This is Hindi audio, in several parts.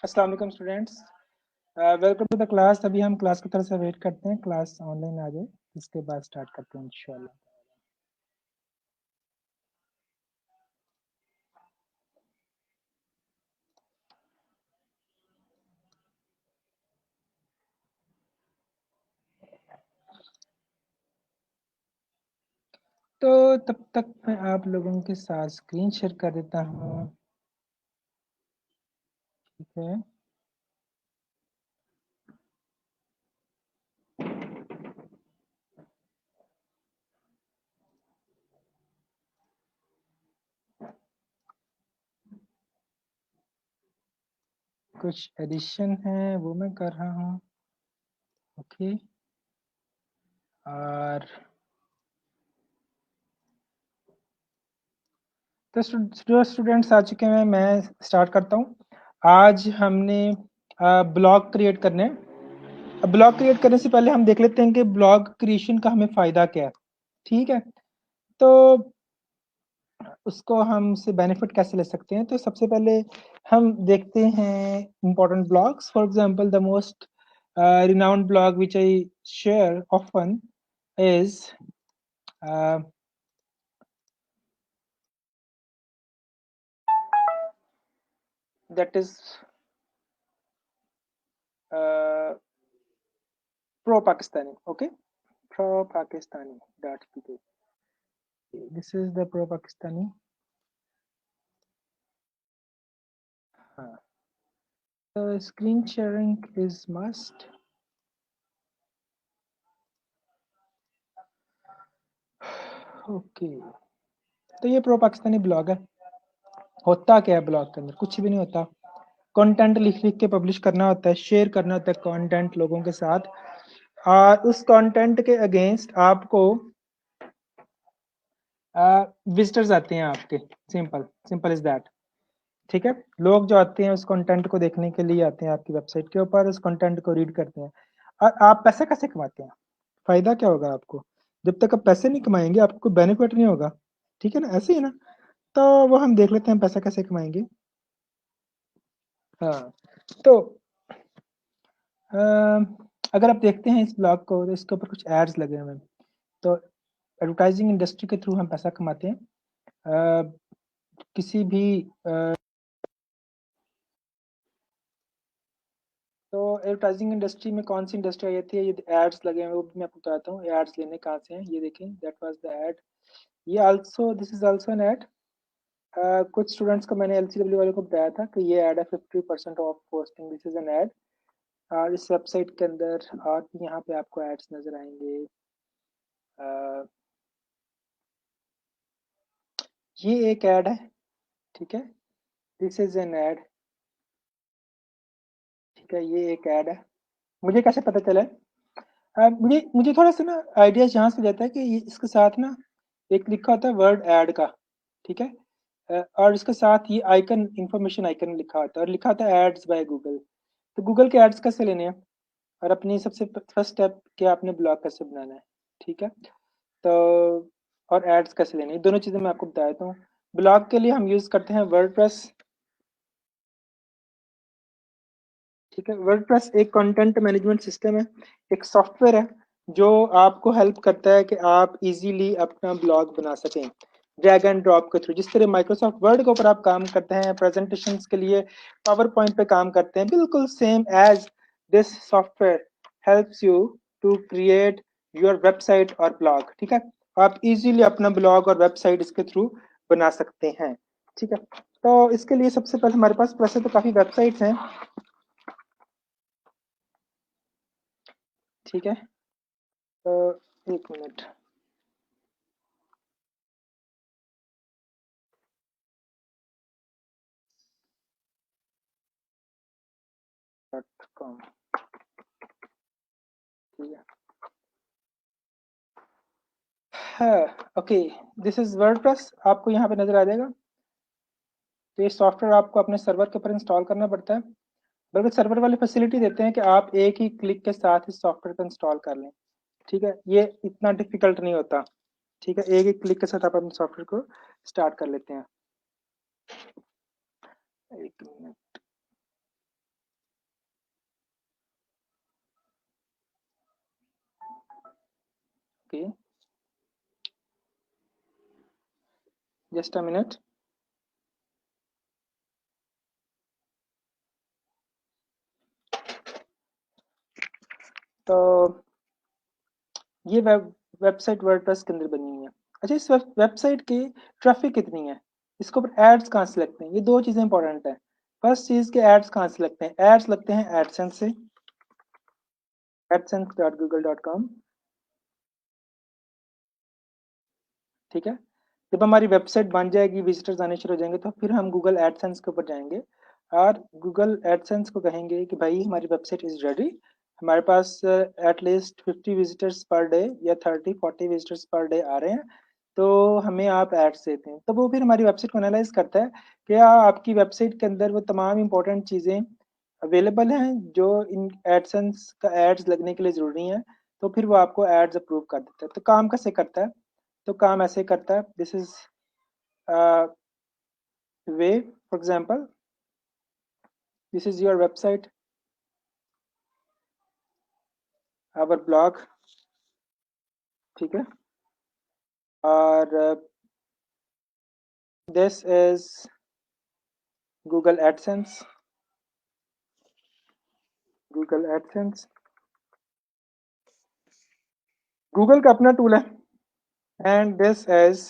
अस्सलाम वालेकुम students, welcome to the class. अभी हम क्लास की तरफ से वेट करते हैं, क्लास ऑनलाइन आ जाए, इसके बाद स्टार्ट करते हैं इंशाल्लाह। तो तब तक मैं आप लोगों के साथ स्क्रीन शेयर कर देता हूँ। ठीक है, कुछ एडिशन है वो मैं कर रहा हूँ। ओके, और तो जो स्टूडेंट्स आ चुके हैं मैं स्टार्ट करता हूँ। आज हमने ब्लॉग क्रिएट करने हैं। अब ब्लॉग क्रिएट करने से पहले हम देख लेते हैं कि ब्लॉग क्रिएशन का हमें फ़ायदा क्या है। ठीक है, तो उसको हम से बेनिफिट कैसे ले सकते हैं। तो सबसे पहले हम देखते हैं important blogs. For example the most renowned blog which I share often is that is pro Pakistani. Okay, pro Pakistani.pk. This is the pro Pakistani. The screen sharing is must. Okay, तो ये प्रो पाकिस्तानी ब्लॉग है। होता क्या है ब्लॉग के अंदर? कुछ भी नहीं होता। कंटेंट लिख लिख के पब्लिश करना होता है, शेयर करना होता है कंटेंट लोगों के साथ, और उस कंटेंट के अगेंस्ट आपको विजिटर्स आते हैं आपके। Simple simple is that. ठीक है, लोग जो आते हैं उस कंटेंट को देखने के लिए आते हैं आपकी वेबसाइट के ऊपर, उस कंटेंट को रीड करते हैं। और आप पैसे कैसे कमाते हैं? फायदा क्या होगा आपको? जब तक आप पैसे नहीं कमाएंगे आपको कोई बेनिफिट नहीं होगा। ठीक है ना, ऐसे ही ना। तो वो हम देख लेते हैं पैसा कैसे कमाएंगे। हाँ, तो अगर आप देखते हैं इस ब्लॉग को, तो इसके ऊपर कुछ एड्स लगे हुए हैं। तो एडवर्टाइजिंग इंडस्ट्री के थ्रू हम पैसा कमाते हैं। किसी भी तो एडवर्टाइजिंग इंडस्ट्री में कौन सी इंडस्ट्री आई थी? ये एड्स लगे हैं, वो भी मैं आपको बताता हूँ। एड्स लेने कहाँ से हैं, ये देखें, दैट वाज द एड। ये also, this is also an ad. कुछ स्टूडेंट्स को मैंने एलसीडब्ल्यू वाले को बताया था कि ये ऐड है 50% of posting, this is an add. और इस वेबसाइट के अंदर और भी यहाँ पे आपको एड्स नजर आएंगे। ये एक ऐड है, ठीक है, दिस इज एन ऐड। ठीक है, ये एक ऐड है। मुझे कैसे पता चला है? मुझे मुझे थोड़ा सा ना आइडिया यहाँ से जाता है कि इसके साथ ना एक लिखा होता है वर्ड ऐड का। ठीक है, और इसके साथ ये आइकन, इंफॉर्मेशन आइकन लिखा होता है, और लिखा होता है एड्स बाय गूगल। तो गूगल के एड्स कैसे लेने हैं, और अपनी सबसे फर्स्ट स्टेप क्या, आपने ब्लॉग कैसे बनाना है। ठीक है, तो और एड्स कैसे लेने हैं, दोनों चीज़ें मैं आपको बता देता हूँ। ब्लॉग के लिए हम यूज़ करते हैं वर्डप्रेस। ठीक है, वर्डप्रेस एक कंटेंट मैनेजमेंट सिस्टम है, एक सॉफ्टवेयर है जो आपको हेल्प करता है कि आप इजीली अपना ब्लॉग बना सकें ड्रैग एंड ड्रॉप के थ्रू। जिस तरह माइक्रोसॉफ्ट वर्ड के ऊपर आप काम करते हैं, प्रेजेंटेशंस के लिए पावर पॉइंट पे काम करते हैं, बिल्कुल same as this software helps you to create your website और ब्लॉग। ठीक है, आप इजीली अपना ब्लॉग और वेबसाइट इसके थ्रू बना सकते हैं। ठीक है, तो इसके लिए सबसे पहले हमारे पास वैसे तो काफ़ी वेबसाइट्स हैं। ठीक है, तो एक मिनट। .com। ठीक है, हाँ, ओके, दिस इज वर्डप्रेस, आपको यहाँ पे नजर आ जाएगा। तो ये सॉफ्टवेयर आपको अपने सर्वर के ऊपर इंस्टॉल करना पड़ता है, बल्कि सर्वर वाले फैसिलिटी देते हैं कि आप एक ही क्लिक के साथ इस सॉफ्टवेयर को इंस्टॉल कर लें। ठीक है, ये इतना डिफिकल्ट नहीं होता। ठीक है, एक ही क्लिक के साथ आप अपने सॉफ्टवेयर को स्टार्ट कर लेते हैं। एक minute. Okay, just a minute. तो ये वेबसाइट वर्डप्रेस के अंदर बनी हुई है। अच्छा, इस वेबसाइट की ट्रैफिक कितनी है, इसके ऊपर एड्स कहाँ से लगते हैं, ये दो चीज़ें इंपॉर्टेंट है। फर्स्ट चीज़ के एड्स कहाँ से लगते हैं, एड्स लगते हैं एडसेंस से, adsense.google.com। ठीक है, जब हमारी वेबसाइट बन जाएगी, विजिटर्स आने शुरू हो जाएंगे, तो फिर हम गूगल एडसेंस के ऊपर जाएंगे और गूगल एडसेंस को कहेंगे कि भाई हमारी वेबसाइट इज़ रेडी, हमारे पास एटलीस्ट 50 विजिटर्स पर डे या 30-40 विजिटर्स पर डे आ रहे हैं, तो हमें आप एड्स देते हैं। तो वो फिर हमारी वेबसाइट को एनालाइज करता है कि आपकी वेबसाइट के अंदर वो तमाम इंपॉर्टेंट चीज़ें अवेलेबल हैं जो इन एडसेंस का एड्स लगने के लिए ज़रूरी हैं, तो फिर वो आपको एड्स अप्रूव कर देता है। तो काम कैसे करता है, तो काम ऐसे करता है, this is way, for example this is your website, our blog, ठीक है, और this is Google AdSense, Google AdSense Google का अपना टूल है, and this is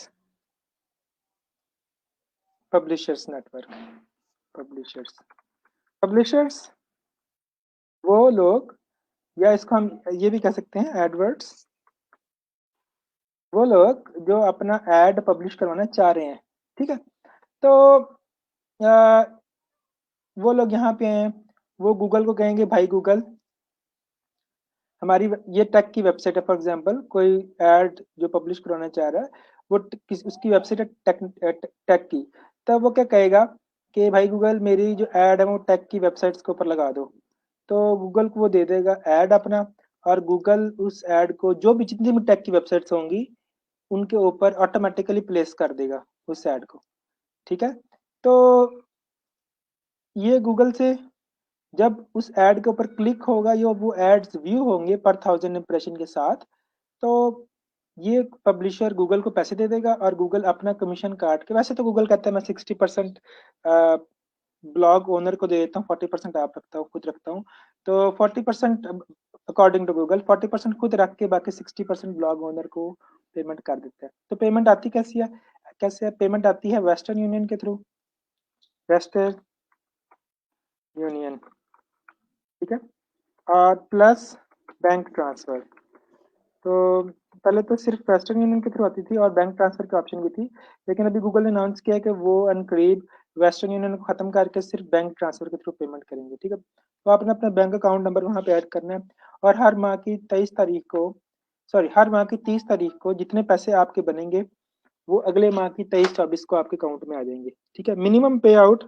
publishers network. Publishers, publishers वो लोग, या इसको हम ये भी कह सकते हैं एडवर्ड्स, वो लोग जो अपना एड पब्लिश करवाना चाह रहे हैं। ठीक है, तो वो लोग यहाँ पे हैं, वो गूगल को कहेंगे भाई गूगल हमारी ये टेक की वेबसाइट है, फॉर एग्जांपल कोई एड जो पब्लिश कराना चाह रहा है, वो उसकी वेबसाइट है टेक की, तब वो क्या कहेगा कि भाई गूगल मेरी जो एड है वो टेक की वेबसाइट्स के ऊपर लगा दो, तो गूगल को वो दे देगा एड अपना, और गूगल उस एड को जो भी जितनी भी टेक की वेबसाइट्स होंगी उनके ऊपर ऑटोमेटिकली प्लेस कर देगा उस एड को। ठीक है, तो ये गूगल से जब उस एड के ऊपर क्लिक होगा या वो एड्स व्यू होंगे पर 1000 इंप्रेशन के साथ, तो ये पब्लिशर गूगल को पैसे दे देगा और गूगल अपना कमीशन काट के, वैसे तो गूगल कहता है मैं 60% ब्लॉग ओनर को दे देता हूँ, 40% आप रखता हूँ, खुद रखता हूँ, तो 40% अकॉर्डिंग टू गूगल 40% खुद रख के बाकी 60% ब्लॉग ओनर को पेमेंट कर देता है। तो पेमेंट आती कैसी है, कैसे पेमेंट आती है वेस्टर्न यूनियन के थ्रू, वेस्टर्न यूनियन, ठीक है, और प्लस बैंक ट्रांसफर। तो पहले तो सिर्फ वेस्टर्न यूनियन के थ्रू आती थी और बैंक ट्रांसफर की ऑप्शन भी थी, लेकिन अभी गूगल ने अनाउंस किया है कि वो अनकरीब वेस्टर्न यूनियन को खत्म करके सिर्फ बैंक ट्रांसफर के थ्रू पेमेंट करेंगे। ठीक है, तो आपने अपना बैंक अकाउंट नंबर वहाँ पे ऐड करना है, और हर माह की 23 तारीख को, सॉरी हर माह की 30 तारीख को जितने पैसे आपके बनेंगे वो अगले माह की 23-24 को आपके अकाउंट में आ जाएंगे। ठीक है, मिनिमम पे आउट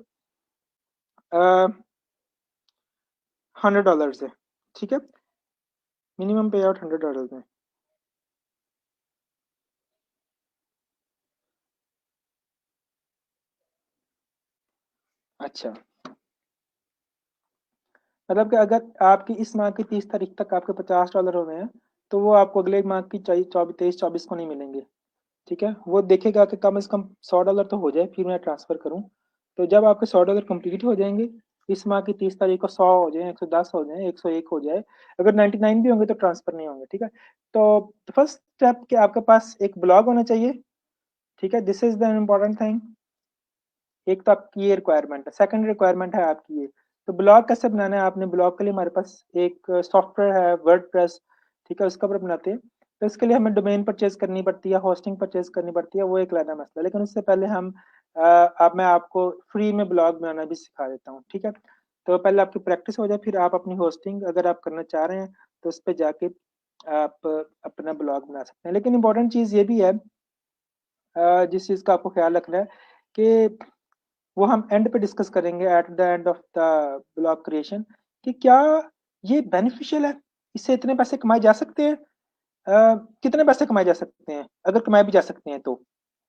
$100 है। ठीक है, मिनिमम पे आउट $100 है। अच्छा, मतलब कि अगर आपकी इस माह की 30 तारीख तक आपके $50 हो गए हैं, तो वो आपको अगले माह की 23-24 को नहीं मिलेंगे। ठीक है, वो देखेगा कि कम से कम $100 तो हो जाए फिर मैं ट्रांसफर करूं। तो जब आपके $100 कंप्लीट हो जाएंगे, इस माह की 30 तारीख को 100 हो जाए, 110 हो जाए, 101 हो जाए, अगर 99 भी होंगे तो ट्रांसफर नहीं होंगे। ठीक है, तो फर्स्ट स्टेप कि आपके पास एक ब्लॉग होना चाहिए। ठीक है, this is the important thing. एक तो आपकी ये रिक्वायरमेंट है, सेकंड रिक्वायरमेंट है आपकी ये। तो ब्लॉग कैसे बनाना है, आपने ब्लॉग के लिए हमारे पास एक सॉफ्टवेयर है वर्डप्रेस, ठीक है, उसके ऊपर बनाते हैं। तो इसके लिए हमें डोमेन परचेज करनी पड़ती है, होस्टिंग परचेज करनी पड़ती है, वो एक अलग मसला है। लेकिन उससे पहले हम अब मैं आपको फ्री में ब्लॉग बनाना भी सिखा देता हूँ। ठीक है, तो पहले आपकी प्रैक्टिस हो जाए, फिर आप अपनी होस्टिंग अगर आप करना चाह रहे हैं तो उस पर जाके आप अपना ब्लॉग बना सकते हैं। लेकिन इंपॉर्टेंट चीज़ ये भी है, जिस चीज़ का आपको ख्याल रखना है कि वो हम एंड पे डिस्कस करेंगे eight the end of the blog creation, कि क्या ये बेनिफिशियल है, इससे इतने पैसे कमाए जा सकते हैं, कितने पैसे कमाए जा सकते हैं, अगर कमाए भी जा सकते हैं तो।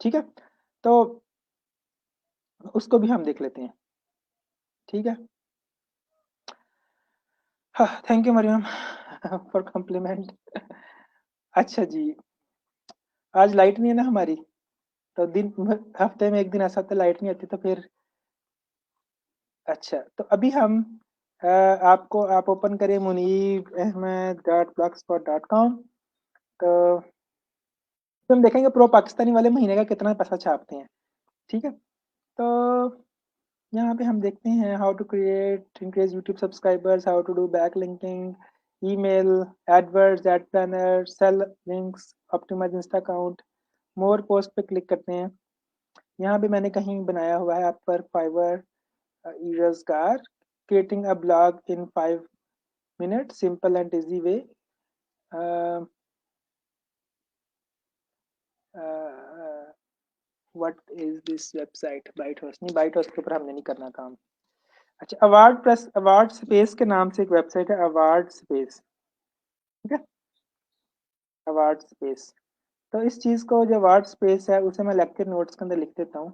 ठीक है, तो उसको भी हम देख लेते हैं। ठीक है, हाँ, thank you Maryam for compliment. अच्छा जी, आज लाइट नहीं है ना हमारी, तो दिन हफ्ते में एक दिन ऐसा होता है लाइट नहीं आती, तो फिर अच्छा, तो अभी हम आपको आप ओपन करें Munib Ahmad dot blogspot dot com. तो हम देखेंगे प्रो पाकिस्तानी वाले महीने का कितना पैसा छापते हैं। ठीक है, तो यहाँ पे हम देखते हैं how to create increase YouTube subscribers, how to do back linking, email, AdWords, ad planner, sell links, optimise insta account, more post पे क्लिक करते हैं। यहाँ पे मैंने कहीं बनाया हुआ है आप पर फाइवर रोजगार, creating a blog in 5 minutes, simple and easy way. What is this website, byte host, नहीं बाइट होस्ट के ऊपर हमने नहीं करना काम। अच्छा, अवार्ड प्रेस, अवार्ड स्पेस के नाम से एक वेबसाइट है, अवार्ड स्पेस। ठीक है, अवार्ड स्पेस। तो इस चीज़ को जो अवार्ड स्पेस है उसे मैं लेक्चर नोट्स के अंदर लिख देता हूँ।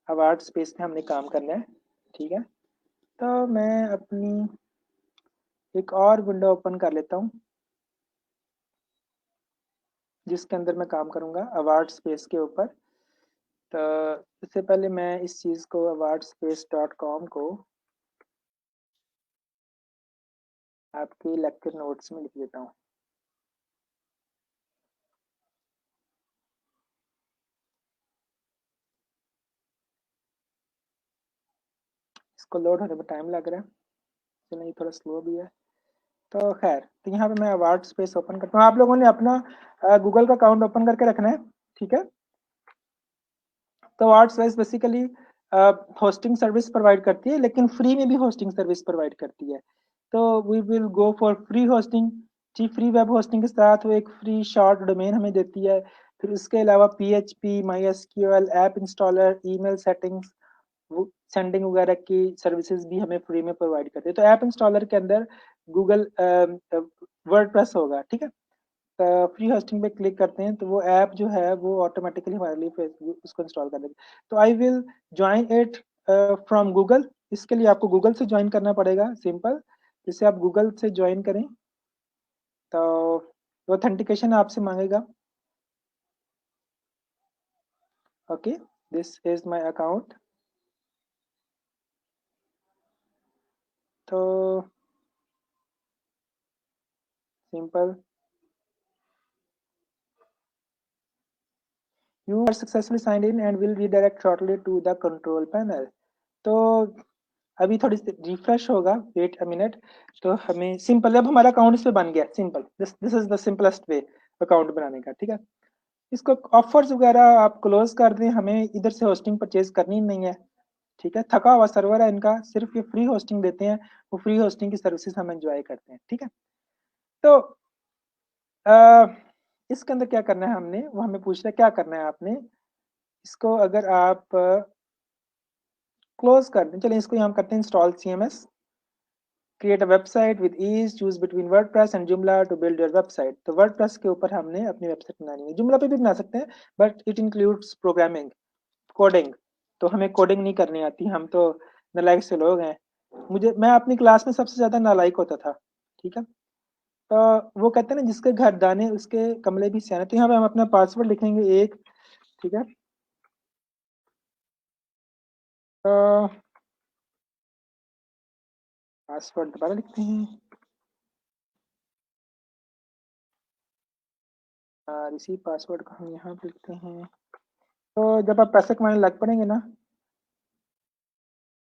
अवार्ड स्पेस पे हमने काम करना है। ठीक है, तो मैं अपनी एक और विंडो ओपन कर लेता हूँ जिसके अंदर मैं काम करूँगा अवार्ड स्पेस के ऊपर। तो इससे पहले मैं इस चीज़ को अवार्ड स्पेस डॉट कॉम को आपके लेक्चर नोट्स में लिख देता हूँ। इसको लोड होने में टाइम लग रहा है, चलिए ये थोड़ा स्लो भी है। तो खैर, तो यहाँ पे मैं अवार्ड स्पेस ओपन करता हूँ। आप लोगों ने अपना गूगल का अकाउंट ओपन करके रखना है। ठीक है, तो award space basically hosting service provide करती है, लेकिन फ्री में भी होस्टिंग सर्विस प्रोवाइड करती है। तो we will go for free hosting. जी, फ्री वेब होस्टिंग के साथ वो एक फ्री शॉर्ट डोमेन हमें देती है। फिर उसके अलावा PHP, MySQL, app installer, email settings, sending वगैरह की सर्विसेज भी हमें फ्री में प्रोवाइड करते हैं। तो ऐप इंस्टॉलर के अंदर गूगल वर्डप्रेस होगा। ठीक है, फ्री होस्टिंग पे क्लिक करते हैं तो वो ऐप जो है वो ऑटोमेटिकली हमारे लिए उसको इंस्टॉल कर देगा। तो I will join it from Google. इसके लिए आपको गूगल से ज्वाइन करना पड़ेगा, सिंपल। जैसे आप गूगल से ज्वाइन करें तो ऑथेंटिकेशन आपसे मांगेगा। Okay, this is my account. तो simple, you are successfully signed in and will redirect shortly to the control panel. तो अभी थोड़ी सी रिफ्रेश होगा, वेट अ मिनट। तो हमें सिंपल, अब हमारा अकाउंट इस पे बन गया। Simple, this is the simplest way account बनाने का। ठीक है, इसको ऑफर्स वगैरह आप क्लोज कर दें, हमें इधर से होस्टिंग परचेज करनी नहीं है। ठीक है, थका हुआ सर्वर है इनका, सिर्फ ये फ्री होस्टिंग देते हैं, वो फ्री होस्टिंग की सर्विसेज हम एंजॉय करते हैं। ठीक है, तो इसके अंदर क्या करना है हमने, वो हमें पूछ रहा है क्या करना है आपने। इसको अगर आप क्लोज कर दें, चलिए इसको यहाँ करते हैं install CMS, create a website with ease, choose between WordPress and Joomla to build your website. तो वर्डप्रेस के ऊपर हमने अपनी वेबसाइट बनानी है, जुमला पे भी बना सकते हैं but it includes programming, coding. तो हमें कोडिंग नहीं करनी आती, हम तो नालायक से लोग हैं। मैं अपनी क्लास में सबसे ज्यादा नालायक होता था। ठीक है, तो वो कहते हैं ना जिसके घर दाने उसके कमले भी सियाने। तो यहाँ पे हम अपना पासवर्ड लिखेंगे एक। ठीक है, तो पासवर्ड दोबारा लिखते हैं और इसी पासवर्ड को हम यहाँ पे लिखते हैं। तो जब आप पैसे कमाने लग पड़ेंगे ना,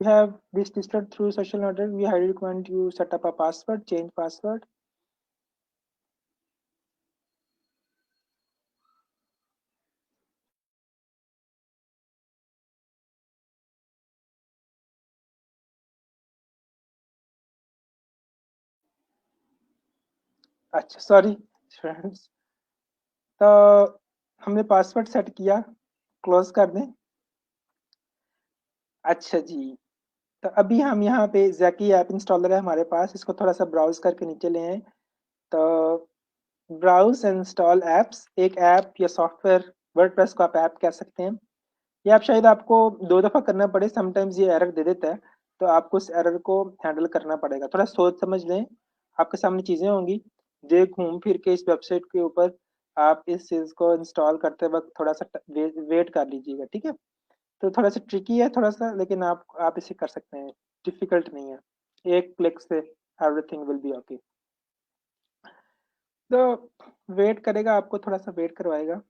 we have this listed through social order, we highly recommend you set up a password, change password। अच्छा सॉरी फ्रेंड्स, तो हमने पासवर्ड सेट किया, क्लोज कर दें। अच्छा जी, तो अभी हम यहाँ पे जैकी ऐप इंस्टॉलर है हमारे पास, इसको थोड़ा सा ब्राउज करके नीचे ले आए। तो ब्राउज इंस्टॉल एप्स, एक ऐप या सॉफ्टवेयर, वर्डप्रेस को आप ऐप कह सकते हैं। ये आप शायद आपको 2 दफ़ा करना पड़े, समटाइम्स ये एरर दे देता है, तो आपको उस एरर को हैंडल करना पड़ेगा। थोड़ा सोच समझ लें, आपके सामने चीज़ें होंगी, जे घूम फिर के इस वेबसाइट के ऊपर आप इस चीज़ को इंस्टॉल करते वक्त थोड़ा सा वेट कर लीजिएगा, ठीक है। तो थोड़ा सा ट्रिकी है थोड़ा सा, लेकिन आप इसे कर सकते हैं, डिफिकल्ट नहीं है, एक क्लिक से एवरीथिंग विल बी ओके। तो वेट करेगा, आपको थोड़ा सा वेट करवाएगा।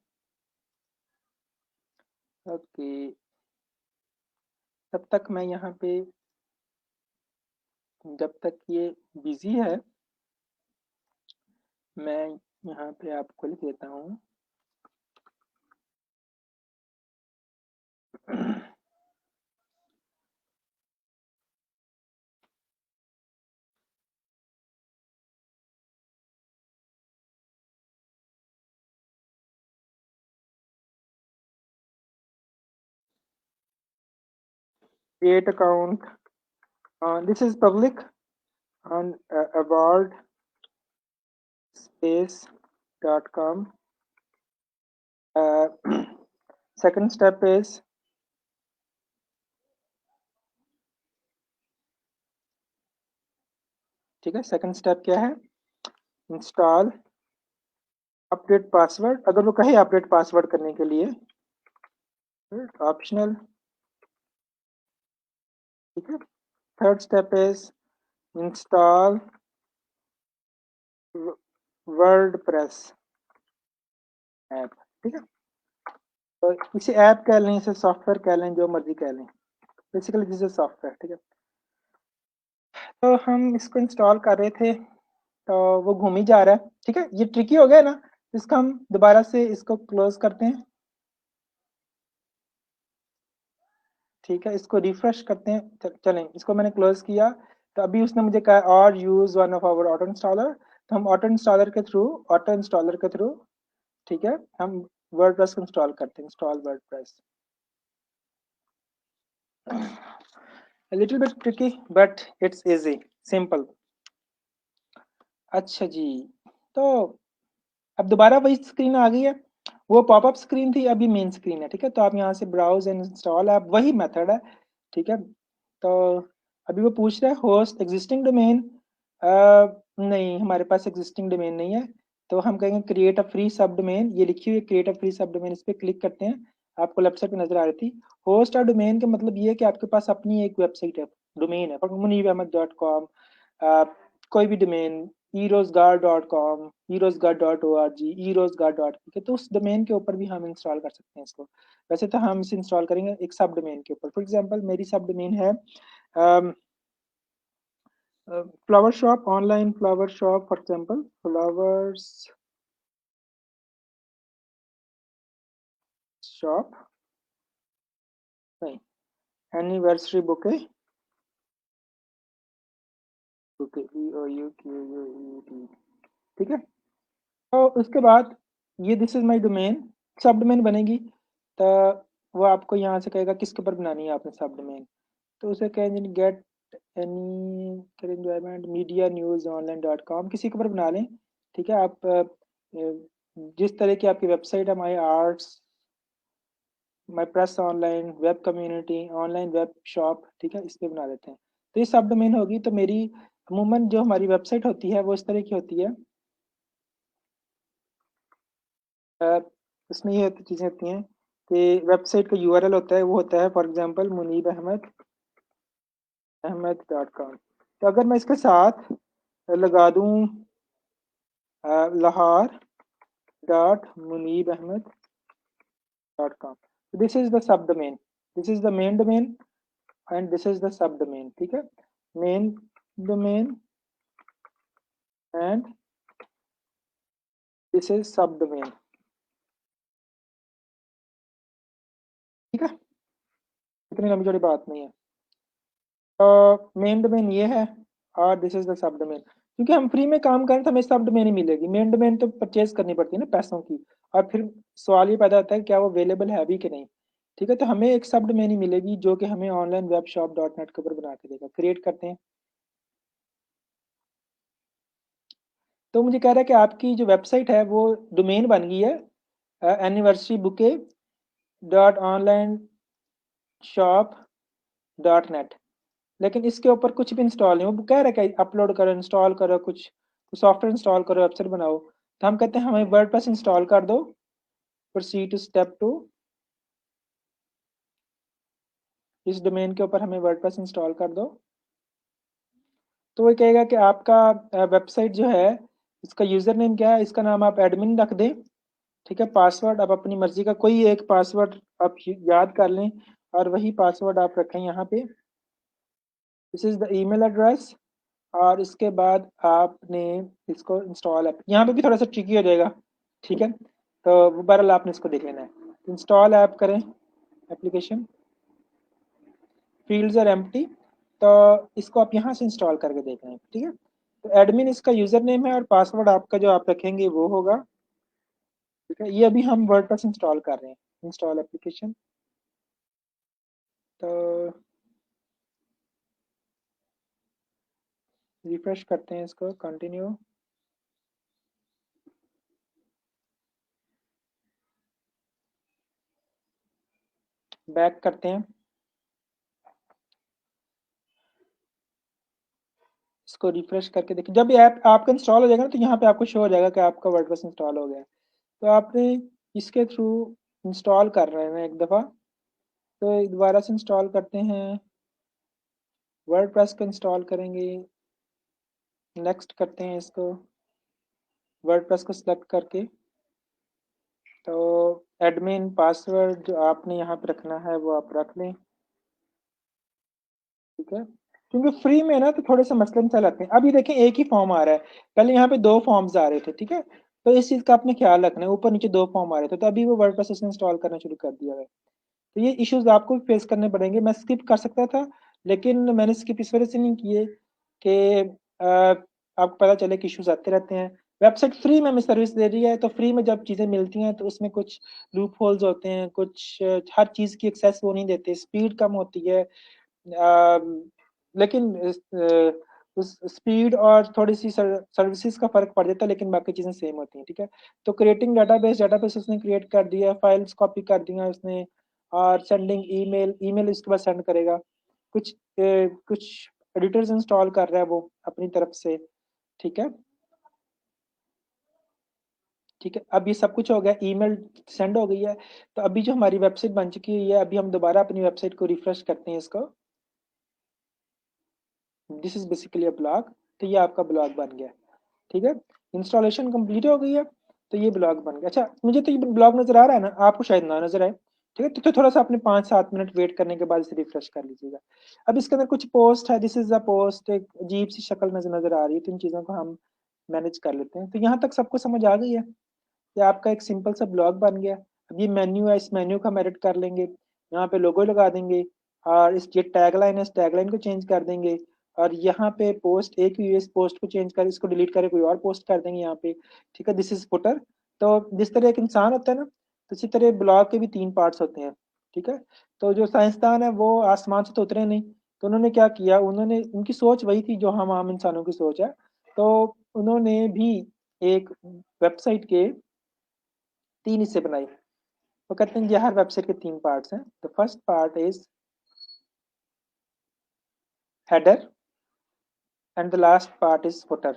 ओके, तब तक मैं यहाँ पे, जब तक ये बिजी है, मैं यहाँ पे आपको लिख देता हूँ। create account, this is public on awardspace.com. Second step is, ठीक है, सेकंड स्टेप क्या है, इंस्टॉल अपडेट पासवर्ड। अगर वो कहे अपडेट पासवर्ड करने के लिए, ऑप्शनल, ठीक है। Third step is install WordPress app, ठीक है। तो इसे ऐप कह लें, इसे सॉफ्टवेयर कह लें, जो मर्जी कह लें, बेसिकली दिस इज सॉफ्टवेयर, ठीक है। तो हम इसको इंस्टॉल कर रहे थे, तो वो घूम ही जा रहा है, ठीक है। ये ट्रिकी हो गया ना, इसका हम दोबारा से इसको क्लोज करते हैं, ठीक है। इसको रिफ्रेश करते हैं, चलें, इसको मैंने क्लोज किया। तो अभी उसने मुझे कहा और use one of our auto installer, तो हम ऑटो इंस्टॉलर के थ्रू, ठीक है, हम वर्डप्रेस को इंस्टॉल करते हैं। Install WordPress, a little bit tricky but it's easy, simple। अच्छा जी, तो अब दोबारा वही स्क्रीन आ गई है, वो पॉपअप स्क्रीन थी, अभी मेन स्क्रीन है, ठीक है। तो आप यहाँ से ब्राउज एंड इंस्टॉल ऐप, वही मेथड है, ठीक है। तो अभी वो पूछ रहा है होस्ट एग्जिस्टिंग डोमेन, नहीं, हमारे पास एग्जिस्टिंग डोमेन नहीं है। तो हम कहेंगे क्रिएट अ फ्री सब डोमेन, ये लिखी हुई क्रिएट अ फ्री सब डोमेन, इस पर क्लिक करते हैं। आपको लेफ्ट साइड पे नजर आ रही थी। होस्ट और डोमेन का मतलब ये है कि आपके पास अपनी एक वेबसाइट है, डोमेन है, munibahmed.com, कोई भी डोमेन, erozgar.com, erozgar.org, erozgar.pk, तो उस डोमेन के ऊपर भी हम इंस्टॉल कर सकते हैं इसको। वैसे तो हम इसे इंस्टॉल करेंगे एक सब डोमेन के ऊपर। फॉर एग्जांपल मेरी सब डोमेन है flower shop, online flower shop, for example flowers shop, नहीं, एनिवर्सरी बुके, बुके, EOUQUED, ठीक है। तो उसके बाद ये दिस इज माय डोमेन, सब डोमेन बनेगी। तो वो आपको यहाँ से कहेगा किसके ऊपर बनानी है आपने सब डोमेन। तो उसे कहेंगे get any enjoyment media news online dot com, किसी के ऊपर बना लें, ठीक है। आप जिस तरह की आपकी वेबसाइट है, my arts, my press online, web community, online web shop, ठीक है, इस पर बना देते हैं। तो ये सब डोमेन होगी। तो मेरी अमूमन जो हमारी वेबसाइट होती है वो इस तरह की होती है, उसमें ये चीज़ें होती हैं कि वेबसाइट का यूआरएल होता है, वो होता है फॉर एग्जांपल munibahmed.com। तो अगर मैं इसके साथ लगा दूं Lahore dot munibahmed.com, this is the sub domain, this is the main domain and this is the sub domain, ठीक है। Main domain and this is सब डोमेन, ठीक है। इतनी लंबी चौड़ी बात नहीं है। तो मेन डोमेन ये है और this is the sub domain. क्योंकि हम फ्री में काम करें तो हमें सब डोमेन ही मिलेगी, मेन डोमेन तो परचेज करनी पड़ती है ना पैसों की। और फिर सवाल ये पैदा होता है क्या वो अवेलेबल है भी कि नहीं, ठीक है। तो हमें एक सब डोमेन ही मिलेगी जो कि हमें online web shop dot net के ऊपर बना के देगा। क्रिएट करते हैं। तो मुझे कह रहा है कि आपकी जो वेबसाइट है वो डोमेन बन गई है anniversary bouquet dot online shop dot net, लेकिन इसके ऊपर कुछ भी इंस्टॉल नहीं। वो कह रहा है कि अपलोड करो, इंस्टॉल करो, कुछ सॉफ्टवेयर इंस्टॉल करो, वेबसाइट बनाओ। तो हम कहते हैं हमें वर्डप्रेस इंस्टॉल कर दो, प्रोसीड टू स्टेप 2। इस डोमेन के ऊपर हमें वर्डप्रेस इंस्टॉल कर दो। तो वो कहेगा कि आपका वेबसाइट जो है, इसका यूज़र नेम क्या है, इसका नाम आप एडमिन रख दें। ठीक है, पासवर्ड आप अपनी मर्जी का कोई एक पासवर्ड आप याद कर लें और वही पासवर्ड आप रखें यहाँ पे। This is the email address. और इसके बाद आपने इसको इंस्टॉल ऐप, यहाँ पे भी थोड़ा सा ट्रिकी हो जाएगा। ठीक है, तो बहरहाल आपने इसको देख लेना है। इंस्टॉल ऐप करें, एप्लीकेशन, फील्ड्स आर एम्प्टी। तो इसको आप यहाँ से इंस्टॉल करके देख लें। ठीक है, तो एडमिन इसका यूज़र नेम है और पासवर्ड आपका जो आप रखेंगे वो होगा। ठीक है, ये अभी हम वर्डप्रेस इंस्टॉल कर रहे हैं, इंस्टॉल एप्लीकेशन। तो रिफ्रेश करते हैं इसको, कंटिन्यू। बैक करते हैं, इसको रिफ्रेश करके देखिए। जब ये ऐप आपका इंस्टॉल हो जाएगा ना, तो यहाँ पे आपको शो हो जाएगा कि आपका वर्डप्रेस इंस्टॉल हो गया है। तो आपने इसके थ्रू इंस्टॉल कर रहे हैं एक दफ़ा, तो दोबारा से इंस्टॉल करते हैं, वर्डप्रेस को इंस्टॉल करेंगे, नेक्स्ट करते हैं इसको, वर्डप्रेस को सिलेक्ट करके। तो एडमिन पासवर्ड जो आपने यहाँ पे रखना है वो आप रख लें। ठीक है, क्योंकि फ्री में ना तो थोड़े से मसले मसाइल आते हैं। अभी देखें एक ही फॉर्म आ रहा है, पहले यहाँ पे दो फॉर्म्स आ रहे थे। ठीक है, तो इस चीज़ का आपने ख्याल रखना है, ऊपर नीचे दो फॉर्म आ रहे थे, तो अभी वो वर्डप्रेस उसने इंस्टॉल करना शुरू कर दिया है। तो ये इश्यूज आपको भी फेस करने पड़ेंगे। मैं स्किप कर सकता था, लेकिन मैंने स्किप इस वजह से नहीं किए कि आपको पता चले कि इश्यूज आते रहते हैं। वेबसाइट फ्री में हमें सर्विस दे रही है, तो फ्री में जब चीज़ें मिलती हैं तो उसमें कुछ लूप होल्स होते हैं, कुछ हर चीज़ की एक्सेस वो नहीं देते, स्पीड कम होती है। लेकिन उस स्पीड और थोड़ी सी सर्विसेज का फर्क पड़ जाता है, लेकिन बाकी चीज़ें सेम होती हैं। ठीक है, तो क्रिएटिंग डेटाबेस उसने क्रिएट कर दिया, फाइल्स कॉपी कर दिया उसने, और सेंडिंग ईमेल, ईमेल इसके बाद सेंड करेगा। कुछ एडिटर्स इंस्टॉल कर रहा है वो अपनी तरफ से। ठीक है, ठीक है, अब ये सब कुछ हो गया, ईमेल सेंड हो गई है। तो अभी जो हमारी वेबसाइट बन चुकी है, अभी हम दोबारा अपनी वेबसाइट को रिफ्रेश करते हैं इसको। This is basically a blog. तो ये आपका ब्लॉग बन गया। ठीक है, इंस्टॉलेशन कंप्लीट हो गई है, तो ये ब्लॉग बन गया। अच्छा, मुझे तो ये ब्लॉग नजर आ रहा है ना, आपको शायद ना नजर आए। ठीक है, तो थोड़ा सा अपने 5-7 मिनट वेट करने के बाद इसे रिफ्रेश कर लीजिएगा। अब इसके अंदर कुछ पोस्ट है, दिस इज अ पोस्ट, एक अजीब सी शक्ल नजर आ रही है, तो इन चीज़ों को हम मैनेज कर लेते हैं। तो यहाँ तक सबको समझ आ गई है कि आपका एक सिंपल सा ब्लॉग बन गया। अब ये मेन्यू है, इस मेन्यू का हम एडिट कर लेंगे, यहाँ पे लोगो लगा देंगे, और इस ये टैगलाइन है, इस टैगलाइन को चेंज कर देंगे। और यहाँ पे पोस्ट एक यूएस पोस्ट को चेंज कर, इसको डिलीट करके कोई और पोस्ट कर देंगे यहाँ पे। ठीक है, दिस इज फुटर। तो जिस तरह एक इंसान होता है ना, तो इसी तरह ब्लॉग के भी 3 पार्ट्स होते हैं। ठीक है, तो जो साइंसदान है वो आसमान से तो उतरे नहीं, तो उन्होंने क्या किया, उन्होंने, उनकी सोच वही थी जो हम आम इंसानों की सोच है। तो उन्होंने भी एक वेबसाइट के 3 हिस्से बनाए। वो कहते हैं कि हर वेबसाइट के 3 पार्ट्स हैं। The first part is header and the last part is footer.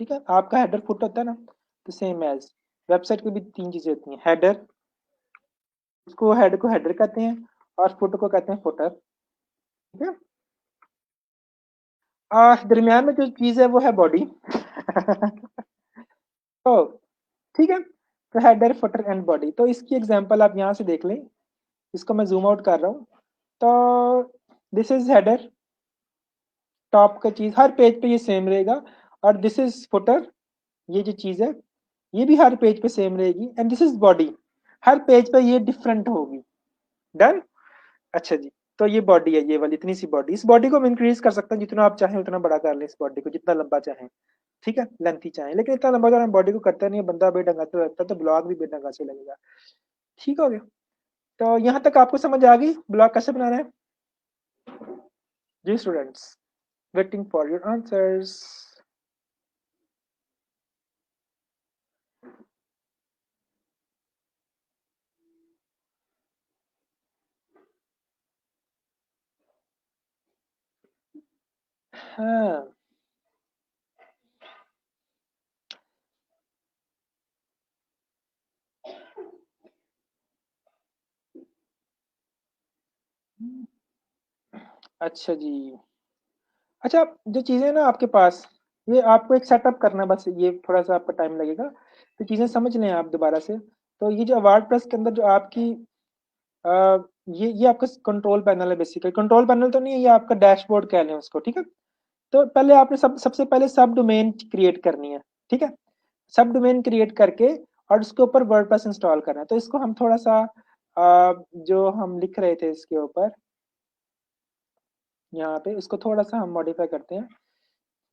ठीक है, आपका हेडर फुट होता है ना, तो सेम एज वेबसाइट की भी 3 चीजें होती हैं। हेडर, उसको हेड को हेडर कहते हैं, और फुट को कहते हैं फुटर। ठीक है, और दरमियान में जो चीज है वो है बॉडी। तो ठीक है, तो हेडर फुटर एंड बॉडी, तो इसकी एग्जांपल आप यहाँ से देख लें। इसको मैं जूम आउट कर रहा हूँ। तो दिस इज हेडर, टॉप का चीज हर पेज पे ये सेम रहेगा। और दिस इज फुटर, ये जो चीज है ये भी हर पेज पे सेम रहेगी। And this is body, her page पे ये डिफरेंट होगी। डन। अच्छा जी, तो ये बॉडी है, ये वाली इतनी सी बॉडी। इस बॉडी को हम इंक्रीज कर सकते हैं, जितना आप चाहें उतना बड़ा कर लें इस बॉडी को, जितना लंबा चाहें। ठीक है, लेंथी चाहें, लेकिन इतना लंबा जो हम बॉडी को करता नहीं है, बंदा बेढंगा से लगता है, तो ब्लॉग भी बेढंगा से लगेगा। ठीक हो गया, तो यहाँ तक आपको समझ आ गई ब्लॉग कैसे बनाना है। जी students, waiting for your answers. हाँ, अच्छा जी। अच्छा, जो चीज़ें ना आपके पास, ये आपको एक सेटअप करना है, बस ये थोड़ा-सा आपको टाइम लगेगा। तो चीज़ें समझ लें आप दोबारा से। तो ये जो वर्डप्रेस के अंदर जो आपकी अ, ये आपका कंट्रोल पैनल है बेसिकली। कंट्रोल पैनल तो नहीं है, ये आपका डैशबोर्ड कह लें उसको, ठीक है? तो पहले आपने सबसे पहले सब डोमेन क्रिएट करनी है, ठीक है? सब डोमेन क्रिएट करके और उसके ऊपर वर्डप्रेस इंस्टॉल करना है। तो इसको हम थोड़ा-सा जो हम लिख रहे थे इसके ऊपर, यहाँ पे इसको थोड़ा-सा हम मॉडिफाई करते हैं।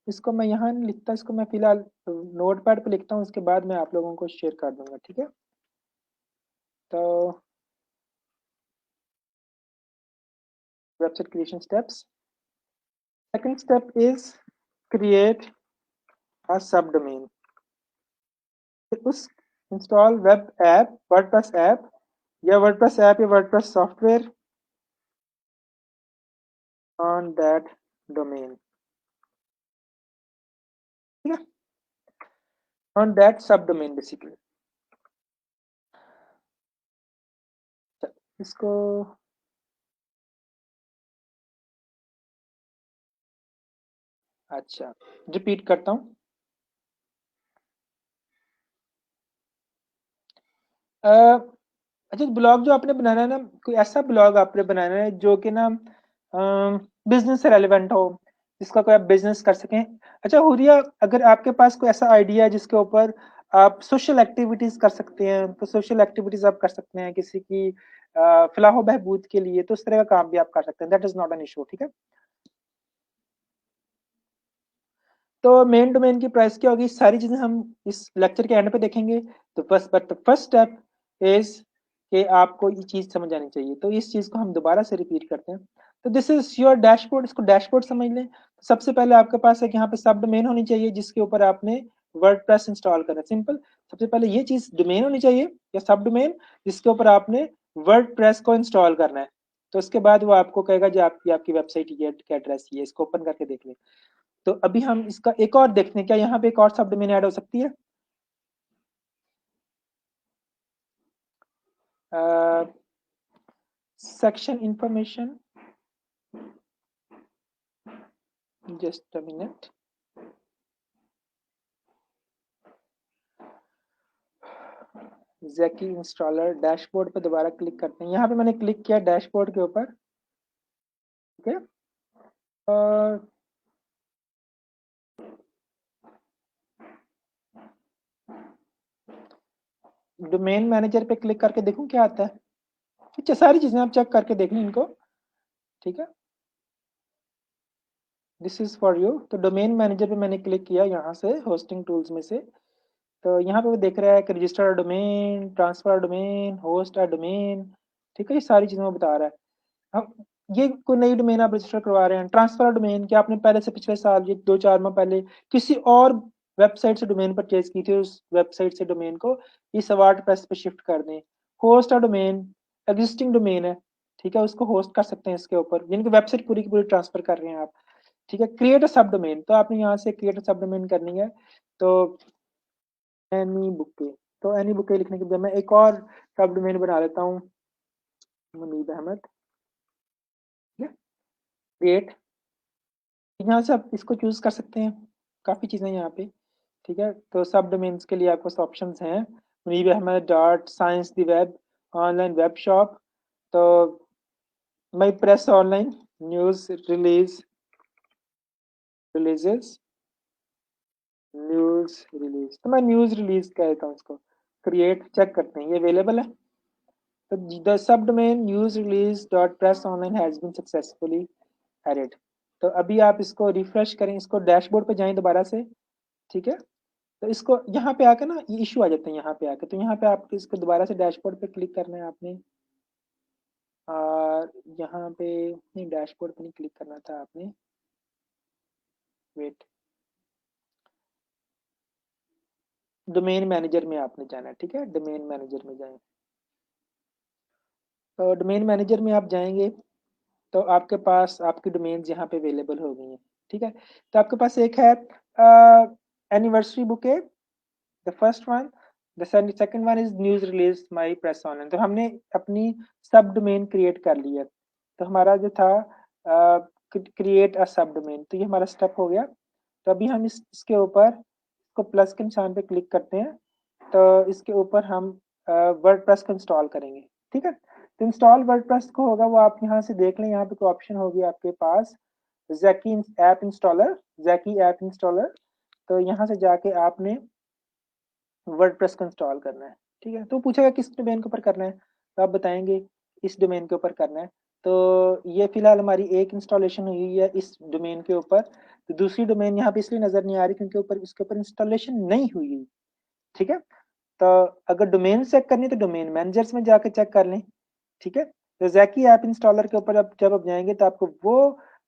इसको मैं यहाँ नहीं लिखता, इसको मैं फ़िलहाल नोटपैड पे लिखता हूँ, उसके बाद मैं आप लोगों को शेयर कर दूँगा, ठीक है? तो website creation steps. Second step is create a subdomain. फिर उस install web app, WordPress app या वर्डप्रेस ऐप या WordPress software on that domain, ठीक है? On that subdomain basically. इसको अच्छा, रिपीट करता हूँ। अ, अच्छा, ब्लॉग जो आपने बनाना है ना, कोई ऐसा ब्लॉग आपने बनाना है जो कि ना बिजनेस से रेलिवेंट हो, जिसका कोई आप बिजनेस कर सकें। अच्छा हुरिया, अगर आपके पास कोई ऐसा आइडिया है जिसके ऊपर आप सोशल एक्टिविटीज कर सकते हैं, तो सोशल एक्टिविटीज आप कर सकते हैं किसी की फलाह बहबूद के लिए, तो उस तरह का काम भी आप कर सकते हैं। That is not an issue, ठीक है? तो मेन डोमेन की प्राइस क्या होगी, सारी चीजें हम इस लेक्चर के एंड पे देखेंगे। तो फर्स्ट स्टेप इज कि आपको ये चीज समझ आनी चाहिए। तो इस चीज को हम दोबारा से रिपीट करते हैं। तो दिस इज योर डैशबोर्ड, इसको डैशबोर्ड समझ लें। सबसे पहले आपके पास एक यहाँ पे सब डोमेन होनी चाहिए जिसके ऊपर आपने वर्डप्रेस इंस्टॉल करना है। सिंपल, सबसे पहले ये चीज डोमेन होनी चाहिए या सब डोमेन जिसके ऊपर आपने वर्डप्रेस को इंस्टॉल करना है। तो उसके बाद वो आपको कहेगा जो आपकी आपकी वेबसाइट ये एड्रेस ये, इसको ओपन करके देख लें। तो अभी हम इसका एक और देखते हैं, क्या यहाँ पे एक और सब डोमेन ऐड हो सकती है? Section information, just a minute. Jackie installer dashboard पे दोबारा क्लिक करते हैं। यहाँ पे मैंने क्लिक किया डैशबोर्ड के ऊपर, ठीक है? और डोमेन मैनेजर पे क्लिक करके देखूं क्या आता है। अच्छा, सारी चीजें आप चेक करके देख लें इनको, ठीक है? This is for you. तो डोमेन मैनेजर पे मैंने क्लिक किया यहाँ से होस्टिंग टूल्स में से। तो यहाँ पे वो देख रहा है कि register domain, transfer domain, host domain, ठीक है? ये सारी चीजें वो बता रहा है। अब ये कोई नई डोमेन आप रजिस्टर करवा रहे हैं, ट्रांसफर डोमेन क्या आपने पहले से पिछले साल ये 2-4 माह पहले किसी और वेबसाइट से डोमेन परचेज की थी, उस वेबसाइट से डोमेन को इस वर्डप्रेस पे शिफ्ट कर दें। होस्ट डोमेन एग्जिस्टिंग डोमेन है, ठीक है? उसको होस्ट कर सकते हैं इसके ऊपर, यानी कि वेबसाइट पूरी की पूरी ट्रांसफर कर रहे हैं आप, ठीक है? क्रिएट अ सब डोमेन, तो आपने यहाँ से क्रिएट अ सब डोमेन करनी है। तो एनी बुके, तो एनी बुके लिखने के बाद मैं एक और सब डोमेन बना लेता हूँ, मुनीब अहमद, ठीक है? क्रिएट, यहाँ से आप इसको चूज कर सकते हैं, काफी चीजें यहाँ पे, ठीक है? तो सब डोमेन्स के लिए आपके पास ऑप्शंस हैं, Muneeb Ahmad dot science the web, online web shop, तो my press online, news releases, news release, तो मैं न्यूज रिलीज कह देता हूँ इसको। क्रिएट, चेक करते हैं ये अवेलेबल है। तो the subdomain news release dot press online has been successfully added. तो अभी आप इसको रिफ्रेश करें, इसको डैशबोर्ड पे जाएं दोबारा से, ठीक है? तो इसको यहाँ पे आकर ना ये इशू आ जाते हैं यहाँ पे आकर, तो यहाँ पे आपको इसको दोबारा से डैशबोर्ड पे क्लिक करना है आपने। और यहाँ पे नहीं, डैशबोर्ड पे नहीं क्लिक करना था आपने, वेट, डोमेन मैनेजर में आपने जाना है, ठीक है? डोमेन मैनेजर में जाएं। तो डोमेन मैनेजर में आप जाएंगे तो आपके पास आपकी डोमेन्स यहाँ पे अवेलेबल हो गई हैं, ठीक है? तो आपके पास एक है anniversary bouquet, the first one, the second one is news release my press online. तो हमने अपनी सब डोमेन क्रिएट कर ली है। तो हमारा जो था क्रिएट अ सब डोमेन। तो ये हमारा स्टेप हो गया। तो अभी हम इसके ऊपर इसको प्लस के निशान पे क्लिक करते हैं, तो इसके ऊपर हम वर्डप्रेस को इंस्टॉल करेंगे। ठीक है, तो इंस्टॉल वर्डप्रेस को होगा वो आप यहाँ से देख लें, यहाँ पे कोई ऑप्शन होगी आपके पास ज़ैकी ऐप इंस्टॉलर, ज़ैकी ऐप इंस्टॉलर। तो यहाँ से जाके आपने वर्डप्रेस को इंस्टॉल करना है। ठीक है, तो पूछेगा किस डोमेन के ऊपर करना है, तो आप बताएंगे इस डोमेन के ऊपर करना है। तो ये फिलहाल हमारी एक इंस्टॉलेशन हुई है इस डोमेन के ऊपर, तो दूसरी डोमेन यहाँ पे इसलिए नजर नहीं आ रही क्योंकि ऊपर इसके ऊपर इंस्टॉलेशन नहीं हुई है। ठीक है, तो अगर डोमेन चेक करनी है तो डोमेन मैनेजर्स में जाके चेक कर लें। ठीक है, तो ज़ैकी ऐप इंस्टॉलर के ऊपर जब आप जाएंगे तो आपको वो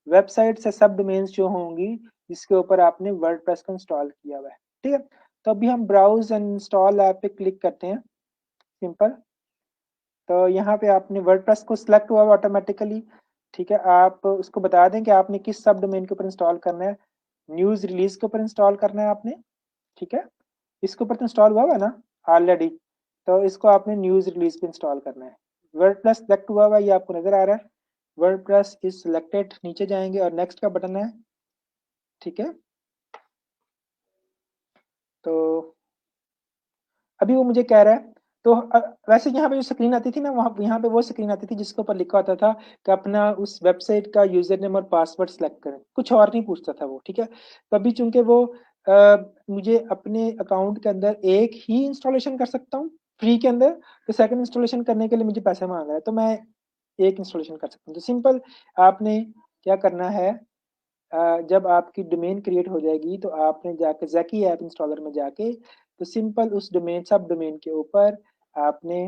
वेबसाइट से सब डोमेन्स जो होंगी जिसके ऊपर आपने वर्डप्रेस को इंस्टॉल किया हुआ है। ठीक है, तो अभी हम ब्राउज एंड इंस्टॉल ऐप पे क्लिक करते हैं, सिंपल। तो यहाँ पे आपने वर्डप्रेस को सिलेक्ट हुआ ऑटोमेटिकली। ठीक है, आप उसको बता दें कि आपने किस सब डोमेन के ऊपर इंस्टॉल करना है। न्यूज़ रिलीज के ऊपर इंस्टॉल करना है आपने। ठीक है, इसके ऊपर तो इंस्टॉल हुआ है ना ऑलरेडी, तो इसको आपने न्यूज़ रिलीज पे इंस्टॉल करना है। वर्डप्रेस सिलेक्ट हुआ हुआ ये आपको नजर आ रहा है, वर्डप्रेस इज सिलेक्टेड। नीचे जाएंगे और नेक्स्ट का बटन है। ठीक है, तो अभी वो मुझे कह रहा है, तो वैसे यहाँ पे जो स्क्रीन आती थी ना, वहाँ यहाँ पे वो स्क्रीन आती थी जिसके ऊपर लिखा होता था कि अपना उस वेबसाइट का यूजर नेम और पासवर्ड सेलेक्ट करें, कुछ और नहीं पूछता था वो। ठीक है, तो अभी चूंकि वो मुझे अपने अकाउंट के अंदर एक ही इंस्टॉलेशन कर सकता हूँ फ्री के अंदर, तो सेकंड इंस्टॉलेशन करने के लिए मुझे पैसा मांग रहा है, तो मैं एक इंस्टॉलेशन कर सकता हूँ। तो सिंपल आपने क्या करना है, जब आपकी डोमेन क्रिएट हो जाएगी तो आपने जाके ज़ैकी ऐप इंस्टॉलर में जाके तो सिंपल उस डोमेन सब डोमेन के ऊपर आपने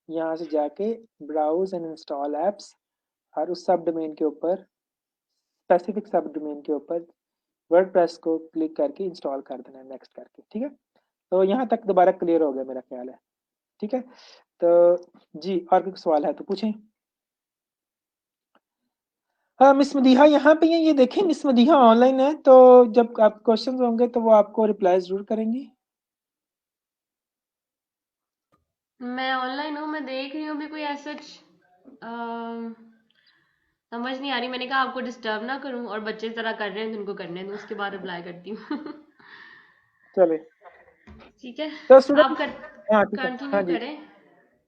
यहाँ से जाके ब्राउज एंड इंस्टॉल एप्स और उस सब डोमेन के ऊपर स्पेसिफिक सब डोमेन के ऊपर वर्डप्रेस को क्लिक करके इंस्टॉल कर देना है, नेक्स्ट करके। ठीक है, तो यहाँ तक दोबारा क्लियर हो गया मेरा ख्याल है। ठीक है, तो जी और कोई सवाल है तो पूछें। हाँ, मिस मदीहा यहाँ पे हैं, ये देखें मिस मदीहा ऑनलाइन है, तो जब आप क्वेश्चंस होंगे तो वो आपको रिप्लाई जरूर करेंगी। मैं ऑनलाइन हूँ, मैं देख रही हूँ अभी कोई ऐसा समझ नहीं आ रही। मैंने कहा आपको डिस्टर्ब ना करूँ, और बच्चे इस तरह कर रहे हैं तो उनको करने दूँ, उसके बाद रिप्लाई करती हूँ। चले, ठीक है, तो आप स्टूडेंट, कर हाँ ठीक है, हाँ कंटिन्यू जी, करें।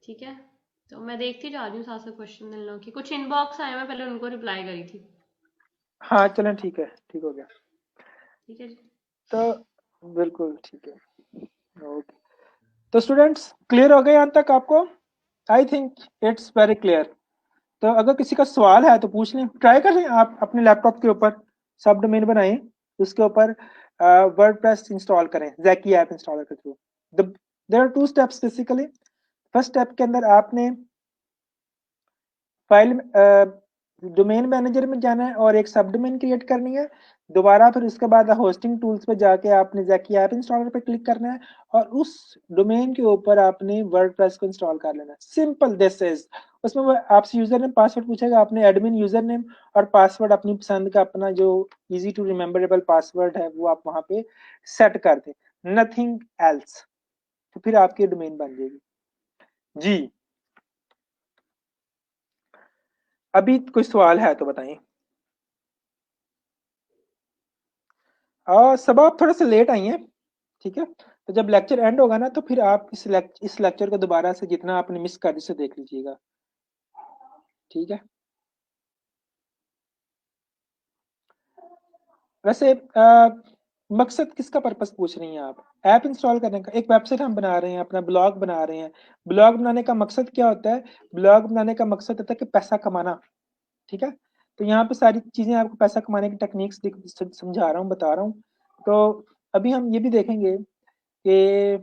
ठीक है, तो मैं देखती जा रही हूँ साथ साथ क्वेश्चन इन लोगों की, कुछ इनबॉक्स आए, मैं पहले उनको रिप्लाई करी थी। हाँ चलें, ठीक है, ठीक हो गया। ठीक है जी। तो बिल्कुल ठीक है, ओके। तो स्टूडेंट्स क्लियर हो गए यहाँ तक आपको? I think it's very clear. तो अगर किसी का सवाल है तो पूछ लें, ट्राई कर लें आप अपने लैपटॉप के ऊपर सब डोमेन बनाएं, उसके ऊपर वर्डप्रेस इंस्टॉल करें ज़ैकी ऐप इंस्टॉलर के through. There are two steps basically. First step के अंदर आपने फाइल डोमेन मैनेजर में जाना है और एक सब डोमेन क्रिएट करनी है। दोबारा फिर उसके बाद होस्टिंग टूल्स पे जाके आपने ज़ैकी ऐप इंस्टॉलर पे क्लिक करना है और उस डोमेन के ऊपर आपने वर्डप्रेस को इंस्टॉल कर लेना है। Simple this is. उसमें वो आपसे यूजर नेम पासवर्ड पूछेगा, आपने एडमिन यूजर नेम और पासवर्ड अपनी पसंद का अपना जो इजी टू रिमेम्बरेबल पासवर्ड है वो आप वहां पे सेट कर दें, नथिंग एल्स। तो फिर आपकी डोमेन बन जाएगी। जी, अभी कोई सवाल है तो बताइए। सब आप थोड़ा सा लेट आई हैं। ठीक है, तो जब लेक्चर एंड होगा ना तो फिर आप इस लेक्चर को दोबारा से जितना आपने मिस कर दी उसे देख लीजिएगा। ठीक है, वैसे मकसद किसका पर्पस पूछ रही हैं आप? ऐप इंस्टॉल करने का, एक वेबसाइट हम बना रहे हैं, अपना ब्लॉग बना रहे हैं। ब्लॉग बनाने का मकसद क्या होता है? ब्लॉग बनाने का मकसद होता है कि पैसा कमाना। ठीक है, तो यहाँ पे सारी चीजें आपको पैसा कमाने की टेक्निक्स समझा रहा हूँ, बता रहा हूँ। तो अभी हम ये भी देखेंगे कि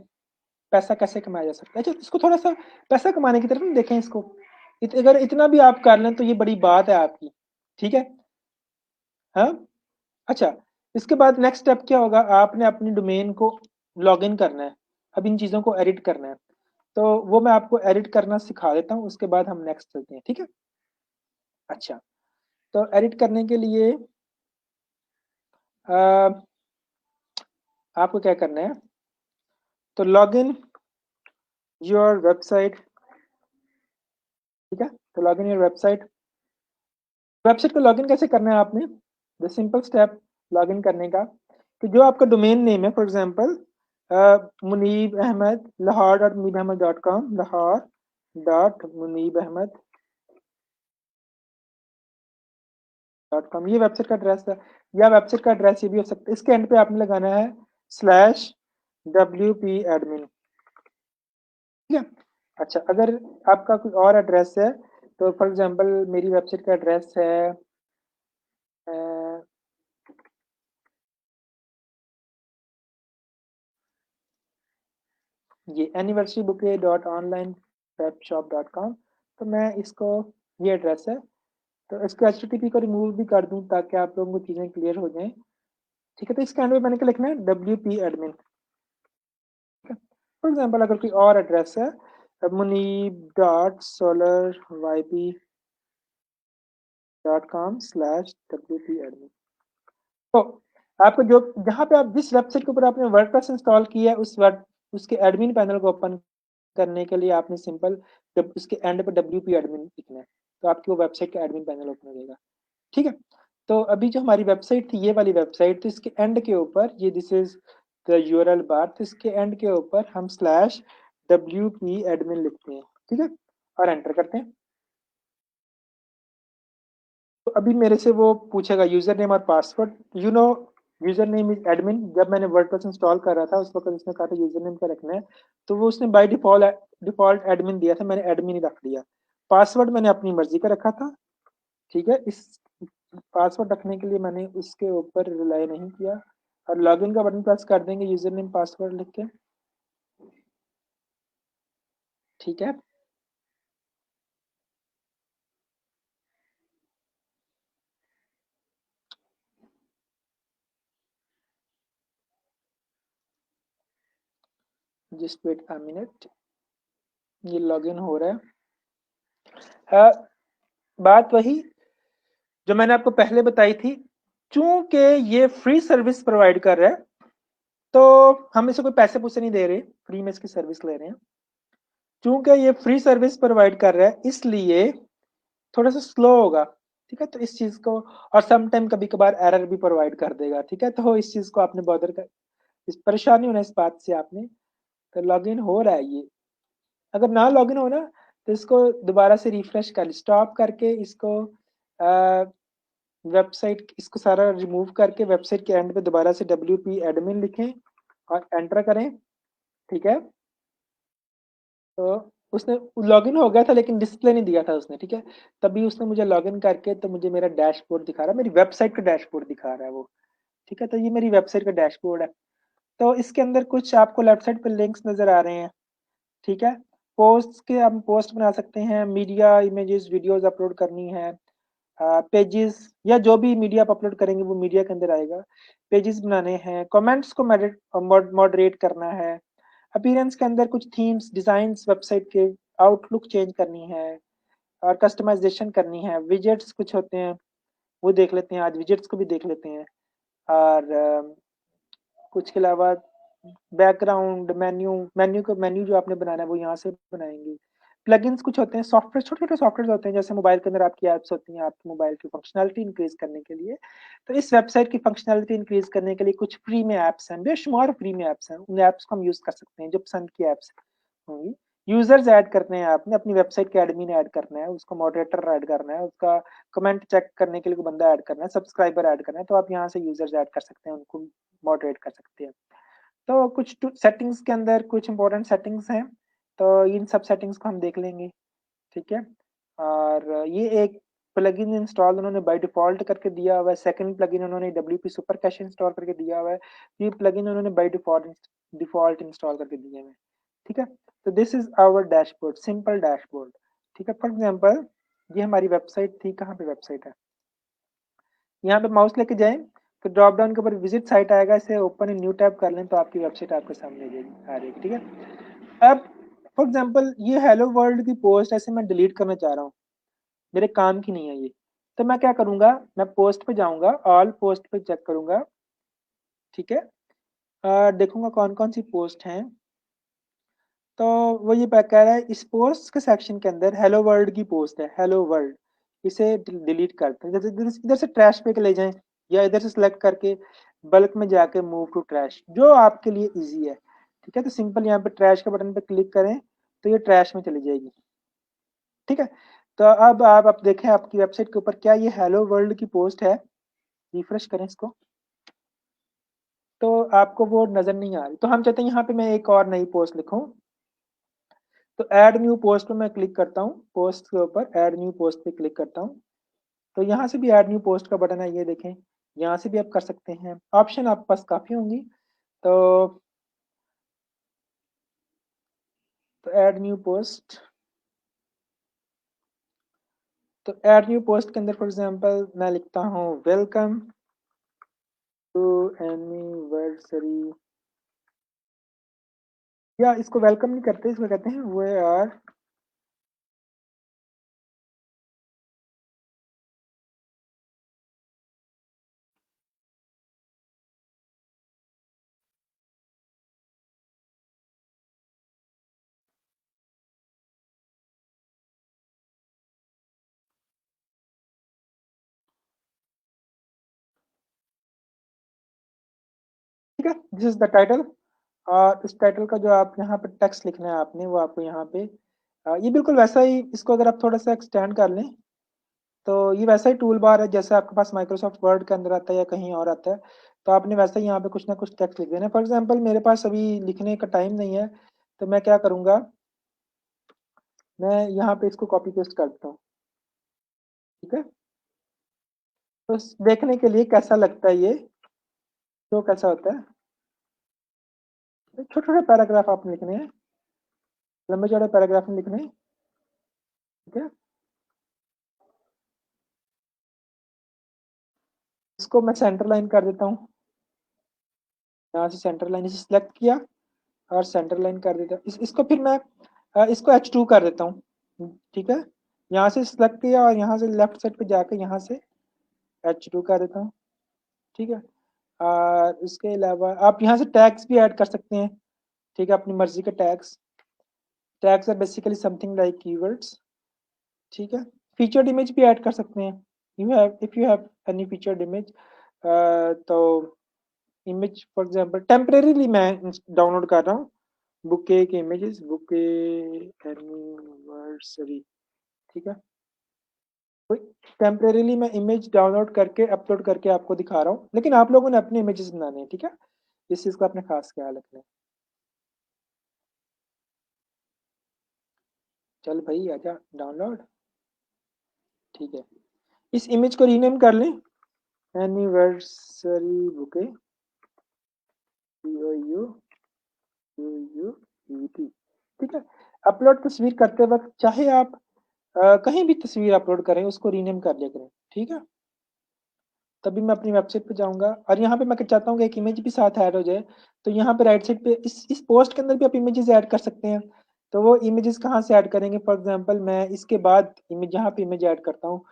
पैसा कैसे कमाया जा सकता है। अच्छा, इसको थोड़ा सा पैसा कमाने की तरफ ना देखें इसको। अगर इतना भी आप कर लें तो ये बड़ी बात है आपकी। ठीक है, हाँ। अच्छा, इसके बाद नेक्स्ट स्टेप क्या होगा, आपने अपनी डोमेन को लॉग इन करना है। अब इन चीज़ों को एडिट करना है, तो वो मैं आपको एडिट करना सिखा देता हूँ, उसके बाद हम नेक्स्ट चलते हैं। ठीक है, अच्छा, तो एडिट करने के लिए आ, आपको क्या करना है, तो लॉग इन योर वेबसाइट। ठीक है, तो log in your website. Website को लॉगिन कैसे करना है आपने? द सिंपल स्टेप लॉगिन करने का कि जो आपका डोमेन नेम है, for example Munib Ahmad lahore.munibahmad.com, lahore.munibahmad.com, ये वेबसाइट का एड्रेस है। या वेबसाइट का एड्रेस ये भी हो सकता है, इसके एंड पे आपने लगाना है /wp-admin, ठीक है। अच्छा, अगर आपका कोई और एड्रेस है तो फॉर एग्जांपल मेरी वेबसाइट का एड्रेस है ये anniversarybouquet.onlinewebshop.com, तो मैं इसको, ये एड्रेस है, तो इसको HTTP को रिमूव भी कर दूं ताकि आप लोगों को चीज़ें क्लियर हो जाएं, ठीक है। तो इसके एंड में मैंने क्या लिखना है, WP-admin, ठीक है। फॉर एग्जांपल अगर कोई और एड्रेस है munib.solarYP.com/WP-admin, तो आपको जो, जहाँ पे आप जिस वेबसाइट के ऊपर आपने वर्डप्रेस इंस्टॉल किया है उसके एडमिन पैनल को ओपन करने के लिए आपने सिंपल जब उसके एंड पे WP-admin लिखना है, तो आपकी वो वेबसाइट का एडमिन पैनल ओपन हो जाएगा, ठीक है। तो अभी जो हमारी वेबसाइट थी, ये वाली वेबसाइट, तो इसके एंड के ऊपर ये दिस इज द URL बार, तो इसके एंड के ऊपर हम /WP-admin लिखते हैं, ठीक है, और एंटर करते हैं। तो अभी मेरे से वो पूछेगा यूजर नेम और password, user name is admin. जब मैंने वर्डप्रेस इंस्टॉल कर रहा था उस वक्त उसने कहा था यूजर नेम का रखना है, तो वो उसने बाय डिफॉल्ट एडमिन दिया था, मैंने एडमिन ही रख दिया। पासवर्ड मैंने अपनी मर्जी का रखा था, ठीक है। इस पासवर्ड रखने के लिए मैंने उसके ऊपर रिलाई नहीं किया, और लॉगिन का बटन प्रेस कर देंगे यूजर नेम पासवर्ड लिख के, ठीक है। जस्ट वेट अ मिनट, ये लॉगिन हो रहा है। बात वही जो मैंने आपको पहले बताई थी, चूंकि ये फ्री सर्विस प्रोवाइड कर रहा है, तो हम इसे कोई पैसे पूसे नहीं दे रहे, फ्री में इसकी सर्विस ले रहे हैं। चूंकि ये फ्री सर्विस प्रोवाइड कर रहा है इसलिए थोड़ा सा स्लो होगा, ठीक है। तो इस चीज को, और सम टाइम कभी कभार एरर भी प्रोवाइड कर देगा, ठीक है। तो इस चीज को आपने बॉदर कर, इस परेशानी होना इस बात से आपने, तो लॉगिन हो रहा है ये। अगर ना लॉगिन हो ना, तो इसको दोबारा से रिफ्रेश कर, स्टॉप करके इसको वेबसाइट, इसको सारा रिमूव करके वेबसाइट के एंड पे दोबारा से WP-admin लिखें और एंटर करें, ठीक है। तो उसने लॉगिन हो गया था लेकिन डिस्प्ले नहीं दिया था उसने, ठीक है। तभी उसने मुझे लॉगिन करके, तो मुझे मेरा डैशबोर्ड दिखा रहा है, मेरी वेबसाइट का डैशबोर्ड दिखा रहा है वो, ठीक है। तो ये मेरी वेबसाइट का डैशबोर्ड है। तो इसके अंदर कुछ आपको लेफ्ट साइड पे लिंक्स नजर आ रहे हैं, ठीक है। पोस्ट के हम पोस्ट बना सकते हैं, मीडिया इमेजेस वीडियोस अपलोड करनी है, पेजेस या जो भी मीडिया आप अपलोड करेंगे वो मीडिया के अंदर आएगा, पेजेस बनाने हैं, कमेंट्स को मॉडरेट करना है, अपीयरेंस के अंदर कुछ थीम्स डिजाइन्स वेबसाइट के आउटलुक चेंज करनी है, और कस्टमाइजेशन करनी है, विजेट्स कुछ होते हैं वो देख लेते हैं, आज विजेट्स को भी देख लेते हैं। और कुछ के अलावा बैकग्राउंड मेन्यू जो आपने बनाना है वो यहाँ से बनाएंगे। प्लगइन्स कुछ होते हैं, सॉफ्टवेयर छोटे छोटे सॉफ्टवेयर होते हैं, जैसे मोबाइल के अंदर आपकी ऐप्स होती हैं, आपके मोबाइल की फंक्शनैलिटी इंक्रीज करने के लिए। तो इस वेबसाइट की फंक्शनैलिटी इंक्रीज करने के लिए कुछ फ्री में ऐप्स हैं, बेशुमार फ्री में ऐप्स हैं, उन ऐप्स को हम यूज कर सकते हैं जो पसंद की ऐप्स होंगी। यूजर्स ऐड करने हैं आपने, अपनी वेबसाइट के एडमिन ऐड करना है, उसको मॉडरेटर ऐड करना है, उसका कमेंट चेक करने के लिए कोई बंदा ऐड करना है, सब्सक्राइबर ऐड करना है, तो आप यहाँ से यूजर्स ऐड कर सकते हैं, उनको मॉडरेट कर सकते हैं। तो कुछ सेटिंग्स के अंदर कुछ इंपॉर्टेंट सेटिंग्स हैं, तो इन सब सेटिंग्स को हम देख लेंगे, ठीक है। और ये एक प्लगइन इंस्टॉल उन्होंने बाय डिफॉल्ट करके दिया हुआ है, सेकंड प्लगइन उन्होंने WP सुपर कैश इंस्टॉल करके दिया हुआ है, ये प्लगइन उन्होंने बाय डिफॉल्ट इंस्टॉल करके दिए हुए हैं, ठीक है। तो this is our dashboard, simple dashboard, ठीक है। फॉर एग्जांपल ये हमारी वेबसाइट थी, कहाँ पे वेबसाइट है, यहाँ पे माउस लेके जाएं तो ड्रॉप डाउन के ऊपर विजिट साइट आएगा, इसे ओपन इन न्यू टैब कर लें तो आपकी वेबसाइट आपके सामने आ जाएगी, ठीक है। अब फॉर एग्जांपल ये हेलो वर्ल्ड की पोस्ट ऐसे मैं डिलीट करना चाह रहा हूँ, मेरे काम की नहीं है ये, तो मैं क्या करूंगा, मैं पोस्ट पे जाऊंगा, ऑल पोस्ट पे चेक करूंगा, ठीक है। देखूंगा कौन कौन सी पोस्ट हैं, तो वो ये कह रहा है इस पोस्ट के सेक्शन के अंदर हेलो वर्ल्ड की पोस्ट है, हेलो वर्ल्ड, इसे डिलीट करते हैं। जैसे इधर से ट्रैश पे ले जाएं या इधर से सिलेक्ट करके बल्क में जाके मूव टू ट्रैश, जो आपके लिए इजी है। ठीक है, तो सिंपल यहाँ पे ट्रैश के बटन पे क्लिक करें तो ये ट्रैश में चली जाएगी। ठीक है, तो अब आप देखें आपकी वेबसाइट के ऊपर क्या ये हेलो वर्ल्ड की पोस्ट है। रिफ्रेश करें इसको तो आपको वो नजर नहीं आ रही। तो हम चाहते हैं यहाँ पे मैं एक और नई पोस्ट लिखूं, तो ऐड न्यू पोस्ट पे मैं क्लिक करता हूँ। पोस्ट के ऊपर ऐड न्यू पोस्ट पे क्लिक करता हूँ, तो यहाँ से भी ऐड न्यू पोस्ट का बटन है, ये देखें। यहाँ से भी आप कर सकते हैं, ऑप्शन आपके पास काफी होंगी। तो ऐड न्यू पोस्ट, तो ऐड न्यू पोस्ट के अंदर फॉर एग्जांपल मैं लिखता हूँ वेलकम टू एनिवर्सरी, या इसको वेलकम नहीं करते, इसको कहते हैं वे आर ठीक है, दिस इज द टाइटल। और इस टाइटल का जो आप यहाँ पे टेक्स्ट लिखना है आपने, वो आपको यहाँ पे ये बिल्कुल वैसा ही, इसको अगर आप थोड़ा सा एक्सटेंड कर लें तो ये वैसा ही टूल बार है जैसे आपके पास माइक्रोसॉफ्ट वर्ड के अंदर आता है या कहीं और आता है। तो आपने वैसे ही यहाँ पे कुछ ना कुछ टेक्स्ट लिख देना है। फॉर एग्जाम्पल मेरे पास अभी लिखने का टाइम नहीं है, तो मैं क्या करूँगा, मैं यहाँ पे इसको कॉपी पेस्ट कर देता हूँ। ठीक है, तो देखने के लिए कैसा लगता है ये, तो कैसा होता है, छोटे छोटे पैराग्राफ आपने लिखने हैं, लंबे चौड़े पैराग्राफ में लिखने हैं। ठीक है, इसको मैं सेंटर लाइन कर देता हूँ। यहाँ से सेंटर लाइन इसे सिलेक्ट किया और सेंटर लाइन कर देता हूँ। इसको फिर मैं इसको H2 कर देता हूँ। ठीक है, यहाँ से सिलेक्ट किया और यहाँ से लेफ्ट साइड पे जाके यहाँ से H2 कर देता हूँ। ठीक है, और इसके अलावा आप यहाँ से टैग्स भी ऐड कर सकते हैं। ठीक है, अपनी मर्जी के tags. Tags are basically something like keywords. ठीक है, फीचर्ड इमेज भी ऐड कर सकते हैं। You have if you have any featured image, तो इमेज फॉर एग्जांपल टेम्परेरीली मैं डाउनलोड कर रहा हूँ बुके के इमेजेस, बुके एनिवर्सरी। ठीक है, तो टेम्परेरीली मैं इमेज डाउनलोड करके अपलोड करके आपको दिखा रहा हूँ, लेकिन आप लोगों ने अपने इमेजेस बनाने हैं। ठीक है, इस चीज का अपने खास ख्याल रखना है। चल भाई आजा डाउनलोड। ठीक है, इस इमेज को रीनेम कर लें, एनिवर्सरी बुके, COUET। ठीक है, अपलोड तस्वीर करते वक्त चाहे आप कहीं भी तस्वीर अपलोड करें उसको रीनेम कर लिया करें। ठीक है, तभी मैं अपनी वेबसाइट पे जाऊंगा और यहाँ पे मैं चाहता हूँ कि एक इमेज भी साथ ऐड हो जाए। तो यहाँ पे राइट साइड पे इस पोस्ट के अंदर भी आप इमेजेस ऐड कर सकते हैं। तो वो इमेजेस कहाँ से ऐड करेंगे, फॉर एग्जांपल मैं इसके बाद इमेज यहाँ पे इमेज ऐड करता हूँ,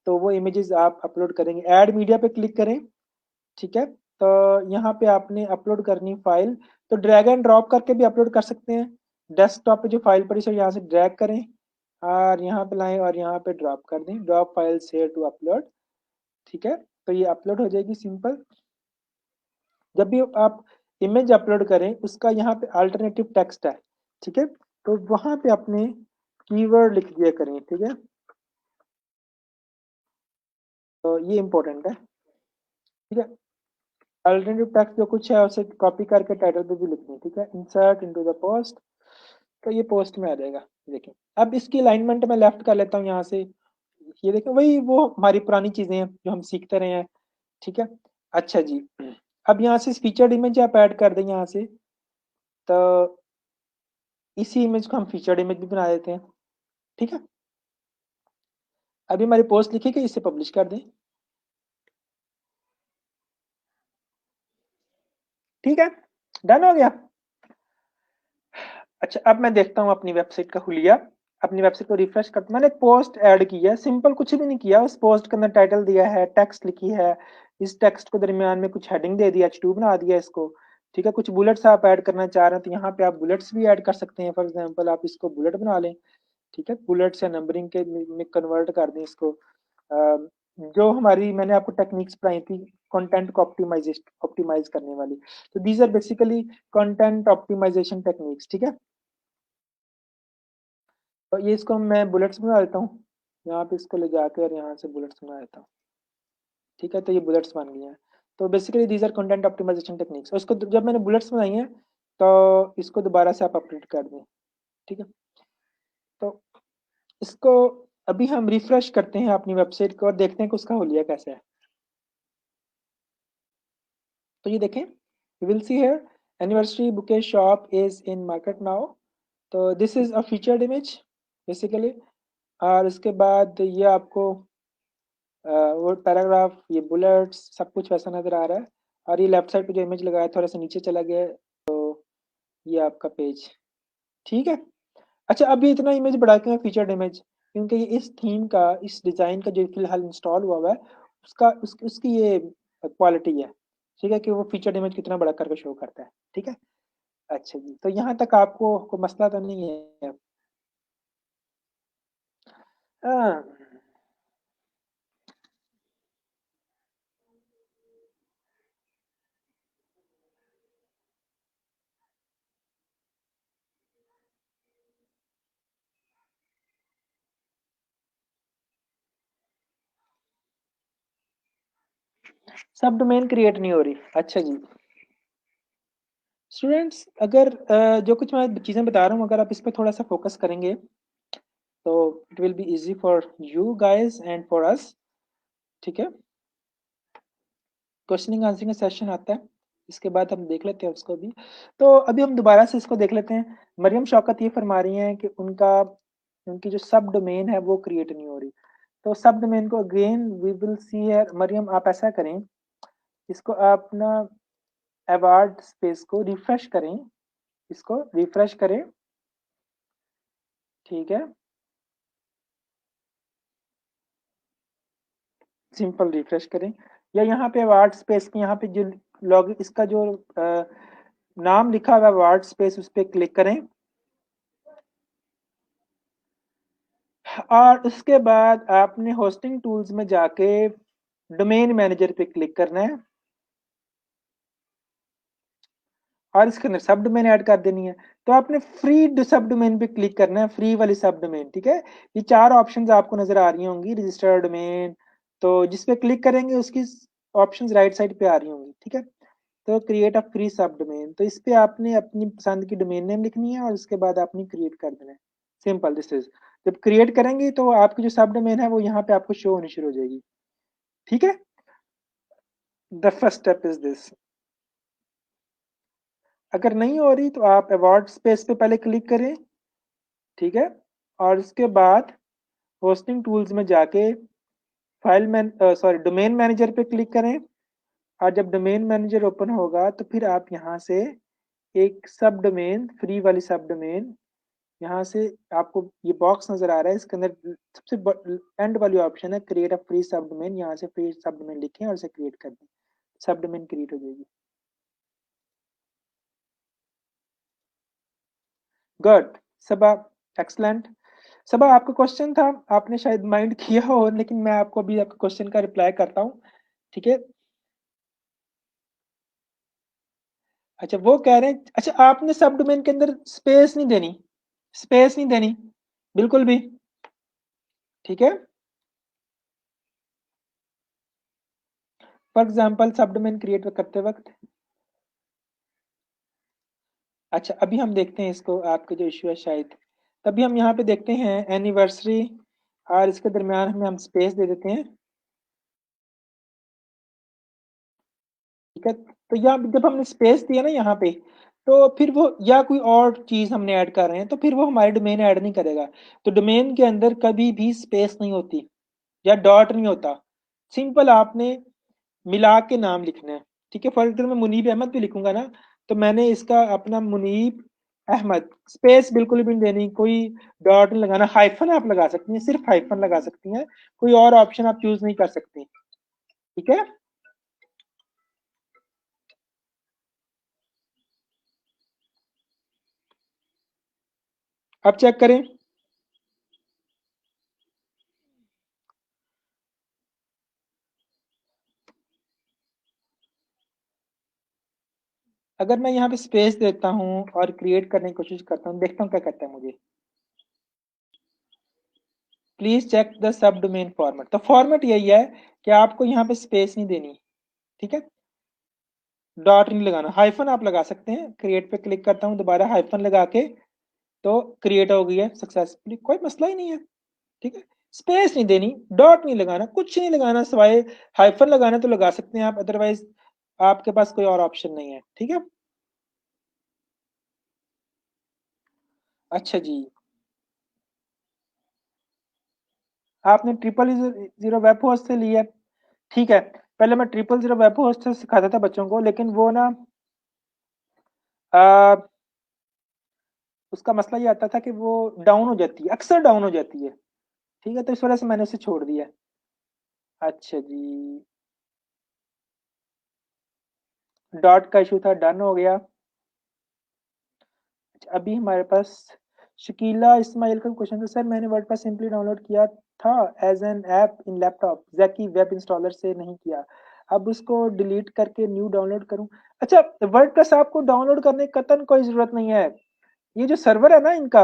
तो वो इमेजेस आप अपलोड करेंगे। ऐड मीडिया पे क्लिक करें। ठीक है, तो यहाँ पे आपने अपलोड करनी फाइल, तो ड्रैग एंड ड्रॉप करके भी अपलोड कर सकते हैं। डेस्कटॉप पे जो फाइल पड़ी है यहाँ से ड्रैग करें और यहाँ पे लाएं और यहाँ पे ड्रॉप कर दें, drop file share to upload. ठीक है, तो ये अपलोड हो जाएगी सिंपल। जब भी आप इमेज अपलोड करें उसका यहाँ पे अल्टरनेटिव टेक्स्ट है। ठीक है, तो वहां पे अपने कीवर्ड लिख दिया करें। ठीक है, तो ये इंपॉर्टेंट है। ठीक है, अल्टरनेटिव टेक्स्ट जो कुछ है उसे कॉपी करके टाइटल पे भी लिखनी है। ठीक है, इंसर्ट इनटू द पोस्ट, तो ये पोस्ट में आ जाएगा। देखिए, अब इसकी अलाइनमेंट मैं लेफ्ट कर लेता हूँ यहाँ से। ये देखें, वही वो हमारी पुरानी चीजें हैं जो हम सीखते रहे हैं। ठीक है, अच्छा जी, अब यहाँ से फीचर्ड इमेज आप ऐड कर दें यहाँ से, तो इसी इमेज को हम फीचर्ड इमेज भी बना देते हैं। ठीक है, अभी हमारी पोस्ट लिखी कि इसे पब्लिश कर दें। ठीक है, डन हो गया। अच्छा, अब मैं देखता हूँ अपनी वेबसाइट का हुलिया। अपनी वेबसाइट को रिफ्रेश करता, मैंने पोस्ट ऐड की है, सिंपल कुछ भी नहीं किया। उस पोस्ट के अंदर टाइटल दिया है, टेक्स्ट लिखी है, इस टेक्स्ट को दरमियान में कुछ हेडिंग दे दिया, H2 बना दिया इसको। ठीक है, कुछ बुलेट्स आप ऐड करना चाह रहे हैं तो यहाँ पे आप बुलेट्स भी ऐड कर सकते हैं। फॉर एग्जाम्पल आप इसको बुलेट बना लें। ठीक है, बुलेट्स या नंबरिंग के में कन्वर्ट कर दें इसको। जो हमारी मैंने आपको टेक्निक्स पढ़ाई थी कंटेंट को ऑप्टिमाइज करने वाली। तो these are basically content optimisation techniques, ठीक है। तो ये इसको मैं बुलेट्स बना देता हूँ, यहाँ पे इसको ले जाकर और यहाँ से बुलेट्स बना देता हूँ, ठीक है। तो ये बुलेट्स बन गई हैं। तो basically these are content optimisation techniques. और इसको जब मैंने बुलेट्स बनाई हैं तो इसको दोबारा से आप अपडेट कर दें, ठीक है। तो इसको अभी हम रिफ्रेश करते हैं अपनी वेबसाइट को और देखते हैं कि उसका हुलिया कैसा है। तो ये देखें, you will see here anniversary bouquet shop is in market now. तो this is a featured image basically. और इसके बाद ये आपको वो पैराग्राफ, ये बुलेट्स, सब कुछ वैसा नजर आ रहा है। और ये लेफ्ट साइड पे जो इमेज लगाया थोड़ा सा नीचे चला गया है, ये आपका पेज, ठीक है। अच्छा, अभी इतना इमेज बढ़ा के मैं फीचर्ड इमेज, क्योंकि ये इस थीम का, इस डिजाइन का जो फिलहाल इंस्टॉल हुआ है उसका उसकी ये क्वालिटी है, ठीक है, कि वो फीचर्ड इमेज कितना बड़ा करके शो करता है, ठीक है। अच्छा जी, तो यहाँ तक आपको कोई मसला तो नहीं है। हाँ, सब डोमेन क्रिएट नहीं हो रही। अच्छा जी, स्टूडेंट्स अगर जो कुछ मैं चीज़ें बता रहा हूँ अगर आप इस पर थोड़ा सा फोकस करेंगे तो it will be easy for you guys and for us, ठीक है। क्वेश्चनिंग आंसरिंग का सेशन आता है, इसके बाद हम देख लेते हैं उसको भी। तो अभी हम दोबारा से इसको देख लेते हैं। मरियम शौकत ये फरमा रही हैं कि उनकी जो सब डोमेन है वो क्रिएट नहीं हो रही। तो सब डोमेन को अगेन वी विल सी है। मरियम आप ऐसा करें, इसको आप ना अवार्ड स्पेस को रिफ्रेश करें, इसको रिफ्रेश करें, ठीक है। सिंपल रिफ्रेश करें, या यहाँ पे अवार्ड स्पेस के यहाँ पे जो लॉग इसका जो नाम लिखा हुआ अवार्ड स्पेस उस पर क्लिक करें। और उसके बाद आपने होस्टिंग टूल्स में जाके डोमेन मैनेजर पे क्लिक करना है और इसके अंदर सब डोमेन ऐड कर देनी है। तो आपने फ्री सब डोमेन पे क्लिक करना है, फ्री वाली सब डोमेन, ठीक है। ये चार ऑप्शंस आपको नजर आ रही होंगी, रजिस्टर्ड डोमेन, तो जिस पे क्लिक करेंगे उसकी ऑप्शंस राइट साइड पे आ रही होंगी, ठीक है। तो क्रिएट अ फ्री सब डोमेन, तो इस पे आपने अपनी पसंद की डोमेन नेम लिखनी है और उसके बाद आपने क्रिएट कर देना है। Simple, this is. जब क्रिएट करेंगे तो आपकी जो सब डोमेन है वो यहाँ पे आपको शो होनी शुरू हो जाएगी, ठीक है। The first step is this. अगर नहीं हो रही तो आप अवार्ड स्पेस पे पहले क्लिक करें, ठीक है। और उसके बाद होस्टिंग टूल्स में जाके डोमेन मैनेजर पे क्लिक करें। और जब डोमेन मैनेजर ओपन होगा तो फिर आप यहाँ से एक सब डोमेन, फ्री वाली सब डोमेन, यहाँ से आपको ये बॉक्स नजर आ रहा है, इसके अंदर सबसे एंड वाली ऑप्शन है क्रिएट अ फ्री सब डोमेन, यहाँ से फ्री सब डोमेन लिखें और इसे क्रिएट कर दें, सब डोमेन क्रिएट हो जाएगी। गुड सबा, एक्सलेंट। सबा, आपका क्वेश्चन था, आपने शायद माइंड किया हो, लेकिन मैं आपको अभी आपके क्वेश्चन का रिप्लाई करता हूँ, ठीक है। अच्छा, वो कह रहे हैं, अच्छा आपने सब डोमेन के अंदर स्पेस नहीं देनी, स्पेस नहीं देनी बिल्कुल भी, ठीक है। फॉर एग्जाम्पल सब डोमेन क्रिएट करते वक्त, अच्छा अभी हम देखते हैं इसको, आपके जो इश्यू है शायद, तभी हम यहाँ पे देखते हैं एनिवर्सरी और इसके दरमियान में हम स्पेस दे देते हैं, ठीक है। तो यहाँ जब हमने स्पेस दिया ना यहाँ पे, तो फिर वो या कोई और चीज हमने ऐड कर रहे हैं तो फिर वो हमारे डोमेन ऐड नहीं करेगा। तो डोमेन के अंदर कभी भी स्पेस नहीं होती या डॉट नहीं होता, सिंपल आपने मिला के नाम लिखना है, ठीक है। फॉर एग्जाम्पल मैं मुनीब अहमद भी लिखूंगा ना, तो मैंने इसका अपना मुनीब अहमद, स्पेस बिल्कुल भी नहीं देनी, कोई डॉट नहीं लगाना, हाइफन आप लगा सकती हैं, सिर्फ हाइफन लगा सकती हैं, कोई और ऑप्शन आप चूज नहीं कर सकती, ठीक है। अब चेक करें, अगर मैं यहाँ पे स्पेस देता हूँ और क्रिएट करने की कोशिश करता हूँ, देखता हूँ क्या करता है मुझे। Please check the subdomain format. तो फॉर्मेट यही है कि आपको यहाँ पे स्पेस नहीं देनी, ठीक है। डॉट नहीं लगाना, हाइफन आप लगा सकते हैं। क्रिएट पे क्लिक करता हूँ, दोबारा हाइफन लगा के तो क्रिएट हो गई है सक्सेसफुली, कोई मसला ही नहीं है, ठीक है। स्पेस नहीं देनी, डॉट नहीं लगाना, कुछ नहीं लगाना, सिवाय हाइफन लगाना तो लगा सकते हैं आप, अदरवाइज आपके पास कोई और ऑप्शन नहीं है, ठीक है। अच्छा जी, आपने 000 वेब होस्ट से लिया है, ठीक है। पहले मैं 000 वेब होस्ट से सिखाता था बच्चों को, लेकिन वो ना आ, उसका मसला ये आता था कि वो डाउन हो जाती है, अक्सर डाउन हो जाती है, ठीक है। तो इस वजह से मैंने उसे छोड़ दिया। अच्छा जी, डॉट का इशू था, डन हो गया। अभी हमारे पास शकीला इस्माइल का क्वेश्चन था, सर मैंने वर्डप्रेस सिंपली डाउनलोड किया था as an app in laptop, जैकी वेब इंस्टॉलर से नहीं किया, अब उसको डिलीट करके न्यू डाउनलोड करूं। अच्छा, वर्डप्रेस आपको डाउनलोड करने की कतन कोई जरूरत नहीं है। ये जो सर्वर है ना इनका,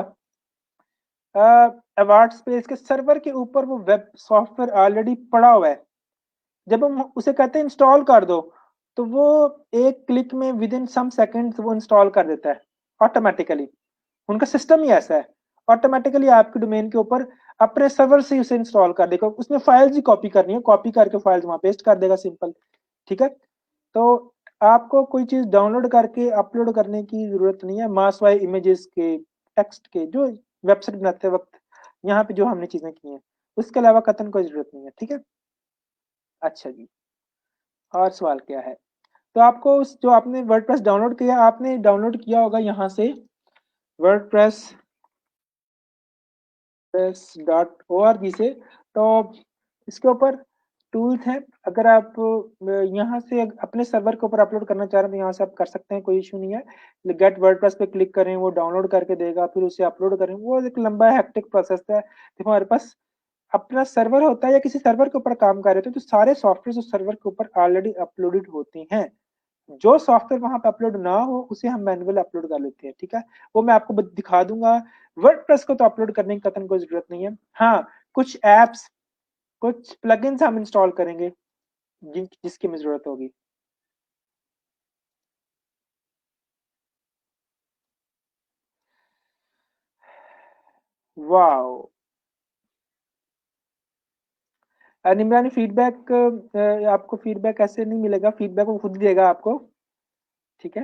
अवार्ड स्पेस के सर्वर के ऊपर वो वेब सॉफ्टवेयर ऑलरेडी पड़ा हुआ है। जब हम उसे कहते हैं इंस्टॉल कर दो, तो वो एक क्लिक में विद इन सम सेकंड्स वो इंस्टॉल कर देता है ऑटोमेटिकली। उनका सिस्टम ही ऐसा है, ऑटोमेटिकली आपके डोमेन के ऊपर अपने सर्वर से उसे इंस्टॉल कर देगा। उसमें फाइल्स ही कॉपी करनी है, कॉपी करके फाइल्स वहां पेस्ट कर देगा, सिंपल, ठीक है। तो आपको कोई चीज डाउनलोड करके अपलोड करने की जरूरत नहीं है, मास वाई इमेजेस के, टेक्स्ट के, जो वेबसाइट बनाते वक्त यहाँ पे जो हमने चीजें की हैं, उसके अलावा कतन कोई जरूरत नहीं है, ठीक है। अच्छा जी, और सवाल क्या है। तो आपको जो आपने वर्डप्रेस डाउनलोड किया, आपने डाउनलोड किया होगा यहाँ से वर्डप्रेस .org से। तो इसके ऊपर टूल्स हैं, अगर आप यहाँ से अपने सर्वर के ऊपर अपलोड करना चाह रहे हैं तो यहाँ से आप कर सकते हैं, कोई इशू नहीं है। गेट वर्डप्रेस पे क्लिक करें, वो डाउनलोड करके देगा, फिर उसे अपलोड करें, वो एक लंबा हेक्टिक प्रोसेस है। देखो हमारे पास अपना सर्वर होता है या किसी सर्वर के ऊपर काम कर रहे थे, तो सारे सॉफ्टवेयर उस सर्वर के ऊपर ऑलरेडी अपलोडेड होते हैं। जो सॉफ्टवेयर वहां पे अपलोड ना हो उसे हम मैनुअल अपलोड कर लेते हैं, ठीक है। वो मैं आपको दिखा दूंगा। वर्डप्रेस को तो अपलोड करने की कतन कोई जरूरत नहीं है। हाँ, कुछ एप्स, कुछ प्लगइन्स हम इंस्टॉल करेंगे जिसकी हमें जरूरत होगी। वाओ, निम्रानी फीडबैक, आपको फीडबैक ऐसे नहीं मिलेगा, फीडबैक वो खुद देगा आपको, ठीक है।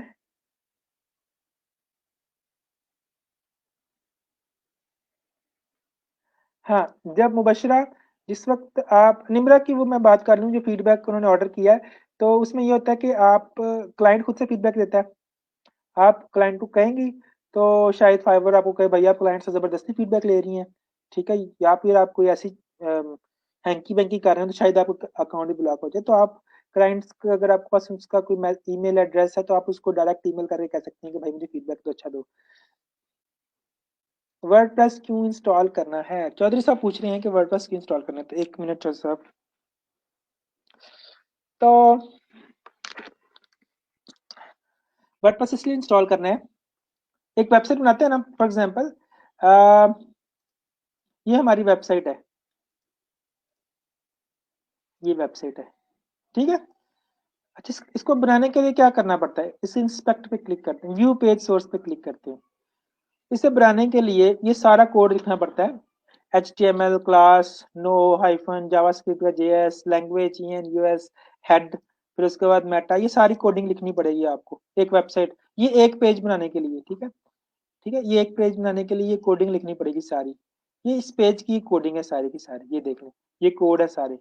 हाँ, जब मुबशरा, जिस वक्त आप निम्रा की वो मैं बात कर लूँ जो फीडबैक उन्होंने ऑर्डर किया है, तो उसमें ये होता है कि आप क्लाइंट खुद से फीडबैक देता है, आप क्लाइंट को कहेंगी तो शायद फाइवर आपको कहे भाई आप क्लाइंट से जबरदस्ती फीडबैक ले रही हैं, ठीक है, या फिर आप कोई ऐसी हैंकी वैंकी कर रहे हैं तो शायद आपका अकाउंट भी ब्लॉक हो जाए। तो आप क्लाइंट्स को, अगर आपके पास उसका कोई ईमेल एड्रेस है तो आप उसको डायरेक्ट ईमेल करके कह सकते हैं कि भाई मुझे फीडबैक तो अच्छा दो। वर्डप्रेस क्यों इंस्टॉल करना है, चौधरी साहब पूछ रहे हैं कि वर्डप्रेस क्यों इंस्टॉल करना है। तो एक मिनट चौधरी साहब, तो वर्डप्रेस इसलिए इंस्टॉल करना है, एक वेबसाइट बनाते हैं ना, फॉर एग्जांपल ये हमारी वेबसाइट है, ये वेबसाइट है, ठीक है। अच्छा, इसको बनाने के लिए क्या करना पड़ता है, इस इंस्पेक्ट पे क्लिक करते हैं, व्यू पेज सोर्स पे क्लिक करते हैं। इसे बनाने के लिए ये सारा कोड लिखना पड़ता है, HTML class, no hyphen, JavaScript का JS, language EN US, head, फिर उसके बाद मेटा, ये सारी कोडिंग लिखनी पड़ेगी आपको एक वेबसाइट, ये एक पेज बनाने के लिए, ठीक है। ठीक है, ये एक पेज बनाने के लिए ये कोडिंग लिखनी पड़ेगी सारी। ये इस पेज की कोडिंग है सारी की सारी, ये देख लें, ये कोड है सारे,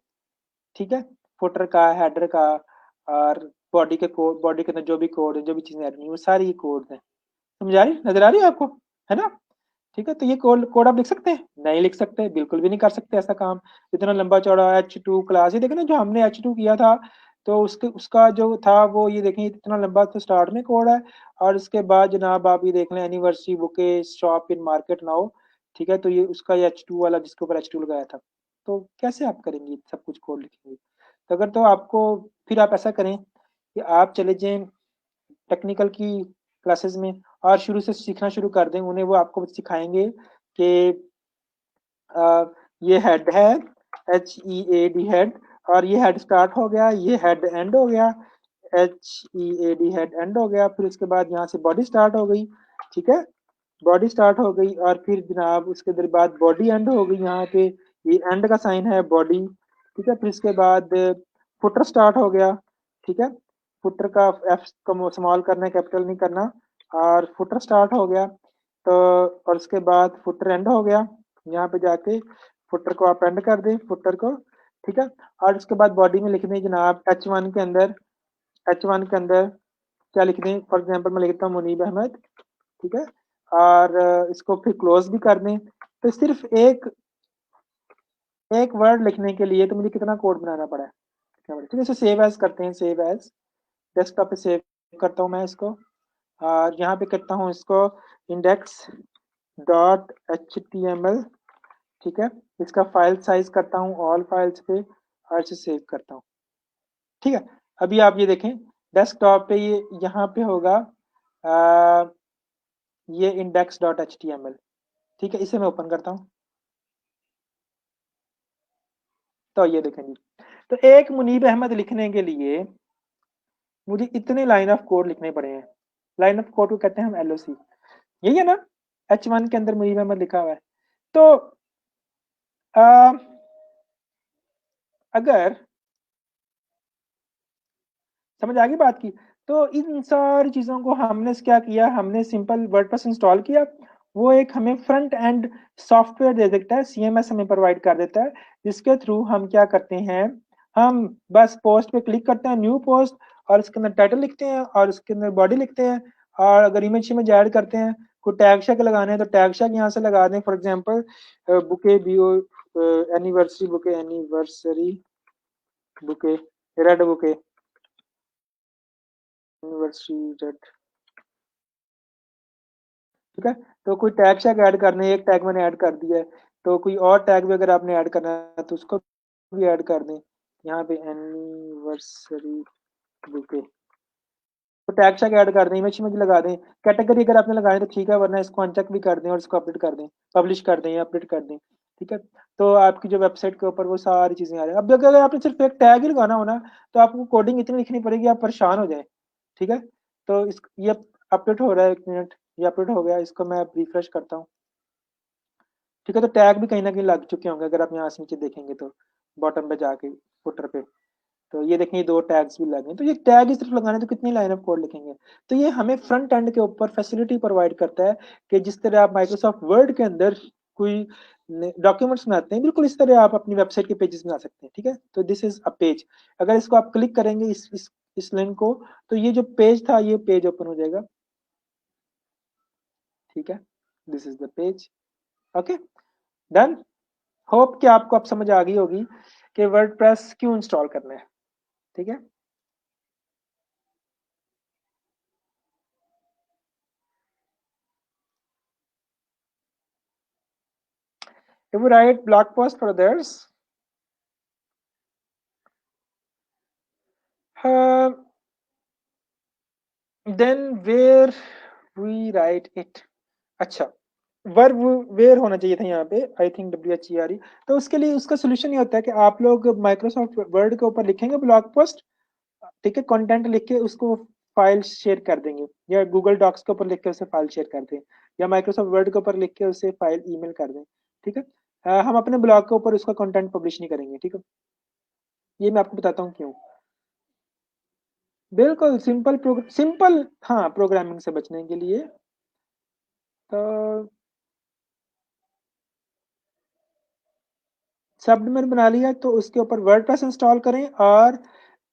ठीक है। फुटर का, हेडर का, और बॉडी के कोड, बॉडी के अंदर जो भी कोड है, जो भी चीजें ऐड नहीं, वो सारी ये कोड है। समझ आ रही, नजर आ रही है आपको, है ना। ठीक है, तो ये कोड कोड आप लिख सकते हैं, नहीं लिख सकते, बिल्कुल भी नहीं कर सकते ऐसा काम। इतना लंबा चौड़ा H2 क्लास, ये देखें ना जो हमने H2 किया था, तो उसके उसका जो था वो ये देखें, इतना लंबा तो स्टार्ट में कोड है, और उसके बाद जनाब आप ये देख लें, anniversary bouquet shop in market now, ठीक है। तो ये उसका H2 वाला जिसके ऊपर H2 लगाया था, तो कैसे आप करेंगे सब कुछ कोड लिखेंगे। तो अगर तो आपको, फिर आप ऐसा करें कि आप चले जाएं टेक्निकल की क्लासेस में, और शुरू से सीखना शुरू कर दें उन्हें, वो आपको सिखाएंगे कि ये हेड है, HEAD हेड, और ये हेड स्टार्ट हो गया, ये हेड एंड हो गया, HEAD हेड एंड हो गया, फिर उसके बाद यहाँ से बॉडी स्टार्ट हो गई, ठीक है, बॉडी स्टार्ट हो गई, और फिर जनाब उसके बाद बॉडी एंड हो गई, यहाँ पे ये एंड का साइन है बॉडी, ठीक है, फिर इसके बाद फुटर स्टार्ट हो गया, ठीक है, फुटर का एफ को स्मॉल करना है, कैपिटल नहीं करना, और फुटर स्टार्ट हो गया, तो और उसके बाद फुटर एंड हो गया, यहाँ पे जाके फुटर को आप एंड कर दें, फुटर को, ठीक है, और उसके बाद बॉडी में लिख दें जनाब H1 के अंदर, H1 के अंदर क्या लिख दें, फॉर एग्जांपल मैं लिखता हूँ मुनीब अहमद, ठीक है, और इसको फिर क्लोज भी कर दें। तो सिर्फ एक एक वर्ड लिखने के लिए तो मुझे कितना कोड बनाना पड़ा है, ठीक है, इसे सेव एज करते हैं, सेव एज, डेस्कटॉप पे सेव करता हूँ मैं इसको, और यहाँ पे करता हूँ इसको index.html, ठीक है, इसका फाइल साइज करता हूँ ऑल फाइल्स पे, और इसे सेव करता हूँ, ठीक है। अभी आप ये देखें डेस्कटॉप पे ये यहाँ पे होगा ये index.html, ठीक है, इसे मैं ओपन करता हूँ, तो ये देखें जी, तो एक मुनीब अहमद लिखने के लिए मुझे इतने लाइन ऑफ कोड लिखने पड़े हैं। लाइन ऑफ कोड को कहते हैं हम LOC, यही है ना, H1 के अंदर मुनीब अहमद लिखा हुआ है। तो आ, अगर समझ आ गई बात की, तो इन सारी चीजों को हमने क्या किया, हमने सिंपल वर्डप्रेस इंस्टॉल किया, वो एक हमें फ्रंट एंड सॉफ्टवेयर दे देता है, CMS हमें प्रोवाइड कर देता है, जिसके थ्रू हम क्या करते हैं, हम बस पोस्ट पे क्लिक करते हैं, न्यू पोस्ट, और उसके अंदर टाइटल लिखते हैं, और उसके अंदर बॉडी लिखते हैं, और अगर इमेज में ऐड करते हैं, कोई टैग शैग लगाने हैं तो टैग शैग यहाँ से लगा दें, फॉर एग्जाम्पल बुके बीओ anniversary bouquet, anniversary bouquet, red bouquet, anniversary red, ठीक है, तो कोई टैग शैग ऐड करने, एक टैग मैंने ऐड कर दिया है, तो कोई और टैग भी अगर आपने ऐड करना है तो उसको भी ऐड कर दें, यहाँ पे एनिवर्सरी बुके, तो टैग शैग ऐड कर दें, इमेज में लगा दें, कैटेगरी अगर आपने लगाए तो ठीक है, वरना इसको अनचेक भी कर दें और इसको अपडेट कर दें, पब्लिश कर दें या अपडेट कर दें, ठीक है, तो आपकी जो वेबसाइट के ऊपर वो सारी चीजें आ रही है। अब अगर आपने सिर्फ एक टैग ही लगाना हो ना, तो आपको कोडिंग इतनी लिखनी पड़ेगी आप परेशान हो जाए, ठीक है, तो इस ये अपडेट हो रहा है, 1 मिनट, ये अपडेट हो गया, इसको मैं रिफ्रेश करता हूँ, ठीक है, तो टैग भी कहीं ना कहीं लग चुके होंगे, अगर आप यहाँ से नीचे देखेंगे तो बॉटम पे जाके फुटर पे, तो ये देखें, ये 2 टैग्स भी लगे हैं, तो ये टैग ही सिर्फ लगाने तो कितनी लाइन ऑफ कोड लिखेंगे। तो ये हमें फ्रंट एंड के ऊपर फैसिलिटी प्रोवाइड करता है कि जिस तरह आप माइक्रोसॉफ्ट वर्ड के अंदर कोई डॉक्यूमेंट्स बनाते हैं, बिल्कुल इस तरह आप अपनी वेबसाइट के पेजेस बना सकते हैं, ठीक है, तो दिस इज अ पेज, अगर इसको आप क्लिक करेंगे इस लिंक को, तो ये जो पेज था ये पेज ओपन हो जाएगा, ठीक है, this is the page, okay, done. Hope कि आपको अब समझ आ गई होगी कि वर्डप्रेस क्यों इंस्टॉल करना है, ठीक है। If you write blog post for others, uh, then where we write it, अच्छा, वर्ब वेयर होना चाहिए था यहाँ पे, आई थिंक WHERE, तो उसके लिए उसका सोल्यूशन ये होता है कि आप लोग माइक्रोसॉफ्ट वर्ड के ऊपर लिखेंगे ब्लॉग पोस्ट, ठीक है, कंटेंट लिख के उसको फाइल शेयर कर देंगे, या गूगल डॉक्स के ऊपर लिख के उसे फाइल शेयर कर दें, या माइक्रोसॉफ्ट वर्ड के ऊपर लिख के उसे फाइल ईमेल कर दें, ठीक है, हम अपने ब्लॉग के ऊपर उसका कंटेंट पब्लिश नहीं करेंगे, ठीक है, ये मैं आपको बताता हूँ क्यों। बिल्कुल सिंपल, हाँ, प्रोग्रामिंग से बचने के लिए, तो सबडोमेन बना लिया तो उसके ऊपर वर्डप्रेस इंस्टॉल करें और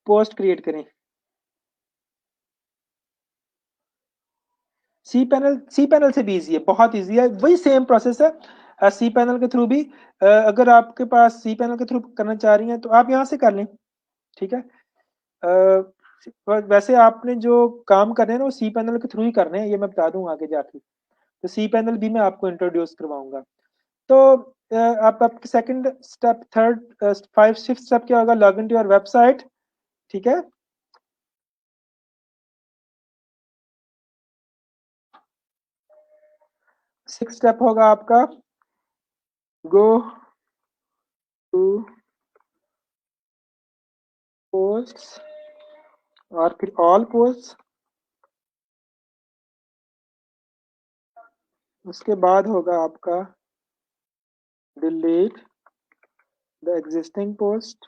पोस्ट क्रिएट करें। सी पैनल से भी इजी है, बहुत इजी है, वही सेम प्रोसेस है, सी पैनल के थ्रू भी, अगर आपके पास सी पैनल के थ्रू करना चाह रही हैं तो आप यहाँ से कर लें, ठीक है, वैसे आपने जो काम करने हैं ना वो सी पैनल के थ्रू ही करने हैं, ये मैं बता दूं आगे जाके, तो सी पैनल भी मैं आपको इंट्रोड्यूस करवाऊंगा। तो आप आपके सेकंड स्टेप, थर्ड, 5 स्टेप क्या होगा, log in to your website, ठीक है, 6 स्टेप होगा आपका गो टू पोस्ट्स और फिर ऑल पोस्ट, उसके बाद होगा आपका delete the existing post,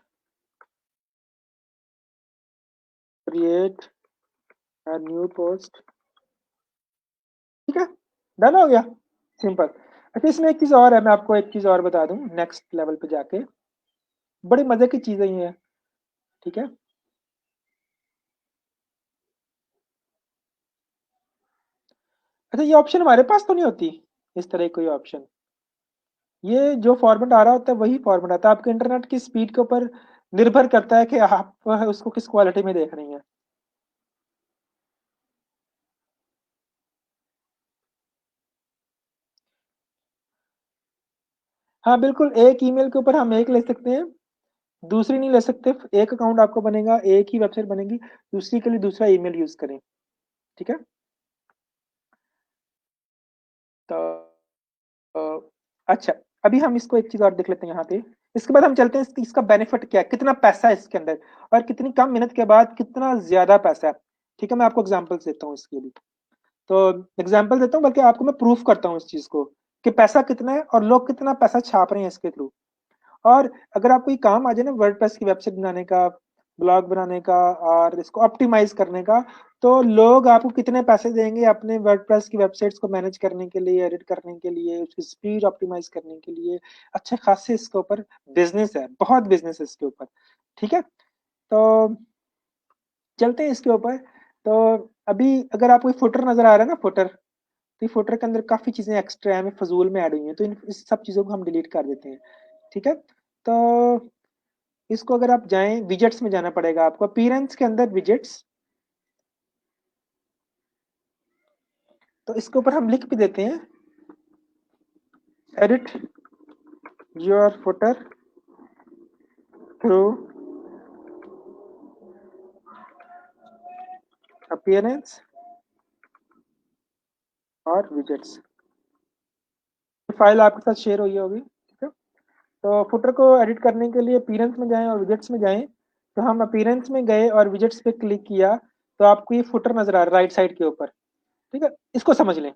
create a new post. ठीक है, डन हो गया, सिंपल। अच्छा, इसमें एक चीज और है, मैं आपको एक चीज और बता दूं नेक्स्ट लेवल पे जाके, बड़ी मजे की चीजें ये है। ठीक है, अच्छा ये ऑप्शन हमारे पास तो नहीं होती इस तरह की कोई ऑप्शन, ये जो फॉर्मेट आ रहा होता है वही फॉर्मेट आता है, आपके इंटरनेट की स्पीड के ऊपर निर्भर करता है कि आप उसको किस क्वालिटी में देख रही हैं। हाँ बिल्कुल, एक ईमेल के ऊपर हम एक ले सकते हैं, दूसरी नहीं ले सकते। एक अकाउंट आपको बनेगा, एक ही वेबसाइट बनेगी, दूसरी के लिए दूसरा ईमेल यूज करें। ठीक है, तो अच्छा, अभी हम इसको एक चीज और देख लेते हैं यहाँ पे। इसके बाद हम चलते हैं इसका बेनिफिट क्या है, कितना पैसा है इसके अंदर, और कितनी कम मेहनत के बाद कितना ज्यादा पैसा है। ठीक है, मैं आपको एग्जांपल देता हूँ इसके लिए। तो एग्जांपल देता हूँ, बल्कि आपको मैं प्रूफ करता हूँ इस चीज को कि पैसा कितना है और लोग कितना पैसा छाप रहे हैं इसके थ्रू। और अगर आपको ये काम आ जाए ना वर्डप्रेस की वेबसाइट बनाने का, ब्लॉग बनाने का और इसको ऑप्टिमाइज करने का, तो लोग आपको कितने पैसे देंगे अपने वर्डप्रेस की वेबसाइट्स को मैनेज करने के लिए, एडिट करने के लिए, उसकी स्पीड ऑप्टिमाइज करने के लिए। अच्छे खासे इसके ऊपर बिजनेस है, बहुत बिजनेस है इसके ऊपर। ठीक है, तो चलते हैं इसके ऊपर। तो अभी अगर आपको फुटर नजर आ रहा है ना, फुटर, तो फुटर के अंदर काफी चीजें एक्स्ट्रा में फजूल में ऐड हुई हैं, तो इस सब चीजों को हम डिलीट कर देते हैं। ठीक है, तो इसको अगर आप जाएं, विजेट्स में जाना पड़ेगा आपको, अपीयरेंस के अंदर विजेट्स, तो इसके ऊपर हम लिख भी देते हैं edit your footer through appearance और विजेट्स। फाइल आपके साथ शेयर हुई होगी। ठीक है, तो फुटर को एडिट करने के लिए अपीयरेंस में जाएं और विजेट्स में जाएं। तो हम अपीयरेंस में गए और विजेट्स पे क्लिक किया, तो आपको ये फुटर नजर आ रहा है राइट साइड के ऊपर। ठीक है, इसको समझ लें।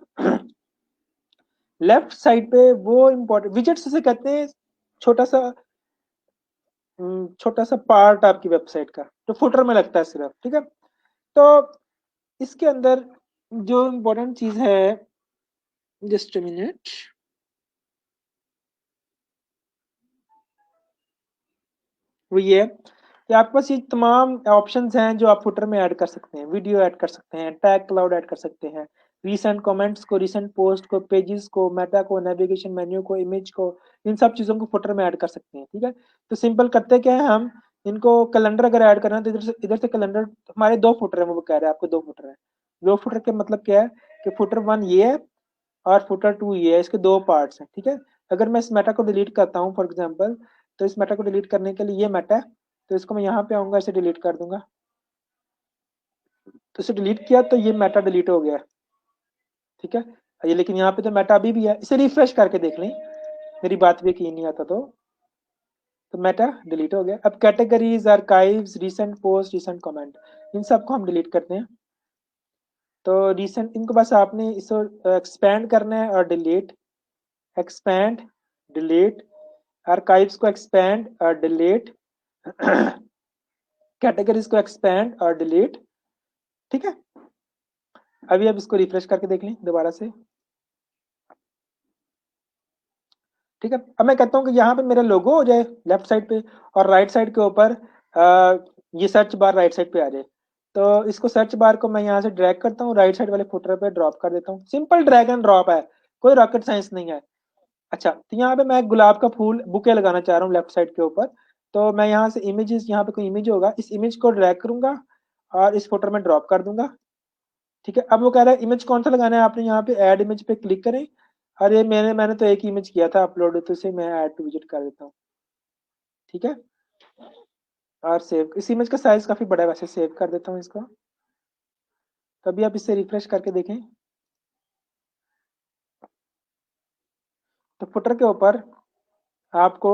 लेफ्ट साइड पे वो इम्पोर्टेंट विजेट्स से कहते हैं, छोटा सा छोटा सा पार्ट आपकी वेबसाइट का जो फुटर में लगता है सिर्फ। ठीक है, तो इसके अंदर जो इम्पोर्टेंट चीज है, जस्ट अ मिनट, वो ये है कि आपके पास ये तमाम ऑप्शंस हैं जो आप फुटर में ऐड कर सकते हैं। वीडियो ऐड कर सकते हैं, टैग क्लाउड ऐड कर सकते हैं, रीसेंट कमेंट्स को, रीसेंट पोस्ट को, पेजेस को, मेटा को, नेविगेशन मेन्यू को, इमेज को, इन सब चीजों को फुटर में ऐड कर सकते हैं। ठीक है, तो सिंपल करते क्या है हम, इनको कैलेंडर अगर ऐड करना है तो इधर से कैलेंडर, हमारे दो फुटर है, वो कह रहे हैं आपको दो फुटर है। दो फुटर के मतलब क्या है कि फुटर वन ये है और फुटर टू ये है, इसके दो पार्ट्स हैं। ठीक है, अगर मैं इस मेटा को डिलीट करता हूँ फॉर एग्जाम्पल, तो इस मेटा को डिलीट करने के लिए ये मेटा है, तो इसको मैं यहाँ पे आऊंगा, इसे डिलीट कर दूंगा। तो इसे डिलीट किया तो ये मेटा डिलीट हो गया। ठीक है, ये लेकिन यहाँ पे तो मेटा अभी भी है, इसे रिफ्रेश करके देख लें, मेरी बात भी यकीन नहीं आता तो मेटा डिलीट हो गया। अब categories, archives, recent post, recent comment, इन सबको हम डिलीट करते हैं। तो रिसेंट, इनको बस आपने इसको एक्सपेंड करना है और डिलीट, एक्सपेंड, डिलीट, आर्काइव्स को एक्सपेंड और डिलीट, कैटेगरीज को एक्सपेंड और डिलीट। ठीक है, अभी अब इसको रिफ्रेश करके देख लें दोबारा से। ठीक है, अब मैं कहता हूँ कि यहाँ पे मेरा लोगो हो जाए लेफ्ट साइड पे, और राइट साइड के ऊपर ये सर्च बार राइट साइड पे आ जाए। तो इसको सर्च बार को मैं यहाँ से ड्रैग करता हूँ, राइट साइड वाले फुटर पे ड्रॉप कर देता हूँ। सिंपल ड्रैग एंड ड्रॉप है, कोई रॉकेट साइंस नहीं है। अच्छा, तो यहाँ पे मैं गुलाब का फूल बुके लगाना चाह रहा हूँ लेफ्ट साइड के ऊपर, तो मैं यहाँ से इमेजेस, यहाँ पे कोई इमेज होगा, इस इमेज को ड्रैग करूंगा और इस फोटो में ड्रॉप कर दूंगा। ठीक है, अब वो कह रहा है इमेज कौन सा लगाना है आपने, यहाँ पे ऐड इमेज पे क्लिक करें। अरे मैंने तो एक इमेज किया था अपलोड, तो इसे मैं ऐड टू विजिट कर देता हूँ। ठीक है, और सेव, इस इमेज का साइज काफी बड़ा है वैसे, सेव कर देता हूँ इसको। तभी आप इसे रिफ्रेश करके देखें। तो फुटर के ऊपर आपको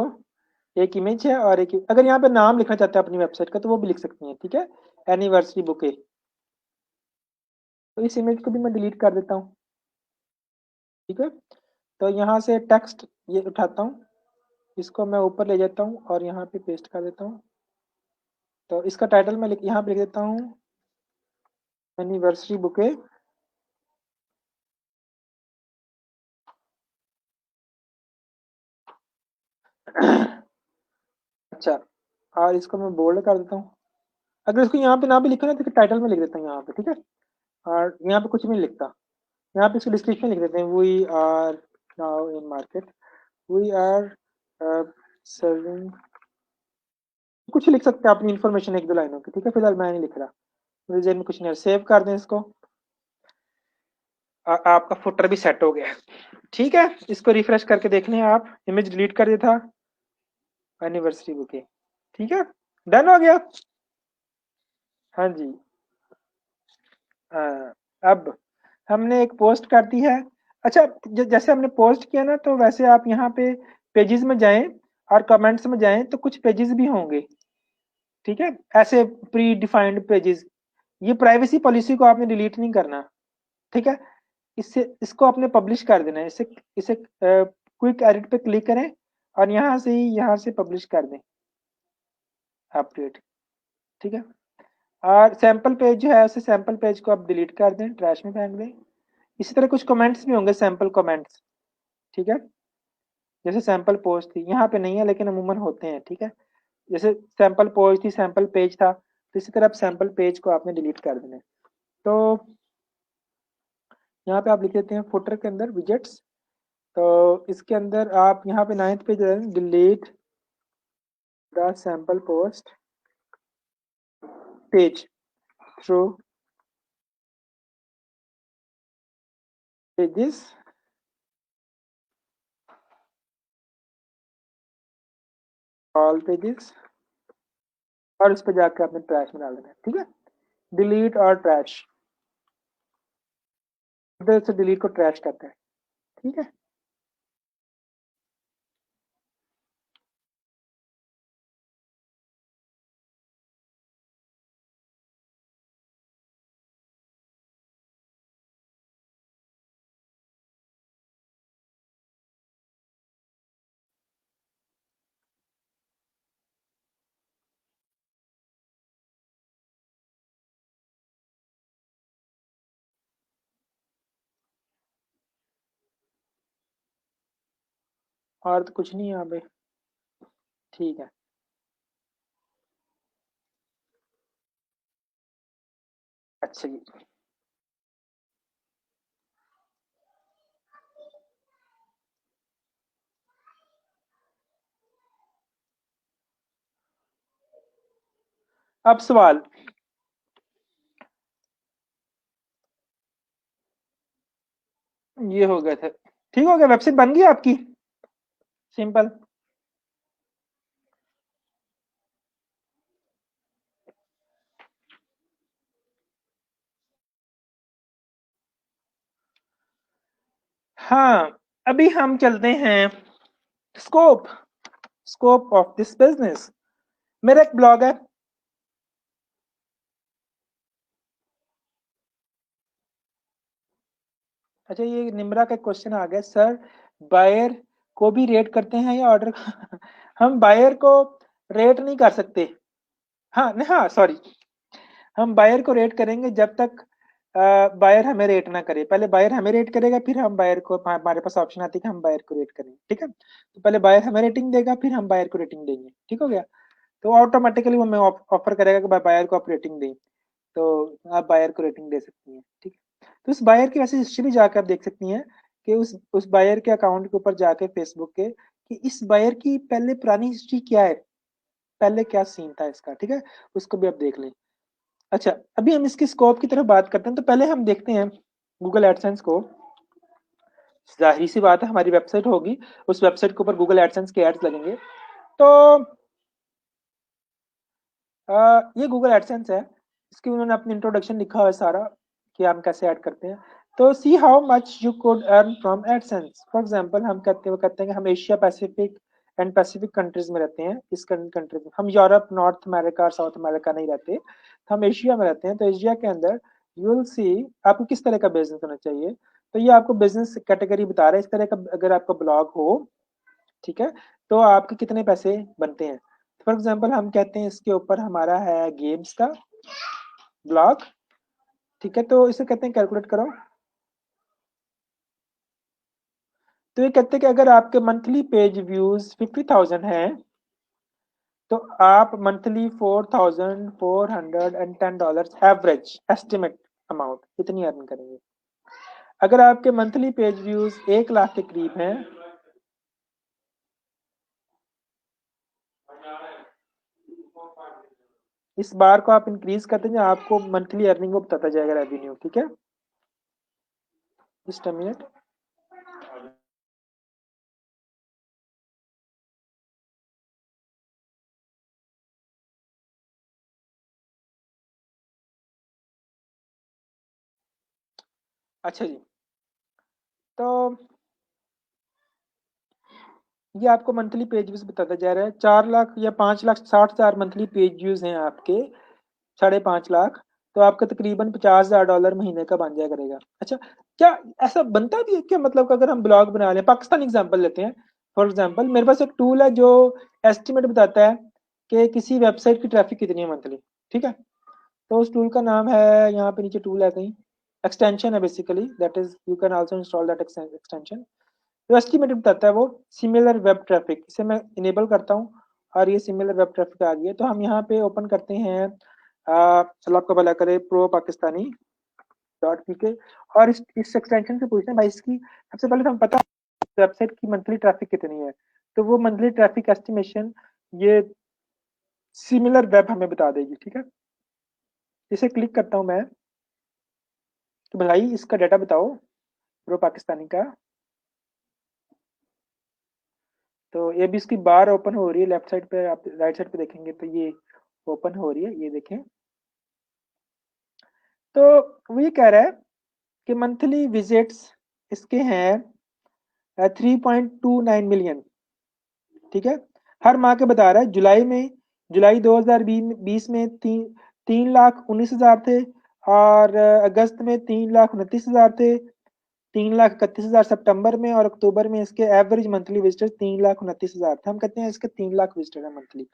एक इमेज है और एक, अगर यहाँ पे नाम लिखना चाहते हैं अपनी वेबसाइट का तो वो भी लिख सकती हैं, ठीक है, एनिवर्सरी बुके। तो इस इमेज को भी मैं डिलीट कर देता हूँ, ठीक है। तो यहाँ से टेक्स्ट ये उठाता हूँ, इसको मैं ऊपर ले जाता हूँ और यहाँ पे पेस्ट कर देता हूँ। तो इसका टाइटल मैं यहाँ पे लिख देता हूँ एनिवर्सरी बुके। अच्छा, और इसको मैं बोल्ड कर देता हूँ। अगर इसको यहाँ पे ना भी लिखा ना तो टाइटल में लिख देता हूँ यहाँ पे, ठीक है। और यहाँ पे कुछ भी नहीं लिखता, यहाँ पे इसको डिस्क्रिप्शन लिख देते हैं, we are now in market, we are serving, कुछ लिख सकते हैं अपनी इन्फॉर्मेशन एक दो लाइनों की, ठीक है। फिलहाल मैं नहीं लिख रहा, मेरे जेब में कुछ नहीं है। सेव कर दें इसको। आपका फुटर भी सेट हो गया, ठीक है। इसको रिफ्रेश करके देख लें आप, इमेज डिलीट कर दिया था एनिवर्सरी बुके, ठीक है, डन हो गया। हाँ जी। अब हमने एक पोस्ट कर दी है। अच्छा, जैसे हमने पोस्ट किया ना, तो वैसे आप यहाँ पे पेजेस में जाएं और कमेंट्स में जाएं तो कुछ पेजेस भी होंगे, ठीक है, ऐसे प्री डिफाइंड पेजेस। ये प्राइवेसी पॉलिसी को आपने डिलीट नहीं करना, ठीक है। इससे इसको आपने पब्लिश कर देना है। इसे इसे क्विक एडिट पे क्लिक करें और यहाँ से पब्लिश कर दें अपडेट, ठीक है। और सैंपल पेज जो है उसे सैंपल पेज को आप डिलीट कर दें, ट्रैश में फेंक दें। इसी तरह कुछ कमेंट्स भी होंगे, सैंपल कमेंट्स, ठीक है। जैसे सैंपल पोस्ट थी, यहाँ पे नहीं है लेकिन अमूमन होते हैं, ठीक है। जैसे सैंपल पोस्ट थी, सैंपल पेज था, तो इसी तरह सैंपल पेज को आपने डिलीट कर देना है। तो यहाँ पे आप लिख देते हैं फुटर के अंदर विजेट्स। तो इसके अंदर आप यहाँ पे 9th page delete the sample post page through pages all pages, और उस पर जाकर आपने ट्रैश में डाल देना है, ठीक है। डिलीट और ट्रैश, उधर से डिलीट को ट्रैश करते हैं, ठीक है। और तो कुछ नहीं है यहाँ पे, ठीक है। अच्छा जी, अब सवाल, ये हो गया था, ठीक हो गया, वेबसाइट बन गई आपकी, सिंपल। हाँ, अभी हम चलते हैं scope, scope of this business. मेरा एक ब्लॉग है, अच्छा ये निम्रा का क्वेश्चन आ गया, सर बायर को भी रेट करते हैं या ऑर्डर हम बायर को रेट नहीं कर सकते। हाँ नहीं, हाँ सॉरी, हम बायर को रेट करेंगे जब तक बायर हमें रेट ना करे। पहले बायर हमें रेट करेगा, फिर हम बायर को, हमारे पास ऑप्शन आती है कि हम बायर को रेट करें, ठीक है। तो पहले बायर हमें रेटिंग देगा, फिर हम बायर को रेटिंग देंगे, ठीक हो गया। तो ऑटोमेटिकली वो हमें ऑफर करेगा कि बायर को आप रेटिंग दें, तो आप बायर को रेटिंग दे सकती हैं, ठीक है। तो उस बायर की वैसे हिस्ट्री भी जाकर आप देख सकती हैं कि उस बायर के अकाउंट के ऊपर जाके फेसबुक के, कि इस बायर की पहले पुरानी हिस्ट्री क्या है, पहले क्या सीन था इसका, ठीक है, उसको भी आप देख लें। अच्छा, अभी हम इसकी स्कोप की तरफ बात करते हैं, तो पहले हम देखते हैं गूगल एडसेंस को। जाहिर सी बात है, हमारी वेबसाइट होगी, उस वेबसाइट के ऊपर गूगल एडसेंस के एड्स लगेंगे। तो ये गूगल एडसेंस है, इसकी उन्होंने अपनी इंट्रोडक्शन लिखा हुआ है सारा, कि हम कैसे ऐड करते हैं। तो see how much you could earn from AdSense. For example हम कहते हैं कि हम Asia Pacific and Pacific countries में रहते हैं। इस कंट्रीज में हम यूरोप, नॉर्थ अमेरिका और साउथ अमेरिका नहीं रहते, तो हम एशिया में रहते हैं। तो एशिया के अंदर यू विल सी आपको किस तरह का बिजनेस होना चाहिए। तो ये आपको बिजनेस कैटेगरी बता रहा है। इस तरह का अगर आपका ब्लॉग हो, ठीक है, तो आपके कितने पैसे बनते हैं। फॉर एग्जाम्पल हम कहते हैं इसके ऊपर हमारा है गेम्स का ब्लॉग, ठीक है, तो इसे कहते हैं कैलकुलेट करो। तो ये कहते हैं कि अगर आपके मंथली पेज व्यूज 50,000 है, तो आप मंथली $4,410 एवरेज एस्टिमेट अमाउंट इतनी अर्न करेंगे। अगर आपके मंथली पेज व्यूज 1 लाख के करीब हैं, इस बार को आप इंक्रीज करते हैं, आपको मंथली अर्निंग को बताता जाएगा रेवेन्यू, ठीक है। Just a minute. अच्छा जी, तो ये आपको मंथली पेज व्यूज बताता जा रहा है। 4 लाख या 5,60,000 मंथली पेज व्यूज हैं आपके, 5.5 लाख, तो आपका तकरीबन $50,000 महीने का बन जाया करेगा। अच्छा, क्या ऐसा बनता भी है क्या? मतलब कि अगर हम ब्लॉग बना लें, पाकिस्तान एग्जांपल लेते हैं। फॉर एग्जांपल मेरे पास एक टूल है जो एस्टिमेट बताता है कि किसी वेबसाइट की ट्रैफिक कितनी है मंथली, ठीक है। तो उस टूल का नाम है, यहाँ पे नीचे टूल है कहीं, एक्सटेंशन है basically, that is you can also install that extension. तो एस्टिमेट बताता है वो सिमिलर वेब ट्रैफिक। इसे मैं इनेबल करता हूँ और ये सिमिलर वेब ट्रैफिक आ गई है। तो हम यहाँ पे ओपन करते हैं, चलो आपका भला करे, प्रो पाकिस्तानी डॉट पी के, और इस एक्सटेंशन से पूछते हैं भाई इसकी सबसे पहले तो हम पता वेबसाइट की मंथली ट्रैफिक कितनी है। तो वो मंथली ट्रैफिक एस्टिमेशन ये सिमिलर वेब हमें बता देगी, ठीक है। इसे क्लिक करता हूँ मैं कि भाई इसका डाटा बताओ प्रो पाकिस्तानी का। तो ये भी इसकी बार ओपन हो रही है लेफ्ट साइड पे, आप राइट साइड पे देखेंगे तो ये ओपन हो रही है, ये देखें। तो वो ये कह रहा है कि मंथली विजिट्स इसके हैं 3.29 मिलियन, ठीक है। हर माह के बता रहा है। जुलाई 2020 में 3,19,000 थे, और अगस्त में 3,29,000 थे, 3,31,000 सितंबर में, और अक्टूबर में इसके एवरेज मंथली विजिटर्स 3,29,000 थे। हम कहते हैं इसके 3 लाख विजिटर है मंथली,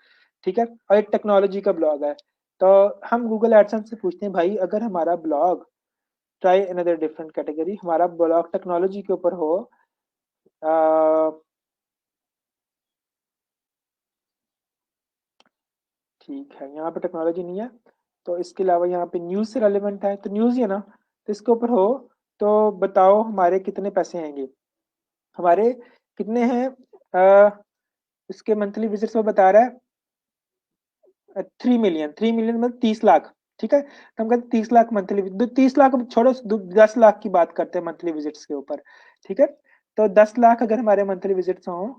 ठीक है। और एक टेक्नोलॉजी का ब्लॉग है। तो हम गूगल एडसेंस से पूछते हैं भाई अगर हमारा blog, try another different category, हमारा ब्लॉग टेक्नोलॉजी के ऊपर हो, ठीक है, यहाँ पे टेक्नोलॉजी नहीं है, तो इसके अलावा यहाँ पे न्यूज़ से रेलिवेंट है, तो न्यूज़ ही है ना, तो इसके ऊपर हो। तो बताओ हमारे कितने पैसे आएंगे, हमारे कितने हैं। इसके मंथली विजिट्स वो बता रहा है 3 मिलियन, 3 मिलियन मतलब 30 लाख, ठीक है। तो हम कहते हैं 30 लाख मंथली, 30 लाख छोड़ो, 10 लाख की बात करते हैं मंथली विजिट्स के ऊपर, ठीक है। तो 10 लाख अगर हमारे मंथली विजिट्स हों,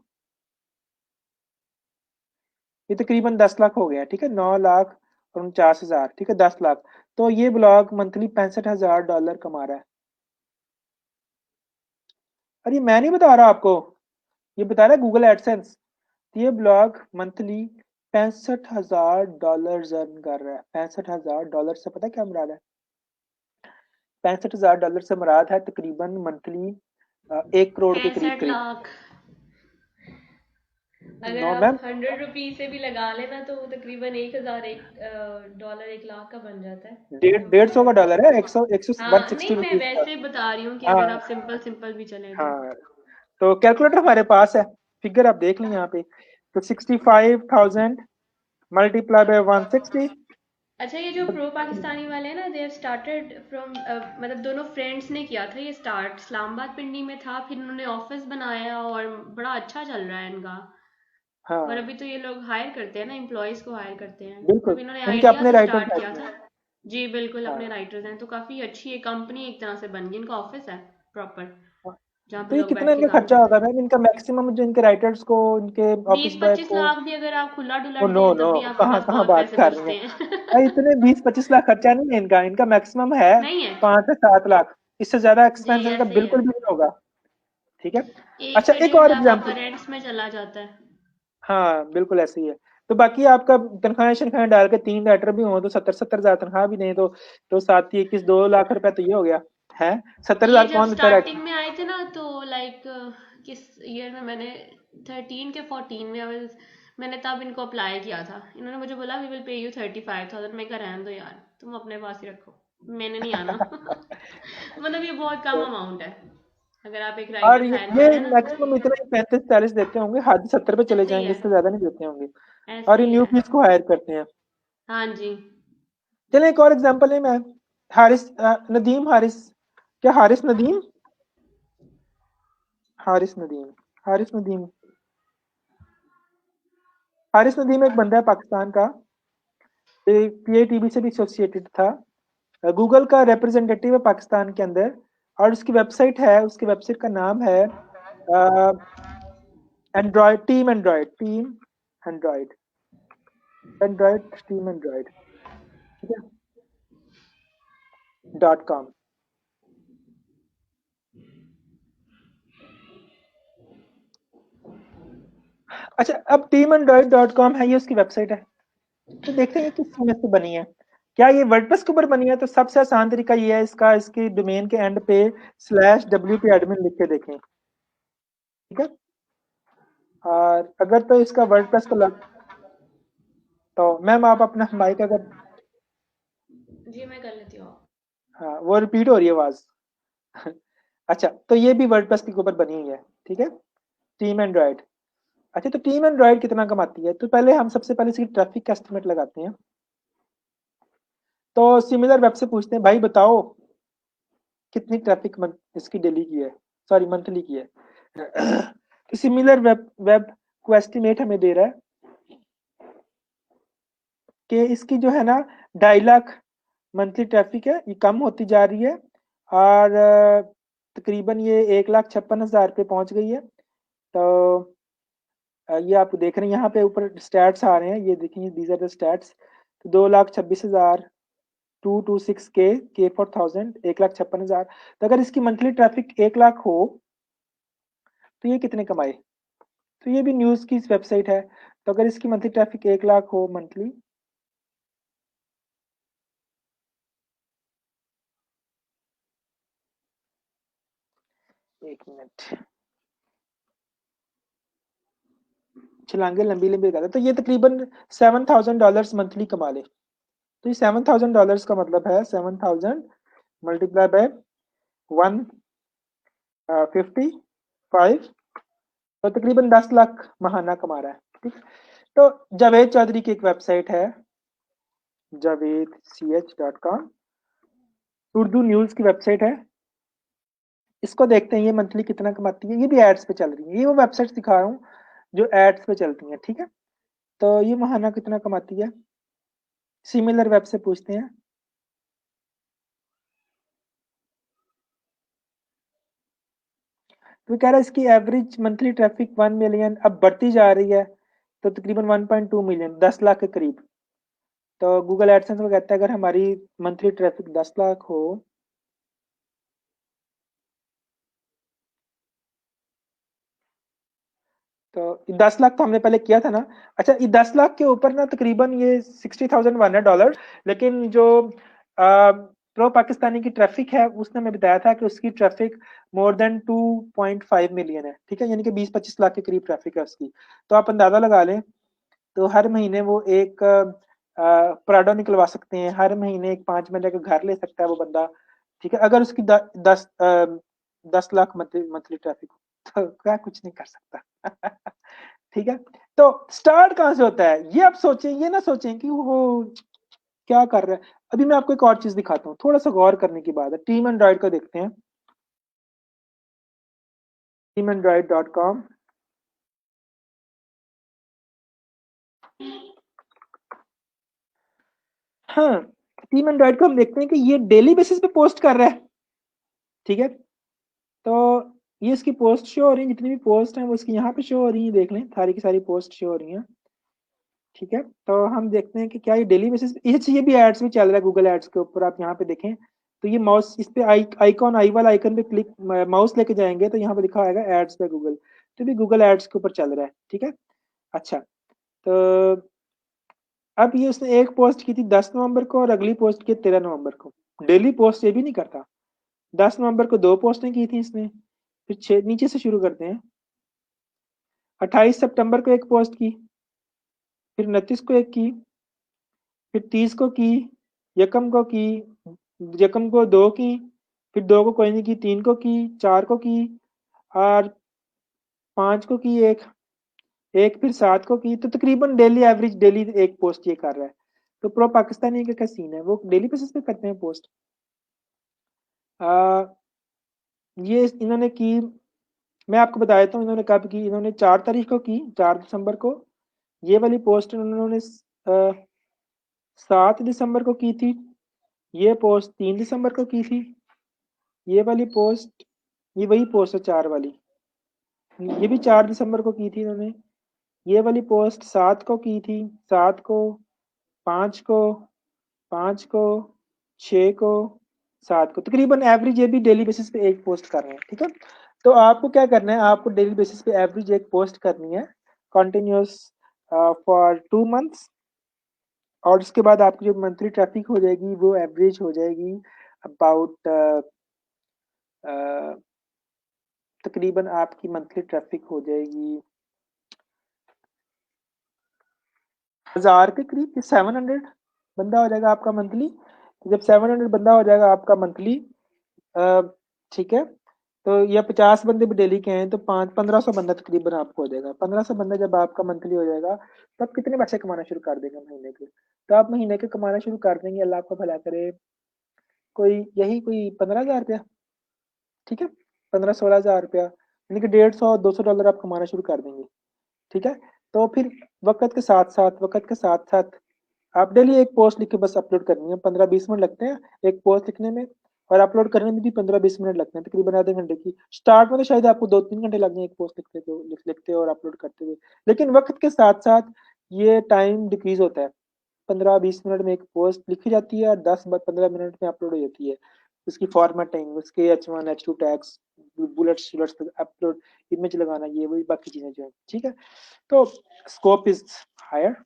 ये तकरीबन 10 लाख हो गया, ठीक है। 9,49,000, ठीक है, 10 लाख। तो ये ब्लॉग मंथली $65,000 कमा रहा है। और ये मैं नहीं बता रहा आपको, ये बता रहा है गूगल एडसेंस। ये ब्लॉग मंथली $65,000 अर्न कर रहा है। $65,000 से पता क्या मुराद है? $65,000 से मुराद है तकरीबन मंथली 1 करोड़ के करीब 65 करीब। लाख अगर नो आप मैम, 100 रुपीज से भी लगा लेना तो वो तकरीबन 1,000 डॉलर 1 लाख का बन जाता है। डेढ़ सिंपल सौ है। का डॉलर है, एक सौ वन हाँ सिक्सटी नहीं, मैं रुपीज का। वैसे बता रही हूँ कि अगर हाँ, आप सिंपल सिंपल भी चले तो। हाँ, तो कैलकुलेटर हमारे पास है, फिगर आप देख लें यहाँ पे। तो 65,000 मल्टीप्लाई बाय 160। अच्छा, ये जो प्रो पाकिस्तानी वाले हैं ना, दे हैव स्टार्टेड फ्रॉम, मतलब दोनों फ्रेंड्स ने किया था ये स्टार्ट, इस्लामाबाद पिंडी में था, फिर उन्होंने ऑफिस बनाया और बड़ा अच्छा चल रहा है इनका। और हाँ, अभी तो ये लोग हायर करते हैं ना, एम्प्लॉयज को हायर करते हैं, बिल्कुल, मतलब इन्होंने इनके आइडिया अपने से राइटर्स स्टार्ट किया रहते हैं। था। जी बिल्कुल, अपने हाँ, राइटर्स हैं, तो काफी अच्छी ये कंपनी एक तरह से बन गई, इनका ऑफिस है प्रॉपर, हाँ। जहाँ पे तो ये लोग कितना बैठ के इनका काम खर्चा करते होगा हैं। मैम? इनका मैक्सिमम जो इनके राइटर्स को, इनके ऑफिस बीस बॉय पच्चीस को। लाख भी अगर आप खुला ओ डुला नो दें नो, तब भी आपके कहाँ पास कहाँ बहुत बात पैसे कर रही बचते हैं? हैं। इतने 20-25 लाख खर्चा नहीं है इनका, इनका मैक्सिमम है नहीं है। 5 से 7 लाख। इससे ज्यादा जी एक्सपेंस इनका ऐसे ही है। बिल्कुल भी नहीं होगा। ठीक है। एक अच्छा से एक डेढ़ और लाख आपका एग्जांपल। रेंट्स में चला जाता है। हाँ बिल्कुल ऐसे ही है। तो बाकी आपका तनख्वाह शनख्वाह डाल के 3 लेटर भी हो तो 70-70 हजार तनख्वाह भी नहीं तो 7 21 2 लाख रुपए तो ये हो गया है। सत्तर ये हजार जब कौन देता है? स्टार्टिंग में आए थे ना तो लाइक किस ईयर में मैंने 13 के 14 में मैंने तब इनको अप्लाई किया था। इन्होंने मुझे बोला वी विल पे यू 35,000। मैं कहा रहने दो यार, तुम अपने पास ही रखो, मैंने नहीं आना। मतलब ये बहुत कम अमाउंट है अगर आप एक और राइटर हायर कर ये रहे हैं ना। मैक्सिमम इतना ही 35-40 देते होंगे, हद 70 पे चले ऐसे ही जाएंगे, है, इससे ज्यादा नहीं देते होंगे। ऐसे और ये ही न्यू है। पीस को हायर करते हैं। हाँ जी। चलिए एक और एग्जांपल है मैं, हारिस नदीम हारिस, क्या हारिस नदीम, हारिस नदीम, हारिस नदीम, हारिस नदीम एक बंदा है पाकिस्तान का, पीआईटीबी से भी एसोसिएटेड था, गूगल का रिप्रेजेंटेटिव है पाकिस्तान के अंदर। और उसकी वेबसाइट है, उसकी वेबसाइट का नाम है Android team, Android team, Android, Android team Android, ठीक है, .com। अच्छा अब टीम एंड्रॉयड .com है, ये उसकी वेबसाइट है। तो देखते हैं ये किस चीज़ से बनी है। क्या ये वर्डप्रेस के ऊपर बनी है? तो सबसे आसान तरीका ये है इसका, इसकी डोमेन के एंड पे /wp admin लिख के देखें। ठीक है। और अगर तो इसका वर्डप्रेस को लग, तो मैम आप अपना माइक अगर, जी मैं कर लेती हूँ। हाँ वो रिपीट हो रही है आवाज। अच्छा तो ये भी वर्डप्रेस के ऊपर बनी हुई है। ठीक है, टीम एंड्रॉयड। अच्छा तो टीम एंड्रॉयड कितना कमाती है? तो पहले हम सबसे पहले इसकी ट्रैफिक का एस्टिमेट लगाते हैं। तो सिमिलर वेब से पूछते हैं भाई बताओ कितनी ट्रैफिक इसकी डेली की है, सॉरी मंथली की है। तो सिमिलर वेब वेब को एस्टिमेट हमें दे रहा है कि इसकी जो है ना 2.5 लाख मंथली ट्रैफिक है, ये कम होती जा रही है। और तकरीबन ये 1,56,000 पे पहुंच गई है। तो ये आप देख रहे हैं यहाँ पे ऊपर स्टैट्स आ रहे हैं, ये देखिए दीज आर द स्टैट्स। तो 2,26,000, 226K 1,56,000। तो अगर इसकी मंथली ट्रैफिक 1 लाख हो तो ये कितने कमाए? तो ये भी न्यूज़ की वेबसाइट है। तो अगर इसकी मंथली ट्रैफिक 1 लाख हो मंथली, एक मिनट, छलांगे लंबी लंबी लगाते, तो ये तकरीबन $7,000 मंथली कमा ले। तो ये $7,000 का मतलब है 7,000 मल्टीप्लाई बाय 155, तो तकरीबन 10 लाख महाना कमा रहा है। ठीक। तो जावेद चौधरी की एक वेबसाइट है JavedCH.com, उर्दू न्यूज की वेबसाइट है। इसको देखते हैं ये मंथली कितना कमाती है। ये भी एड्स पे चल रही है, ये वो वेबसाइट दिखा रहा हूँ जो एड्स पे चलती हैं। ठीक है। तो ये महाना कितना कमाती है, सिमिलर वेब से पूछते हैं। तो कह रहा है इसकी एवरेज मंथली ट्रैफिक 1 मिलियन अब बढ़ती जा रही है, तो तकरीबन 1.2 मिलियन, 10 लाख के करीब। तो गूगल एडसेंस वो कहता है अगर हमारी मंथली ट्रैफिक 10 लाख हो, तो 10 लाख तो हमने पहले किया था ना। अच्छा ये 10 लाख के ऊपर ना तकरीबन ये $60,100, लेकिन जो प्रो पाकिस्तानी की ट्रैफिक है उसने हमें बताया था कि उसकी ट्रैफिक मोर देन 2.5 मिलियन है। ठीक है, यानी कि 20-25 लाख के करीब ट्रैफिक है उसकी। तो आप अंदाजा लगा लें, तो हर महीने वो एक प्राडो निकलवा सकते हैं, हर महीने एक 5 महीने का घर ले सकता है वो बंदा। ठीक है, अगर उसकी 10 लाख मंथली ट्रैफिक हो, तो क्या कुछ नहीं कर सकता। ठीक है। तो स्टार्ट कहाँ से होता है ये आप सोचें, ये ना सोचें कि वो क्या कर रहा है। अभी मैं आपको एक और चीज दिखाता हूँ, थोड़ा सा गौर करने की बात है। टीम एंड्रॉइड को देखते हैं, teamandroid.com। हाँ, टीम एंड्रॉइड को हम देखते हैं कि ये डेली बेसिस पे पोस्ट कर रहा है। ठीक है। तो ये इसकी पोस्ट शो हो रही है, जितनी भी पोस्ट हैं वो इसकी यहाँ पे शो हो रही है, देख लें सारी की सारी पोस्ट शो हो रही हैं। ठीक है। तो हम देखते हैं कि क्या ये डेली बेसिस, ये भी एड्स भी चल रहा है गूगल एड्स के ऊपर, आप यहाँ पे देखें तो ये माउस इस पे आइकॉन आई वाला आइकन पे क्लिक माउस लेके जाएंगे तो यहाँ पे लिखा आएगा एड्स पे गूगल, तो भी गूगल एड्स के ऊपर चल रहा है। ठीक है, अच्छा, तो अब ये उसने एक पोस्ट की थी 10 नवंबर को और अगली पोस्ट की 13 नवंबर को। डेली पोस्ट ये भी नहीं करता। 10 नवंबर को 2 पोस्टें की थी इसने, फिर नीचे से शुरू करते हैं। 28 सितंबर को एक पोस्ट की, फिर 29 को एक की, फिर 30 को की, यकम को की, यकम को 2 की, फिर 2 को कोई नहीं की, 3 को की, 4 को की, और 5 को की एक, एक फिर 7 को की। तो तकरीबन डेली एवरेज डेली एक पोस्ट ये कर रहा है। तो प्रो पाकिस्तानी का क्या सीन है, वो डेली बेसिस पे करते हैं पोस्ट। आ, ये इन्होंने की, मैं आपको बता देता हूँ इन्होंने कब की। इन्होंने 4 तारीख को की, 4 दिसंबर को। ये वाली पोस्ट उन्होंने 7 दिसंबर को की थी। ये पोस्ट 3 दिसंबर को की थी। ये वाली पोस्ट, ये वही पोस्ट है 4 वाली, ये भी 4 दिसंबर को की थी इन्होंने। ये वाली पोस्ट 7 को की थी, 7 को, 5 को, 5 को, 6 को, 7 को। तकरीबन एवरेज ये भी डेली बेसिस पे एक पोस्ट कर रहे हैं। ठीक है, तो आपको क्या करना है, आपको डेली बेसिस पे एवरेज एक पोस्ट करनी है कंटिन्यूस फॉर 2 मंथ्स, और उसके बाद आपकी जो मंथली ट्रैफिक हो जाएगी वो एवरेज हो जाएगी अबाउट तकरीबन आपकी मंथली ट्रैफिक हो जाएगी 1000 के करीब, 700 बंदा हो जाएगा आपका मंथली। तो जब 700 बंदा हो जाएगा आपका मंथली, ठीक है, तो या 50 बंदे भी डेली के हैं तो 1500 बंदा तकरीबन आपको हो जाएगा। 1500 बंदा जब आपका मंथली हो जाएगा तब कितने पैसे कमाना शुरू कर देंगे महीने के, तो आप महीने के कमाना शुरू कर देंगे, अल्लाह आपको भला करे, कोई यही कोई 15,000 रुपया। ठीक है, 15-16 हज़ार रुपया, यानी कि 150-200 डॉलर आप कमाना शुरू कर देंगे। ठीक है, तो फिर वक्त के साथ साथ आप डेली एक पोस्ट लिख के बस अपलोड करनी है। 15-20 मिनट लगते हैं एक पोस्ट लिखने में, और अपलोड करने में भी 15-20 मिनट लगते हैं, तकरीबन आधे घंटे की। स्टार्ट में तो शायद आपको 2-3 घंटे लग जाए एक पोस्ट लिखते और अपलोड करते हुए, लेकिन वक्त के साथ साथ ये टाइम डिक्रीज होता है। 15-20 मिनट में एक पोस्ट लिखी जाती है और 10-15 मिनट में अपलोड हो जाती है। उसकी फॉर्मेटिंग, उसके H1 H2 tags, bullets bullets upload, image लगाना, ये वही बाकी चीजें जो है। ठीक है, तो स्कोप इज हायर।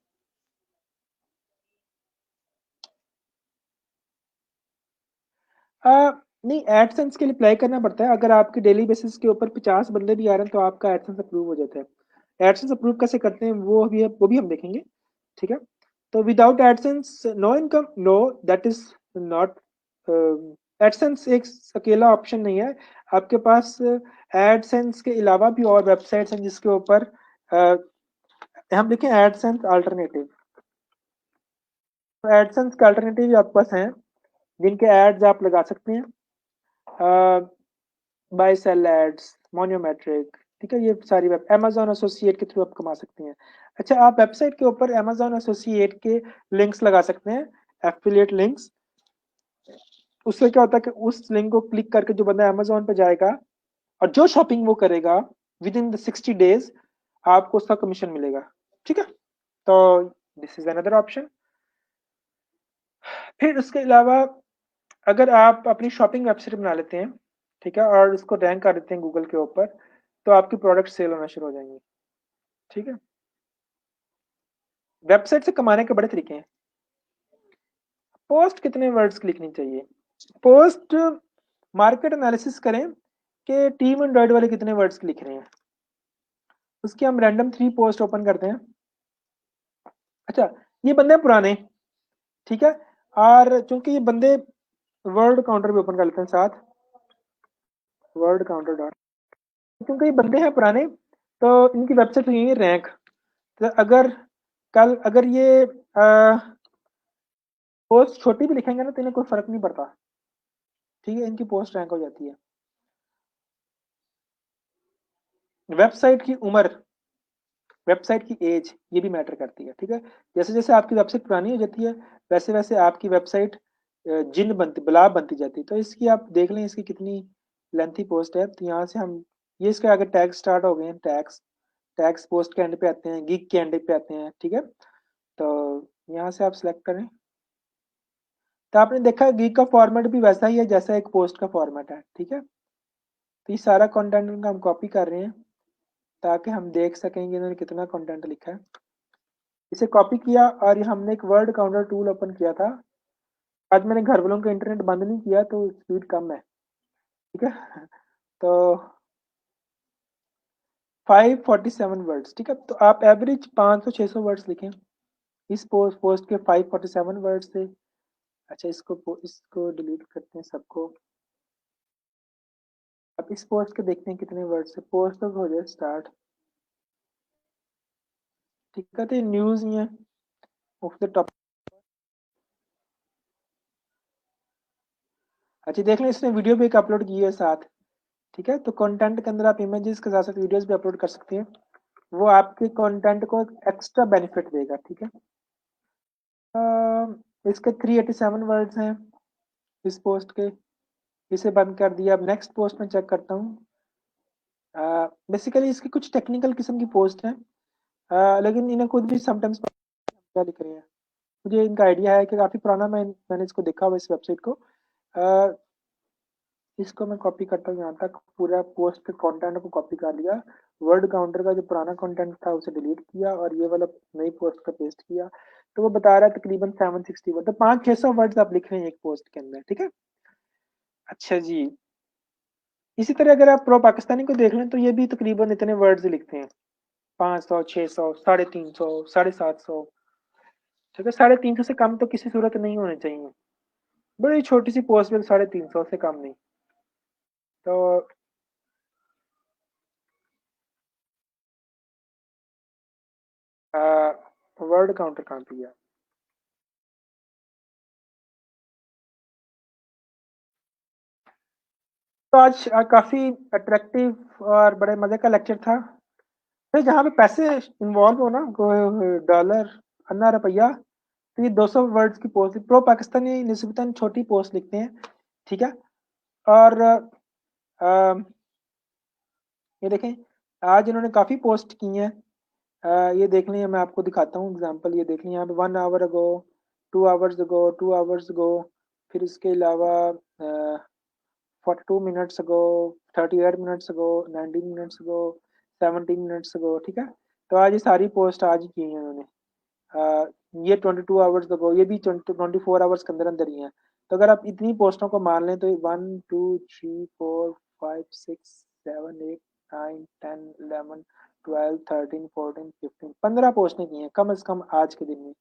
नहीं, एडसेंस के लिए अप्लाई करना पड़ता है। अगर आपके डेली बेसिस के ऊपर 50 बंदे भी आ रहे हैं तो आपका एडसेंस अप्रूव हो जाता है। एडसेंस अप्रूव कैसे करते हैं वो भी हम देखेंगे। ठीक है, तो without AdSense no income, no, that is not. AdSense एक अकेला ऑप्शन नहीं है, आपके पास एडसेंस के अलावा भी और वेबसाइट्स हैं जिसके ऊपर हम देखें एडसेंस अल्टरनेटिव। तो एडसेंस के अल्टरनेटिव आपके पास हैं जिनके एड्स आप लगा सकते हैं। बाय सेल एड्स, मोनियोमेट्रिक, ठीक है, ये सारी वेब अमेजोन एसोसिएट के थ्रू आप कमा सकते हैं। अच्छा, आप वेबसाइट के ऊपर अमेजोन एसोसिएट के लिंक्स लगा सकते हैं, एफिलिएट लिंक्स। उससे क्या होता है कि उस लिंक को क्लिक करके जो बंदा अमेजोन पे जाएगा और जो शॉपिंग वो करेगा विद इन द 60 डेज आपको उसका कमीशन मिलेगा। ठीक है, तो दिस इज अनदर ऑप्शन। फिर उसके अलावा अगर आप अपनी शॉपिंग वेबसाइट बना लेते हैं, ठीक है, और उसको रैंक कर देते हैं गूगल के ऊपर, तो आपकी प्रोडक्ट सेल होना शुरू हो जाएंगे। ठीक है, वेबसाइट से कमाने के बड़े तरीके हैं। पोस्ट कितने वर्ड्स की लिखनी चाहिए, पोस्ट मार्केट एनालिसिस करें कि टीम एंड्रॉइड वाले कितने वर्ड्स की लिख रहे हैं, उसकी हम रैंडम 3 पोस्ट ओपन करते हैं। अच्छा, ये बंदे हैं पुराने, ठीक है, और चूंकि ये बंदे वर्ड काउंटर भी ओपन कर लेते हैं साथ, वर्ड काउंटर डॉट, क्योंकि ये बंदे हैं पुराने तो इनकी वेबसाइट हुई है रैंक। तो अगर ये पोस्ट छोटी भी लिखेंगे ना तो इन्हें कोई फर्क नहीं पड़ता। ठीक है, इनकी पोस्ट रैंक हो जाती है। वेबसाइट की उम्र, वेबसाइट की एज, ये भी मैटर करती है। ठीक है, जैसे जैसे आपकी वेबसाइट पुरानी हो जाती है वैसे वैसे आपकी वेबसाइट जिन बनती, गुलाब बनती जाती है। तो इसकी आप देख लें इसकी कितनी लेंथी पोस्ट है। तो यहाँ से हम, ये इसके आगे टैग स्टार्ट हो गए हैं, टैग्स, टैग्स पोस्ट के एंड पे आते हैं, गिग के एंड पे आते हैं। ठीक है, तो यहाँ से आप सिलेक्ट करें तो आपने देखा गीक का फॉर्मेट भी वैसा ही है जैसा एक पोस्ट का फॉर्मेट है, ठीक है। तो ये सारा कंटेंट उनका हम कॉपी कर रहे हैं ताकि हम देख सकेंगे इन्होंने कितना कंटेंट लिखा है। इसे कॉपी किया और ये हमने एक वर्ड काउंटर टूल ओपन किया था। आज मैंने घर वालों का इंटरनेट बंद नहीं किया तो स्पीड कम है, ठीक है। तो 547 वर्ड्स, ठीक है। तो आप एवरेज 500-600 वर्ड्स लिखें। इस पोस्ट के 547 वर्ड्स थे। अच्छा, इसको डिलीट करते हैं सबको। अब इस पोस्ट के देखते हैं कितने वर्ड्स है। पोस्ट तो हो जाए स्टार्ट, ठीक है। तो न्यूज ही है ऑफ द टॉप। अच्छा देख लें, इसने वीडियो भी एक अपलोड की है साथ, ठीक है। तो कंटेंट के अंदर आप इमेजेस के साथ साथ वीडियोस भी अपलोड कर सकते हैं। वो आपके कंटेंट को एक्स्ट्रा बेनिफिट देगा, ठीक है। इसके 387 वर्ड्स हैं इस पोस्ट के। इसे बंद कर दिया। अब नेक्स्ट पोस्ट में चेक करता हूँ। बेसिकली इसकी कुछ टेक्निकल किस्म की पोस्ट है, लेकिन इन्हें खुद भी समटाइम्स क्या लिख रहे हैं। मुझे इनका आइडिया है कि काफ़ी पुराना मैंने इसको देखा हुआ इस वेबसाइट को। अ, इसको मैं कॉपी करता हूँ यहाँ तक, पूरा पोस्ट के कंटेंट को कॉपी कर लिया। वर्ड काउंटर का जो पुराना कंटेंट था उसे डिलीट किया और ये वाला नई पोस्ट का पेस्ट किया। तो वो बता रहा है तकरीबन 760 वर्ड। तो 500-600 वर्ड्स आप लिख रहे हैं एक पोस्ट के अंदर, ठीक है। अच्छा जी, इसी तरह अगर आप प्रो पाकिस्तानी को देख लें तो ये भी तकरीबन इतने वर्ड्स लिखते हैं। 500, 600, 350, 750, ठीक है। 350 से कम तो किसी सूरत नहीं होने चाहिए। बड़ी छोटी सी पोस्ट में 350 से कम नहीं। तो वर्ड काउंटर कहाँ पे गया? तो आज काफी अट्रैक्टिव और बड़े मजे का लेक्चर था। तो जहाँ पे पैसे इन्वॉल्व हो ना, डॉलर, अन्ना, रुपया, तो ये 200 वर्ड्स की पोस्ट। प्रो पाकिस्तानी निस्बतन छोटी पोस्ट लिखते हैं, ठीक है। और ये देखें, आज इन्होंने काफी पोस्ट की हैं। ये देख लें, मैं आपको दिखाता हूँ एग्जांपल। ये देख लें यहाँ पे 1 hour ago, 2 hours ago, 2 hours ago, फिर इसके अलावा 42 minutes ago, 38 minutes ago, 19 minutes ago, 17 minutes ago, ठीक है। तो आज ये सारी पोस्ट आज ही की है इन्होंने। ये 22 आवर्स अगो, ये भी 24 आवर्स के अंदर अंदर ही है। तो अगर आप इतनी पोस्टों को मान लें तो 1 2 3 4 5 6 7 8 9 10 11 12 13 14 15 15 पोस्टें की हैं कम से कम आज के दिन में।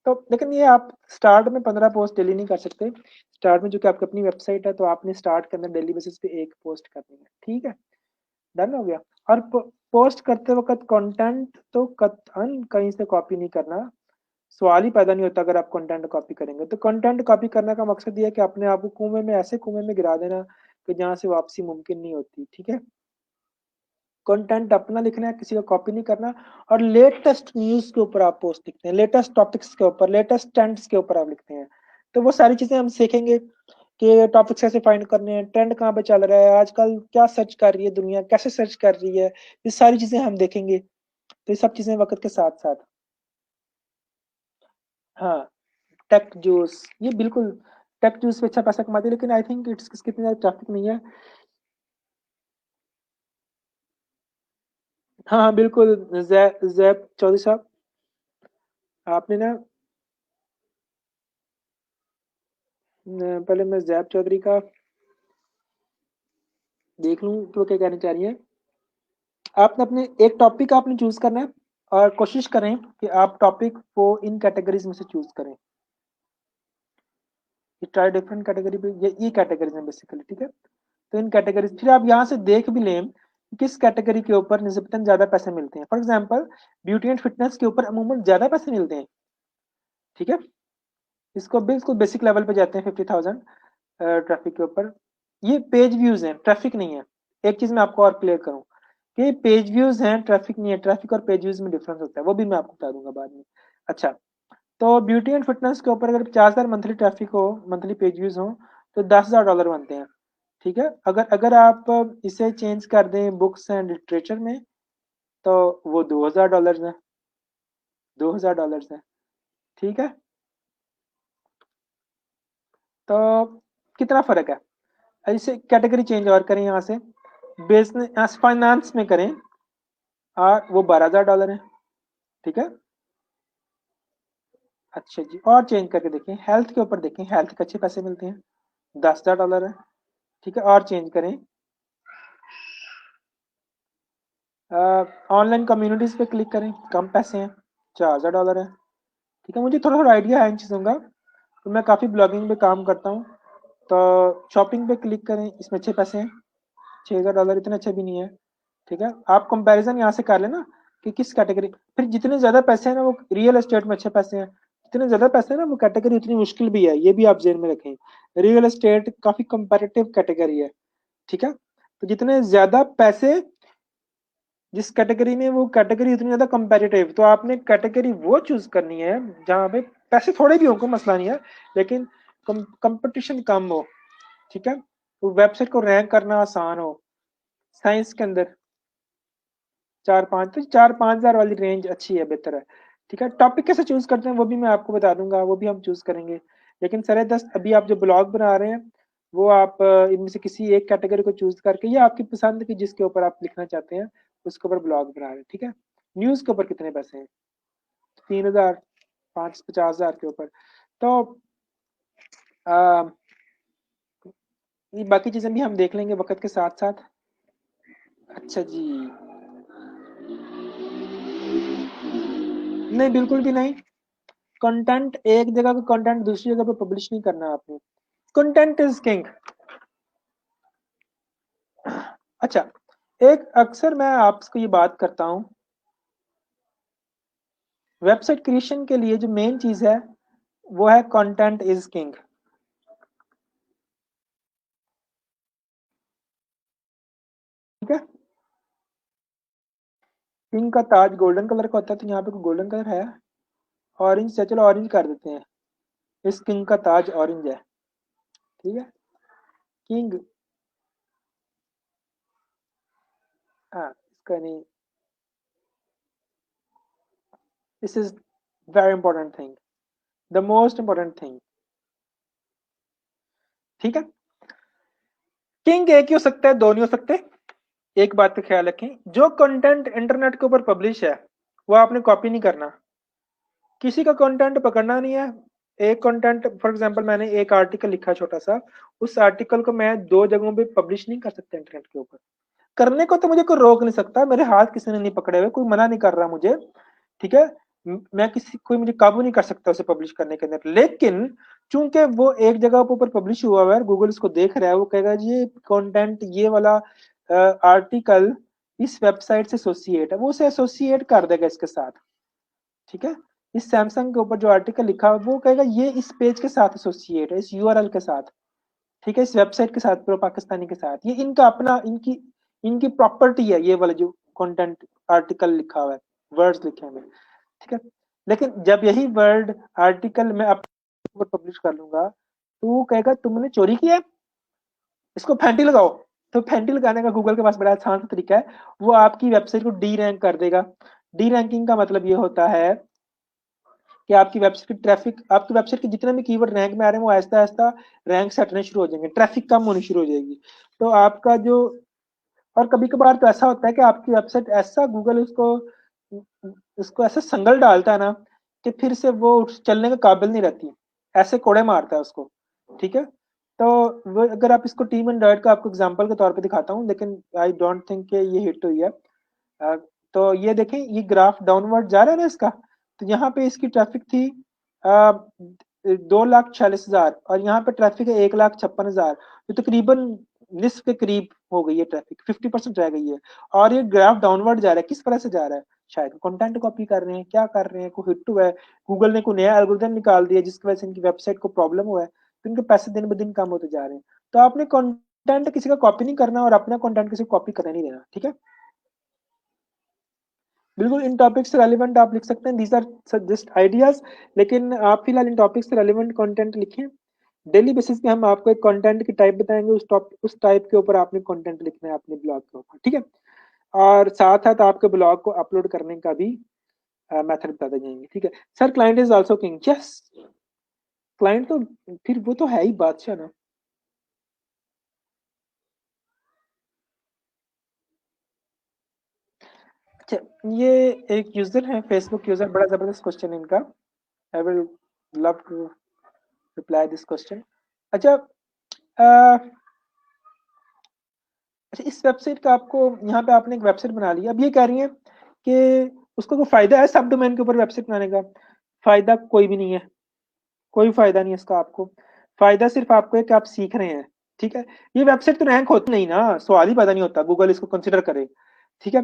तो लेकिन ये आप स्टार्ट में 15 पोस्ट डेली नहीं कर सकते। स्टार्ट में जो कि आपकी अपनी वेबसाइट है तो आपने स्टार्ट के अंदर डेली बेसिस पे एक पोस्ट करनी है, ठीक है। डन हो गया। और पोस्ट करते वक्त कंटेंट तो कतई कहीं से कॉपी नहीं करना। सवाल ही पैदा नहीं होता अगर आप कंटेंट कॉपी करेंगे। तो कंटेंट कॉपी करने का मकसद ये है कि अपने आप को कुएं में, ऐसे कुएं में गिरा देना कि जहां से वापसी मुमकिन नहीं होती, ठीक है। कंटेंट अपना लिखना है, किसी का कॉपी नहीं करना। और लेटेस्ट न्यूज के ऊपर आप पोस्ट लिखते हैं, लेटेस्ट टॉपिक्स के ऊपर, लेटेस्ट ट्रेंड्स के ऊपर आप लिखते हैं। तो वो सारी चीजें हम सीखेंगे कि टॉपिक्स कैसे फाइंड करने हैं, ट्रेंड कहाँ पे चल रहा है, आजकल क्या सर्च कर रही है दुनिया, कैसे सर्च कर रही है, ये सारी चीजें हम देखेंगे। तो ये सब चीजें वक्त के साथ साथ। हाँ, टेक जूस, ये बिल्कुल टेक जूस पे अच्छा पैसा कमाती है, लेकिन आई थिंक इट्स इसकी इतनी ज्यादा ट्रैफिक नहीं है। हाँ हाँ बिल्कुल। जैप चौधरी साहब, आपने ना, पहले मैं जैप चौधरी का देख लूँ कि वो क्या कहना चाह रही है। आपने अपने एक टॉपिक आपने चूज करना है और कोशिश करें कि आप टॉपिक को इन कैटेगरीज में से चूज करें। ट्राई डिफरेंट कैटेगरी पे, ये कैटेगरीज में बेसिकली, ठीक है। तो इन कैटेगरीज फिर आप यहाँ से देख भी लें कि किस कैटेगरी के ऊपर निस्बतन ज्यादा पैसे मिलते हैं। For example beauty and fitness के ऊपर अमूमन ज्यादा पैसे मिलते हैं, ठीक है। इसको बिल्कुल बेसिक लेवल पे जाते हैं 50,000 ट्रैफिक के ऊपर। ये पेज व्यूज हैं, ट्रैफिक नहीं है। एक चीज मैं आपको और क्लियर करूँ कि पेज व्यूज हैं, ट्रैफिक नहीं है। ट्रैफिक और पेज व्यूज में डिफरेंस होता है, वो भी मैं आपको बता दूंगा बाद में। अच्छा, तो ब्यूटी एंड फिटनेस के ऊपर अगर 50,000 मंथली ट्रैफिक हो, मंथली पेज व्यूज हो, तो $10,000 बनते हैं, ठीक है। अगर अगर आप इसे चेंज कर दें बुक्स एंड लिटरेचर में तो वो $2,000 है, $2,000 है, ठीक है। तो कितना फर्क है। ऐसे कैटेगरी चेंज और करें यहाँ से, बिजनेस फाइनेंस में करें और वो $12,000 है, ठीक है। अच्छा जी, और चेंज करके देखें, हेल्थ के ऊपर देखें, हेल्थ के अच्छे पैसे मिलते हैं, $10,000 है, ठीक है। और चेंज करें, ऑनलाइन कम्युनिटीज पे क्लिक करें, कम पैसे हैं, $4,000 है, ठीक है। मुझे थोड़ा थोड़ा आइडिया है इन चीज़ों का, तो मैं काफ़ी ब्लॉगिंग पे काम करता हूँ। तो शॉपिंग पे क्लिक करें, इसमें अच्छे पैसे हैं, $6,000, इतने अच्छे भी नहीं है, ठीक है। आप कंपैरिजन यहाँ से कर लेना कि किस कैटेगरी, फिर जितने ज़्यादा पैसे हैं ना वो रियल एस्टेट में अच्छे पैसे हैं, जितने ज़्यादा पैसे हैं ना वो कैटेगरी उतनी मुश्किल भी है, ये भी आप जेन में रखें। रियल एस्टेट काफ़ी कंपेरेटिव कैटेगरी है, ठीक है। तो जितने ज़्यादा पैसे जिस कैटेगरी में, वो कैटेगरी इतनी ज्यादा कंपेटिटिव, तो आपने कैटेगरी वो चूज करनी है जहाँ पे पैसे थोड़े भी हो, कोई मसला नहीं है, लेकिन कंपटीशन कम हो, ठीक है। तो वेबसाइट को रैंक करना आसान हो। साइंस के अंदर 4-5 वाली रेंज अच्छी है, बेहतर है, ठीक है। टॉपिक कैसे चूज करते हैं वो भी मैं आपको बता दूंगा, वो भी हम चूज करेंगे। लेकिन सरे दस्त अभी आप जो ब्लॉग बना रहे हैं वो आप इनमें से किसी एक कैटेगरी को चूज करके, या आपकी पसंद की जिसके ऊपर आप लिखना चाहते हैं उसके ऊपर ब्लॉग बना रहे हैं, ठीक है। न्यूज के ऊपर कितने पैसे हैं, 3,000, 50,000 के ऊपर। तो आ, ये बाकी चीजें भी हम देख लेंगे वक्त के साथ साथ। अच्छा जी, नहीं बिल्कुल भी नहीं। कंटेंट एक जगह का कंटेंट दूसरी जगह पे पब्लिश नहीं करना आपने। Content is king. अच्छा, एक अक्सर मैं आपको ये बात करता हूँ, वेबसाइट क्रिएशन के लिए जो मेन चीज है वो है कंटेंट इज किंग, ठीक है। किंग का ताज गोल्डन कलर का होता है, तो यहाँ पे कोई गोल्डन कलर है, ऑरेंज है, चलो ऑरेंज कर देते हैं। इस किंग का ताज ऑरेंज है, ठीक है। किंग, हाँ इसका नहीं, this is very important thing, the most important thing, ठीक है। किंग एक ही हो सकता है, दो नहीं हो सकते। एक बात का ख्याल रखें, जो कंटेंट इंटरनेट के ऊपर पब्लिश है वो आपने कॉपी नहीं करना, किसी का कंटेंट पकड़ना नहीं है। एक कंटेंट, फॉर एग्जांपल मैंने एक आर्टिकल लिखा छोटा सा, उस आर्टिकल को मैं दो जगहों पे पब्लिश नहीं कर सकता इंटरनेट के ऊपर। करने को तो मुझे कोई रोक नहीं सकता, मेरे हाथ किसी ने नहीं पकड़े हुए, कोई मना नहीं कर रहा मुझे, ठीक है। मैं किसी, कोई मुझे काबू नहीं कर सकता उसे पब्लिश करने के अंदर। लेकिन चूंकि वो एक जगह के ऊपर पब्लिश हुआ हुआ है, गूगल उसको देख रहा है, वो कहेगा ये कंटेंट, ये वाला आर्टिकल इस वेबसाइट से एसोसिएट है, वो उसे एसोसिएट कर देगा इसके साथ, ठीक है। इस सैमसंग के ऊपर जो आर्टिकल लिखा है वो कहेगा ये इस पेज के साथ एसोसिएट है, इस यूआरएल के साथ, ठीक है, इस वेबसाइट के साथ, प्रो पाकिस्तानी के साथ, ये इनका अपना, इनकी इनकी प्रॉपर्टी है, ये वाला जो कंटेंट आर्टिकल लिखा हुआ है, वर्ड्स लिखे हुए, ठीक है। लेकिन जब यही वर्ड आर्टिकल मैं अपने ऊपर पब्लिश कर लूंगा तो वो कहेगा तुमने चोरी किया, इसको फैंटी लगाओ। तो फैंटी लगाने का गूगल के पास बड़ा आसान सा तरीका है, वो आपकी वेबसाइट को डी रैंक कर देगा। डी रैंकिंग का मतलब ये होता है कि आपकी वेबसाइट की ट्रैफिक, आपकी वेबसाइट के जितने भी कीवर्ड रैंक में आ रहे हैं वो आहिस्ता आहिस्ता रैंक से हटने शुरू हो जाएंगे, ट्रैफिक कम होनी शुरू हो जाएगी। तो आपका जो, और कभी कभार तो ऐसा होता है कि आपकी वेबसाइट ऐसा, गूगल उसको उसको ऐसा संगल डालता है ना कि फिर से वो चलने के काबिल नहीं रहती, ऐसे कोड़े मारता है उसको, ठीक है। तो वो, अगर आप इसको टीम एंड्रॉइड का आपको एग्जांपल के तौर पे दिखाता हूँ, लेकिन आई डोंट थिंक कि ये हिट हुई है। अ, तो ये देखें, ये ग्राफ डाउनवर्ड जा रहा है ना इसका, तो यहाँ पे इसकी ट्रैफिक थी 2,46,000 और यहाँ पे ट्रैफिक है 1,56,000, तो तकरीबन निस्फ के करीब हो गई है ट्रैफिक, 50% रह गई है। और ये ग्राफ डाउनवर्ड जा रहा है, किस वजह से जा रहा है? शायद कंटेंट कॉपी कर रहे हैं, क्या कर रहे हैं, कोई हिट हुआ है, गूगल ने कोई नया एल्गोरिथम निकाल दिया जिसकी वजह से इनकी वेबसाइट को प्रॉब्लम हुआ है, तो इनके पैसे दिन ब दिन कम होते जा रहे हैं। तो आपने कंटेंट किसी का कॉपी नहीं करना और अपना कंटेंट किसी को कॉपी करने नहीं देना, ठीक है। बिल्कुल इन टॉपिक्स से रेलिवेंट आप लिख सकते हैं, दीज आर जस्ट आइडियाज, लेकिन आप फिलहाल इन टॉपिक्स से रेलिवेंट कंटेंट लिखें। डेली बेसिस पे हम आपको एक कंटेंट की टाइप बताएंगे, उस टाइप के ऊपर आपने कंटेंट लिखना है अपने ब्लॉग के ऊपर, ठीक है। और साथ साथ आपके ब्लॉग को अपलोड करने का भी मेथड बता जाएंगे, ठीक है। Sir client is also king, yes, client तो फिर वो तो है ही बादशाह ना। अच्छा, ये एक यूजर है फेसबुक यूजर, बड़ा जबरदस्त क्वेश्चन है इनका। I will love to reply this question. अच्छा, अच्छा, इस वेबसाइट का आपको, यहाँ पे आपने एक वेबसाइट बना ली, अब ये कह रही है कि उसको कोई फायदा है सब डोमेन के ऊपर वेबसाइट बनाने का? फायदा कोई भी नहीं है, कोई फायदा नहीं है इसका आपको। फायदा सिर्फ आपको है कि आप सीख रहे हैं। ठीक है, ये वेबसाइट तो रैंक होती नहीं ना, सवाल ही पैदा नहीं होता गूगल इसको कंसिडर करे। ठीक है,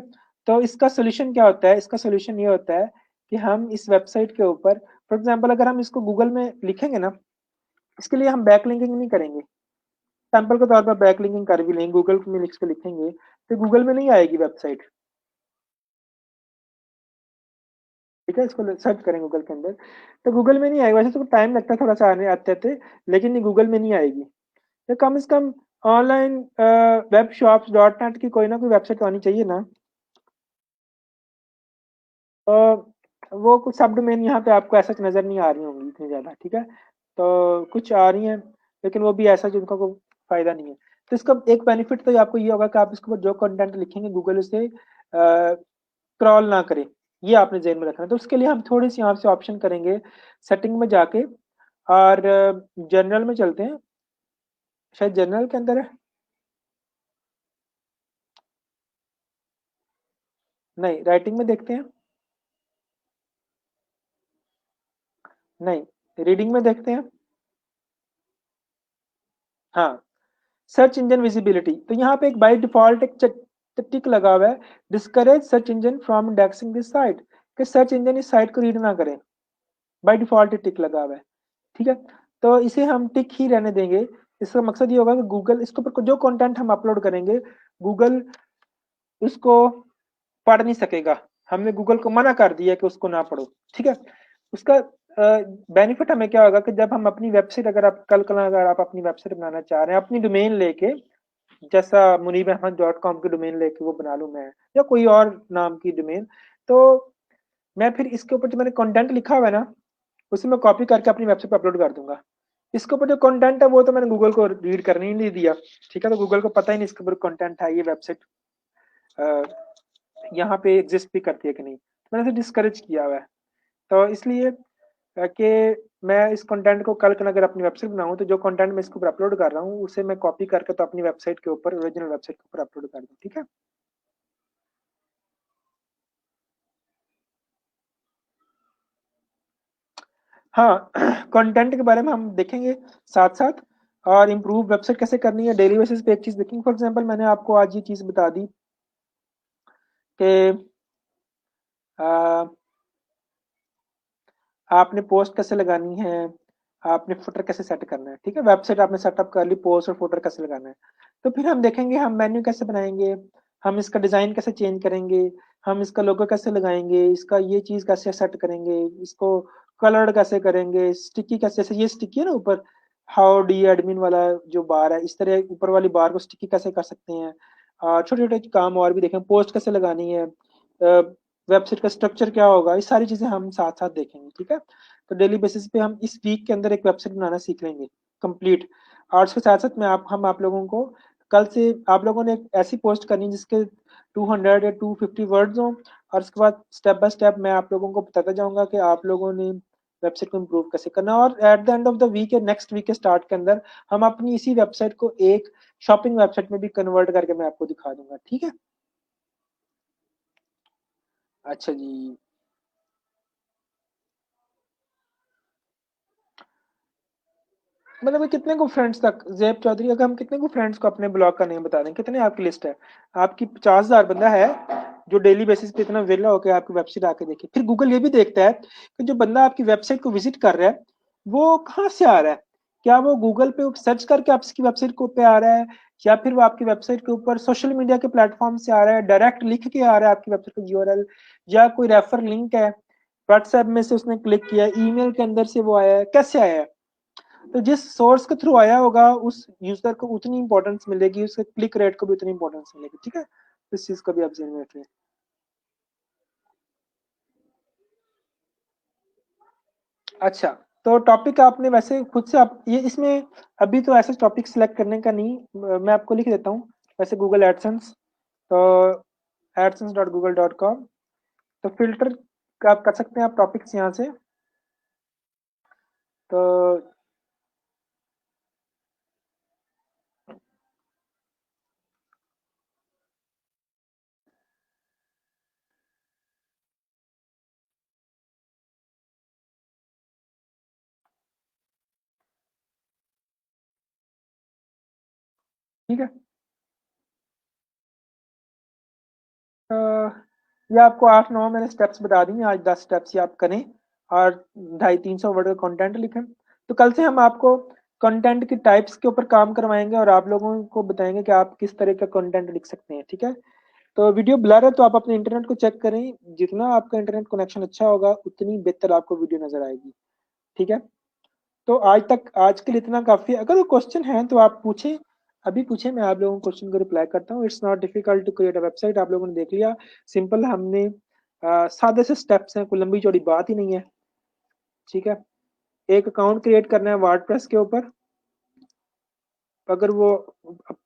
तो इसका सोल्यूशन क्या होता है? इसका सोल्यूशन ये होता है कि हम इस वेबसाइट के ऊपर, फॉर एग्जाम्पल अगर हम इसको गूगल में लिखेंगे ना, इसके लिए हम बैक लिंकिंग नहीं करेंगे। सैंपल के तौर पर बैक लिंकिंग कर भी लेंगे, गूगल में लिख के लिखेंगे तो गूगल में नहीं आएगी वेबसाइट। ठीक है, इसको सर्च करें गूगल के अंदर तो गूगल में नहीं आएगा। वैसे तो टाइम लगता है थोड़ा सा आने आते आते, लेकिन ये गूगल में नहीं आएगी। तो कम से कम online web shops dot net की कोई ना कोई वेबसाइट तो आनी चाहिए ना। वो कुछ सब डोमेन यहाँ पे आपको ऐसा नज़र नहीं आ रही होंगी इतनी ज़्यादा। ठीक है, तो कुछ आ रही हैं, लेकिन वो भी ऐसा जिनका कोई फ़ायदा नहीं है। तो इसका एक बेनिफिट तो आपको ये होगा कि आप इसके ऊपर जो कंटेंट लिखेंगे गूगल उसे क्रॉल ना करे। ये आपने जेन में रखना है। तो उसके लिए हम थोड़ी सी यहाँ से ऑप्शन करेंगे सेटिंग में जाके, और जनरल में चलते हैं। शायद जनरल के अंदर है, नहीं राइटिंग में देखते हैं, नहीं रीडिंग में देखते हैं। हाँ, सर्च इंजन विजिबिलिटी, तो यहाँ पे एक बाय डिफॉल्ट एक टिक लगा हुआ है, discourage search engine from indexing this site, कि सर्च इंजन इस साइट को रीड ना करें। बाय डिफॉल्ट टिक लगा हुआ है। ठीक है, तो इसे हम टिक ही रहने देंगे। इसका मकसद ये होगा कि गूगल इसके ऊपर जो कंटेंट हम अपलोड करेंगे, गूगल उसको पढ़ नहीं सकेगा। हमने गूगल को मना कर दिया कि उसको ना पढ़ो। ठीक है, उसका बेनिफिट हमें क्या होगा कि जब हम अपनी वेबसाइट, अगर आप कल अगर आप अपनी वेबसाइट बनाना चाह रहे हैं अपनी डोमेन लेके, जैसा मुनीब अहमद डॉट कॉम की डोमेन लेके वो बना लूं मैं, या कोई और नाम की डोमेन, तो मैं फिर इसके ऊपर जो मैंने कंटेंट लिखा हुआ है ना, उसे मैं कॉपी करके अपनी वेबसाइट पर अपलोड कर दूंगा। इसके ऊपर जो कंटेंट है वो तो मैंने गूगल को रीड करने ही नहीं दिया। ठीक है, तो गूगल को पता ही नहीं इसके ऊपर कंटेंट है, ये वेबसाइट यहाँ पे एग्जिस्ट भी करती है कि नहीं, तो मैंने इसे डिस्करेज किया हुआ है। तो इसलिए कि मैं इस कंटेंट को कल अगर अपनी वेबसाइट बनाऊं तो जो कंटेंट मैं इसके ऊपर अपलोड कर रहा हूँ उसे मैं कॉपी करके तो अपनी वेबसाइट के ऊपर, ओरिजिनल वेबसाइट के ऊपर अपलोड कर दूं। ठीक है, हाँ कंटेंट के बारे में हम देखेंगे साथ साथ, और इम्प्रूव वेबसाइट कैसे करनी है डेली बेसिस पे एक चीज देखेंगे। फॉर एग्जांपल मैंने आपको आज ये चीज बता दी कि आ, आपने पोस्ट कैसे लगानी है, आपने फुटर कैसे सेट करना है। ठीक है, वेबसाइट आपने सेटअप कर ली, पोस्ट और फुटर कैसे लगाना है। तो फिर हम देखेंगे हम मेन्यू कैसे बनाएंगे, हम इसका डिजाइन कैसे चेंज करेंगे, हम इसका लोगो कैसे लगाएंगे, इसका ये चीज कैसे सेट करेंगे, इसको कलर्ड कैसे करेंगे, स्टिकी कैसे, जैसे ये स्टिकी है ना ऊपर, हाउ डी एडमिन वाला जो बार है, इस तरह ऊपर वाली बार को स्टिकी कैसे कर सकते हैं। छोटे छोटे काम और भी देखें, पोस्ट कैसे लगानी है, वेबसाइट का स्ट्रक्चर क्या होगा, ये सारी चीजें हम साथ साथ देखेंगे। ठीक है, तो डेली बेसिस पे हम इस वीक के अंदर एक वेबसाइट बनाना सीख लेंगे कंप्लीट। और उसके साथ साथ मैं हम आप लोगों को कल से, आप लोगों ने एक ऐसी पोस्ट करनी है जिसके 200 या 250 वर्ड्स हों, और उसके बाद स्टेप बाय स्टेप मैं आप लोगों को बताता जाऊंगा कि आप लोगों ने वेबसाइट को इम्प्रूव कैसे करना। और at the end of the week या नेक्स्ट वीक के स्टार्ट के अंदर हम अपनी इसी वेबसाइट को एक शॉपिंग वेबसाइट में भी कन्वर्ट करके मैं आपको दिखा दूंगा। ठीक है, अच्छा जी। मतलब कितने को फ्रेंड्स तक, जैब चौधरी, अगर हम कितने को फ्रेंड्स को अपने ब्लॉग का नेम बता दें, कितने आपकी लिस्ट है? आपकी 50,000 बंदा है जो डेली बेसिस पे इतना वेला होकर आपकी वेबसाइट आके देखे। फिर गूगल ये भी देखता है कि जो बंदा आपकी वेबसाइट को विजिट कर रहा है वो कहाँ से आ रहा है। क्या वो गूगल पे सर्च करके आपकी वेबसाइट को पे आ रहा है, या फिर वो आपकी वेबसाइट के ऊपर सोशल मीडिया के प्लेटफॉर्म से आ रहा है, डायरेक्ट लिख के आ रहा है आपकी वेबसाइट का यूआरएल, या कोई रेफर लिंक है व्हाट्सएप में से उसने क्लिक किया, ईमेल के अंदर से वो आया है, कैसे आया है। तो जिस सोर्स के थ्रू आया होगा उस यूजर को उतनी इंपॉर्टेंस मिलेगी, उसके क्लिक रेट को भी उतनी इंपॉर्टेंस मिलेगी। ठीक है, इस चीज को भी आप ध्यान में रखें। अच्छा, तो टॉपिक आपने वैसे खुद से आप ये इसमें अभी तो ऐसे टॉपिक सिलेक्ट करने का नहीं, मैं आपको लिख देता हूँ। वैसे गूगल एडसेंस, तो adsense.google.com, तो फिल्टर आप कर सकते हैं आप टॉपिक्स यहाँ से। तो ठीक है, तो ये आपको 8-9 मैंने स्टेप्स बता दी हैं, आज 10 स्टेप्स ये आप करें और 250-300 वर्ड का कंटेंट लिखें। तो कल से हम आपको कंटेंट की टाइप्स के ऊपर काम करवाएंगे और आप लोगों को बताएंगे कि आप किस तरह का कंटेंट लिख सकते हैं, ठीक है। तो वीडियो ब्लर है तो आप अपने इंटरनेट को चेक करें, जितना आपका इंटरनेट कनेक्शन अच्छा होगा उतनी बेहतर आपको वीडियो नजर आएगी, ठीक है। तो आज के लिए इतना काफी है। अगर वो क्वेश्चन है तो आप पूछें, अभी पूछें, मैं आप लोगों को क्वेश्चन को रिप्लाई करता हूँ। It's not difficult to create a website, आप लोगों ने देख लिया, सिंपल हमने सादे से स्टेप्स हैं, कोई लंबी चौड़ी बात ही नहीं है, ठीक है। एक अकाउंट क्रिएट करना है वर्डप्रेस के ऊपर, अगर वो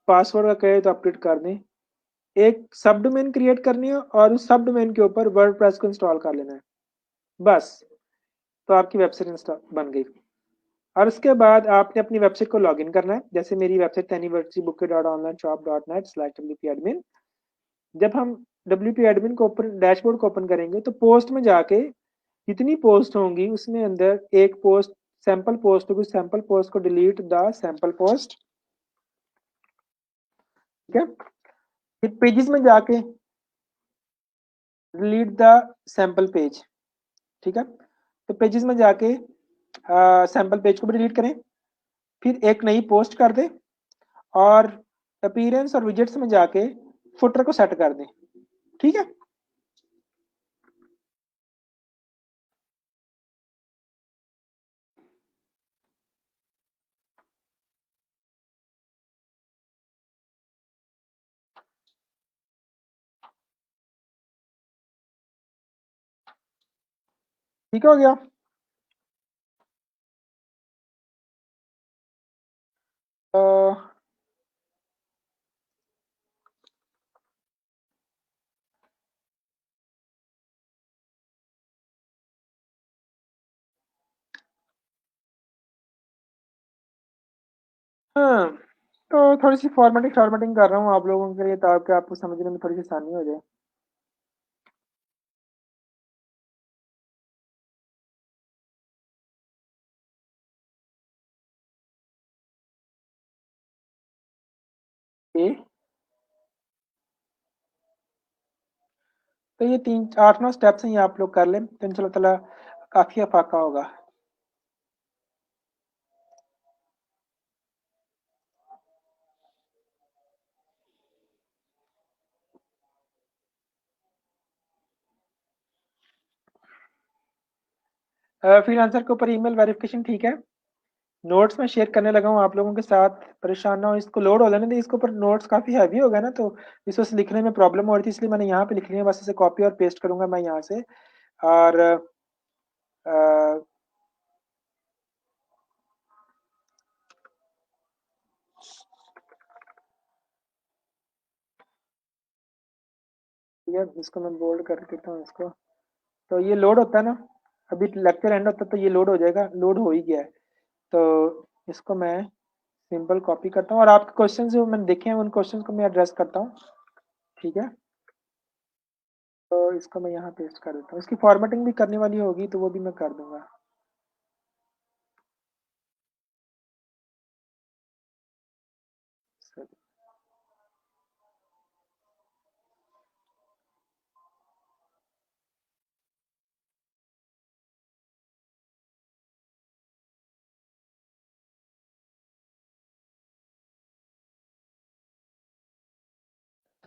पासवर्ड का कहे तो अपडेट कर दें। एक सब डोमेन क्रिएट करनी है और उस सब डोमेन के ऊपर वर्डप्रेस को इंस्टॉल कर लेना है, बस। तो आपकी वेबसाइट इंस्टॉल बन गई। और उसके बाद आपने अपनी वेबसाइट को लॉगिन करना है, जैसे मेरी वेबसाइट anniversary.online-shop.net/wp-admin। जब हम WP एडमिन को ओपन, डैशबोर्ड को ओपन करेंगे तो पोस्ट में जाके जितनी पोस्ट होंगी उसमें अंदर एक पोस्ट सैंपल पोस्ट होगी, सैंपल पोस्ट को डिलीट द सैंपल पोस्ट, ठीक है। फिर पेजेस में जाके डिलीट द सैंपल पेज, ठीक है। तो पेजेस में जाके सैंपल पेज को भी डिलीट करें, फिर एक नई पोस्ट कर दें और अपीयरेंस और विजेट्स में जाके फुटर को सेट कर दें, ठीक है। ठीक हो गया। अ, हाँ, तो थोड़ी सी फॉर्मेटिंग फॉर्मेटिंग कर रहा हूँ आप लोगों के लिए ताकि आपको समझने में थोड़ी सी आसानी हो जाए। ए, तो ये 3-8-9 स्टेप्स हैं, ये आप लोग कर लें तो इंशाल्लाह ताला काफी अफाका होगा। फ्रीलांसर के ऊपर ईमेल वेरिफिकेशन, ठीक है। नोट्स में शेयर करने लगा हूँ आप लोगों के साथ, परेशान ना हो, इसको लोड हो लेने दे। इसके ऊपर नोट्स काफ़ी हैवी हो गया ना, तो इस वजह से लिखने में प्रॉब्लम हो रही थी, इसलिए मैंने यहाँ पे लिख लिया। बस इसे कॉपी और पेस्ट करूंगा मैं यहाँ से। और ये इसको मैं बोल्ड कर देता हूँ इसको। तो ये लोड होता है ना, अभी लेक्चर एंड होता है तो ये लोड हो जाएगा, लोड हो ही गया है। तो इसको मैं सिंपल कॉपी करता हूँ और आपके क्वेश्चन जो मैंने देखे हैं उन क्वेश्चन को मैं एड्रेस करता हूँ, ठीक है। तो इसको मैं यहाँ पेस्ट कर देता हूँ, इसकी फॉर्मेटिंग भी करने वाली होगी तो वो भी मैं कर दूंगा।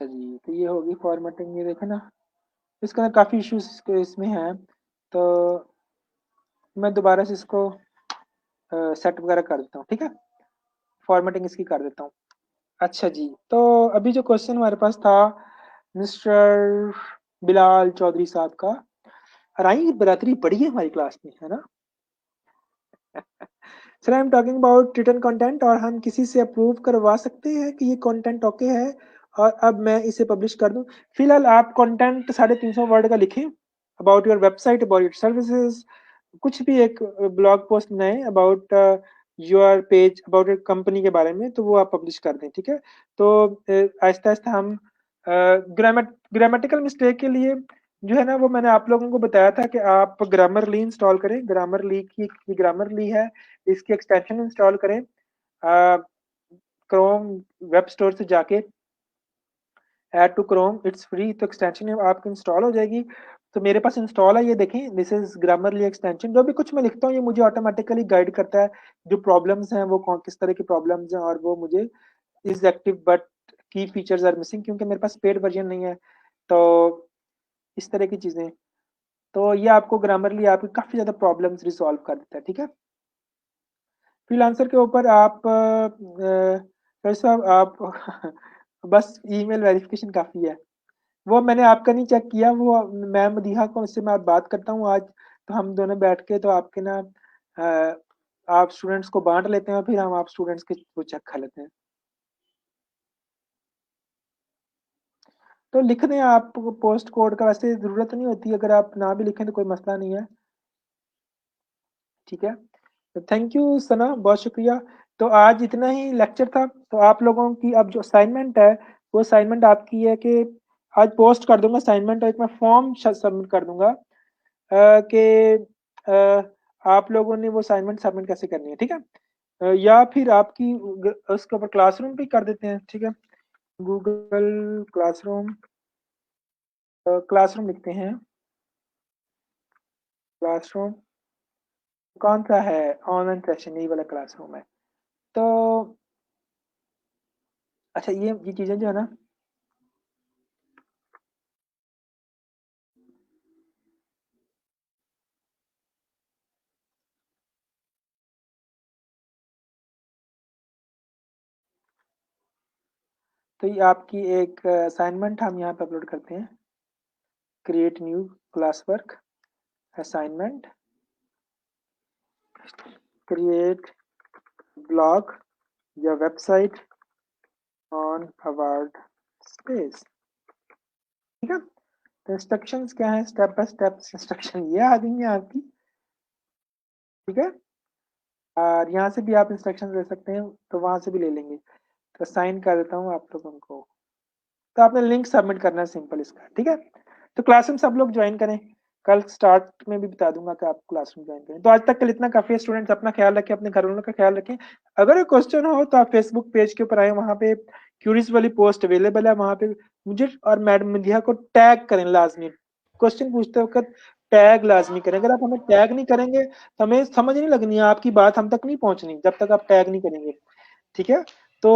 अच्छा जी, तो ये होगी फॉर्मेटिंग, ये देखे ना, इसके अंदर काफ़ी इश्यूज इसमें हैं। तो मैं दोबारा से इसको सेट वगैरह कर देता हूँ, ठीक है। फॉर्मेटिंग इसकी कर देता हूँ। अच्छा जी, तो अभी जो क्वेश्चन हमारे पास था मिस्टर बिलाल चौधरी साहब का, राई की बरादरी बड़ी है हमारी क्लास में, है ना। Sir I am talking about written content, और हम किसी से अप्रूव करवा सकते हैं कि ये कंटेंट ओके है और अब मैं इसे पब्लिश कर दूं। फिलहाल आप कंटेंट 350 वर्ड का लिखें about your website, about your services, कुछ भी एक ब्लॉग पोस्ट बनाएं about your page, about your company के बारे में, तो वो आप पब्लिश कर दें। ठीक है, तो आहिस्ता आहिस्ता हम ग्रामेटिकल मिस्टेक के लिए जो है ना, वो मैंने आप लोगों को बताया था कि आप ग्रामरली इंस्टॉल करें। ग्रामरली की ग्रामरली है, इसकी एक्सटेंशन इंस्टॉल करें क्रोम वेब स्टोर से जाके, add to Chrome, it's free, तो एक्सटेंशन आपकी इंस्टॉल हो जाएगी। तो मेरे पास इंस्टॉल है, ये देखें, दिस इज ग्रामरली एक्सटेंशन। जो भी कुछ मैं लिखता हूँ ये मुझे ऑटोमेटिकली गाइड करता है, जो प्रॉब्लम्स हैं वो कौन किस तरह की प्रॉब्लम्स हैं, और वो मुझे इज एक्टिव बट की फीचर्स आर मिसिंग, क्योंकि मेरे पास पेड वर्जन नहीं है। तो इस तरह की चीजें, तो ये आपको ग्रामरली आपकी काफी ज्यादा प्रॉब्लम्स रिसॉल्व कर देता है। ठीक है, फ्रीलांसर के ऊपर आप भाई साहब आप बस ईमेल वेरिफिकेशन काफी है। वो मैंने आपका नहीं चेक किया, वो मैम मदीहा को, उससे मैं बात करता हूँ आज, तो हम दोनों बैठ के तो आपके ना आप स्टूडेंट्स को बांट लेते हैं, फिर हम आप स्टूडेंट्स के वो चेक कर लेते हैं। तो लिख दें आप पोस्ट कोड का, वैसे जरूरत नहीं होती, अगर आप ना भी लिखें तो कोई मसला नहीं है। ठीक है, तो थैंक यू सना, बहुत शुक्रिया। तो आज इतना ही लेक्चर था। तो आप लोगों की अब जो असाइनमेंट है, वो असाइनमेंट आपकी है कि आज पोस्ट कर दूंगा असाइनमेंट, और एक मैं फॉर्म सबमिट कर दूंगा कि आप लोगों ने वो असाइनमेंट सबमिट कैसे करनी है। ठीक है, या फिर आपकी उसके ऊपर क्लासरूम भी कर देते हैं। ठीक है, गूगल क्लासरूम, क्लासरूम लिखते हैं, क्लासरूम कौन सा है, ऑनलाइन सेशन, यही वाला क्लासरूम है। तो अच्छा, ये चीजें जो है ना, तो ये आपकी एक असाइनमेंट हम यहाँ पे अपलोड करते हैं, create new class work assignment, create blog या वेबसाइट ऑन अवार्ड स्पेस। ठीक है, तो इंस्ट्रक्शंस क्या है, स्टेप बाय स्टेप इंस्ट्रक्शन ये आ गई है आपकी। ठीक है, और यहाँ से भी आप इंस्ट्रक्शन ले सकते हैं, तो वहां से भी ले लेंगे। तो साइन कर देता हूँ आप लोगों को, तो आपने लिंक सबमिट करना है सिंपल इसका। ठीक है, तो क्लासरूम सब लोग ज्वाइन करें, कल स्टार्ट में भी बता दूंगा कि आप क्लासरूम ज्वाइन करें। तो आज तक के लिए इतना काफी है। स्टूडेंट्स अपना ख्याल रखें, अपने घर वालों का ख्याल रखें। अगर कोई क्वेश्चन हो तो आप फेसबुक पेज के ऊपर आए, वहाँ पे क्यूरीज वाली पोस्ट अवेलेबल है, वहाँ पे मुझे और मैडम मिधिया को टैग करें लाजमी। क्वेश्चन पूछते वक्त टैग लाजमी करें। अगर आप हमें टैग नहीं करेंगे तो हमें समझ नहीं लगनी है, आपकी बात हम तक नहीं पहुंचनी जब तक आप टैग नहीं करेंगे। ठीक है, तो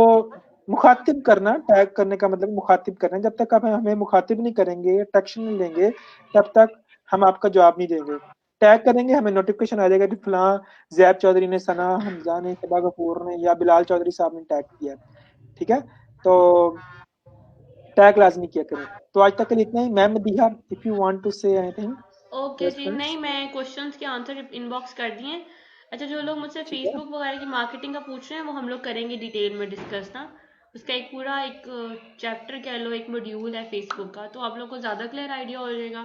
मुखातिब करना, टैग करने का मतलब मुखातिब करना, जब तक आप हमें मुखातिब नहीं करेंगे, टेक्शन नहीं लेंगे, तब तक हम आपका जवाब नहीं देंगे। टैग करेंगे, हमें नोटिफिकेशन आ जाएगा कि फलां जैब चौधरी ने, सना हमजा ने, सबा गफूर ने या बिलाल चौधरी साहब ने टैग किया। ठीक है, तो टैग लाजमी किया करें। तो आज तक के लिए इतना ही। Ma'am Diya, if you want to say anything okay your जी, नहीं स्टूडेंट्स। मैं क्वेश्चंस के आंसर इनबॉक्स कर दिए। अच्छा, जो लोग मुझसे ठीक है, फेसबुक वगैरह की मार्केटिंग का पूछ रहे हैं वो हम लोग करेंगे डिटेल में डिस्कस ना। उसका एक पूरा एक चैप्टर कह लो, एक मॉड्यूल है फेसबुक का, तो आप लोग को ज़्यादा क्लियर आइडिया हो जाएगा।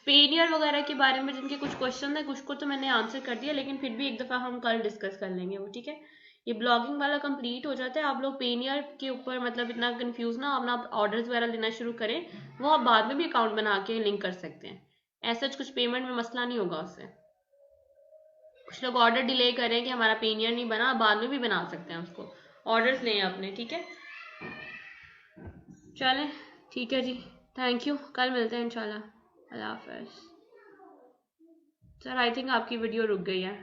पेनियर वगैरह के बारे में जिनके कुछ क्वेश्चन है, कुछ को तो मैंने आंसर कर दिया, लेकिन फिर भी एक दफ़ा हम कल डिस्कस कर लेंगे वो। ठीक है, ये ब्लॉगिंग वाला कंप्लीट हो जाता है। आप लोग पेनियर के ऊपर मतलब इतना कंफ्यूज ना, अपना ऑर्डर्स वगैरह लेना शुरू करें, वो आप बाद में भी अकाउंट बना के लिंक कर सकते हैं। ऐसा कुछ पेमेंट में मसला नहीं होगा उससे। कुछ लोग ऑर्डर डिले करें कि हमारा पेनियर नहीं बना, बाद में भी बना सकते हैं उसको। ऑर्डर्स लें अपने। ठीक है, चलें, ठीक है जी, थैंक यू, कल मिलते हैं इंशाल्लाह। अल्लाह हाफिज। सर आई थिंक आपकी वीडियो रुक गई है।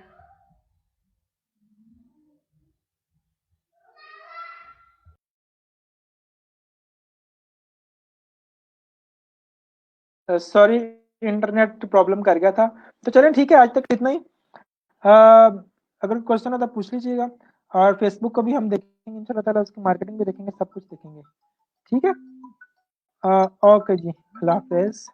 सॉरी, इंटरनेट प्रॉब्लम कर गया था। तो चलें ठीक है, आज तक इतना ही। अगर क्वेश्चन हो तो पूछ लीजिएगा, और फेसबुक को भी हम देखेंगे इंशाल्लाह ताला, उसकी मार्केटिंग भी देखेंगे, सब कुछ देखेंगे। ठीक है, ओके जी, अल्लाह हाफिज।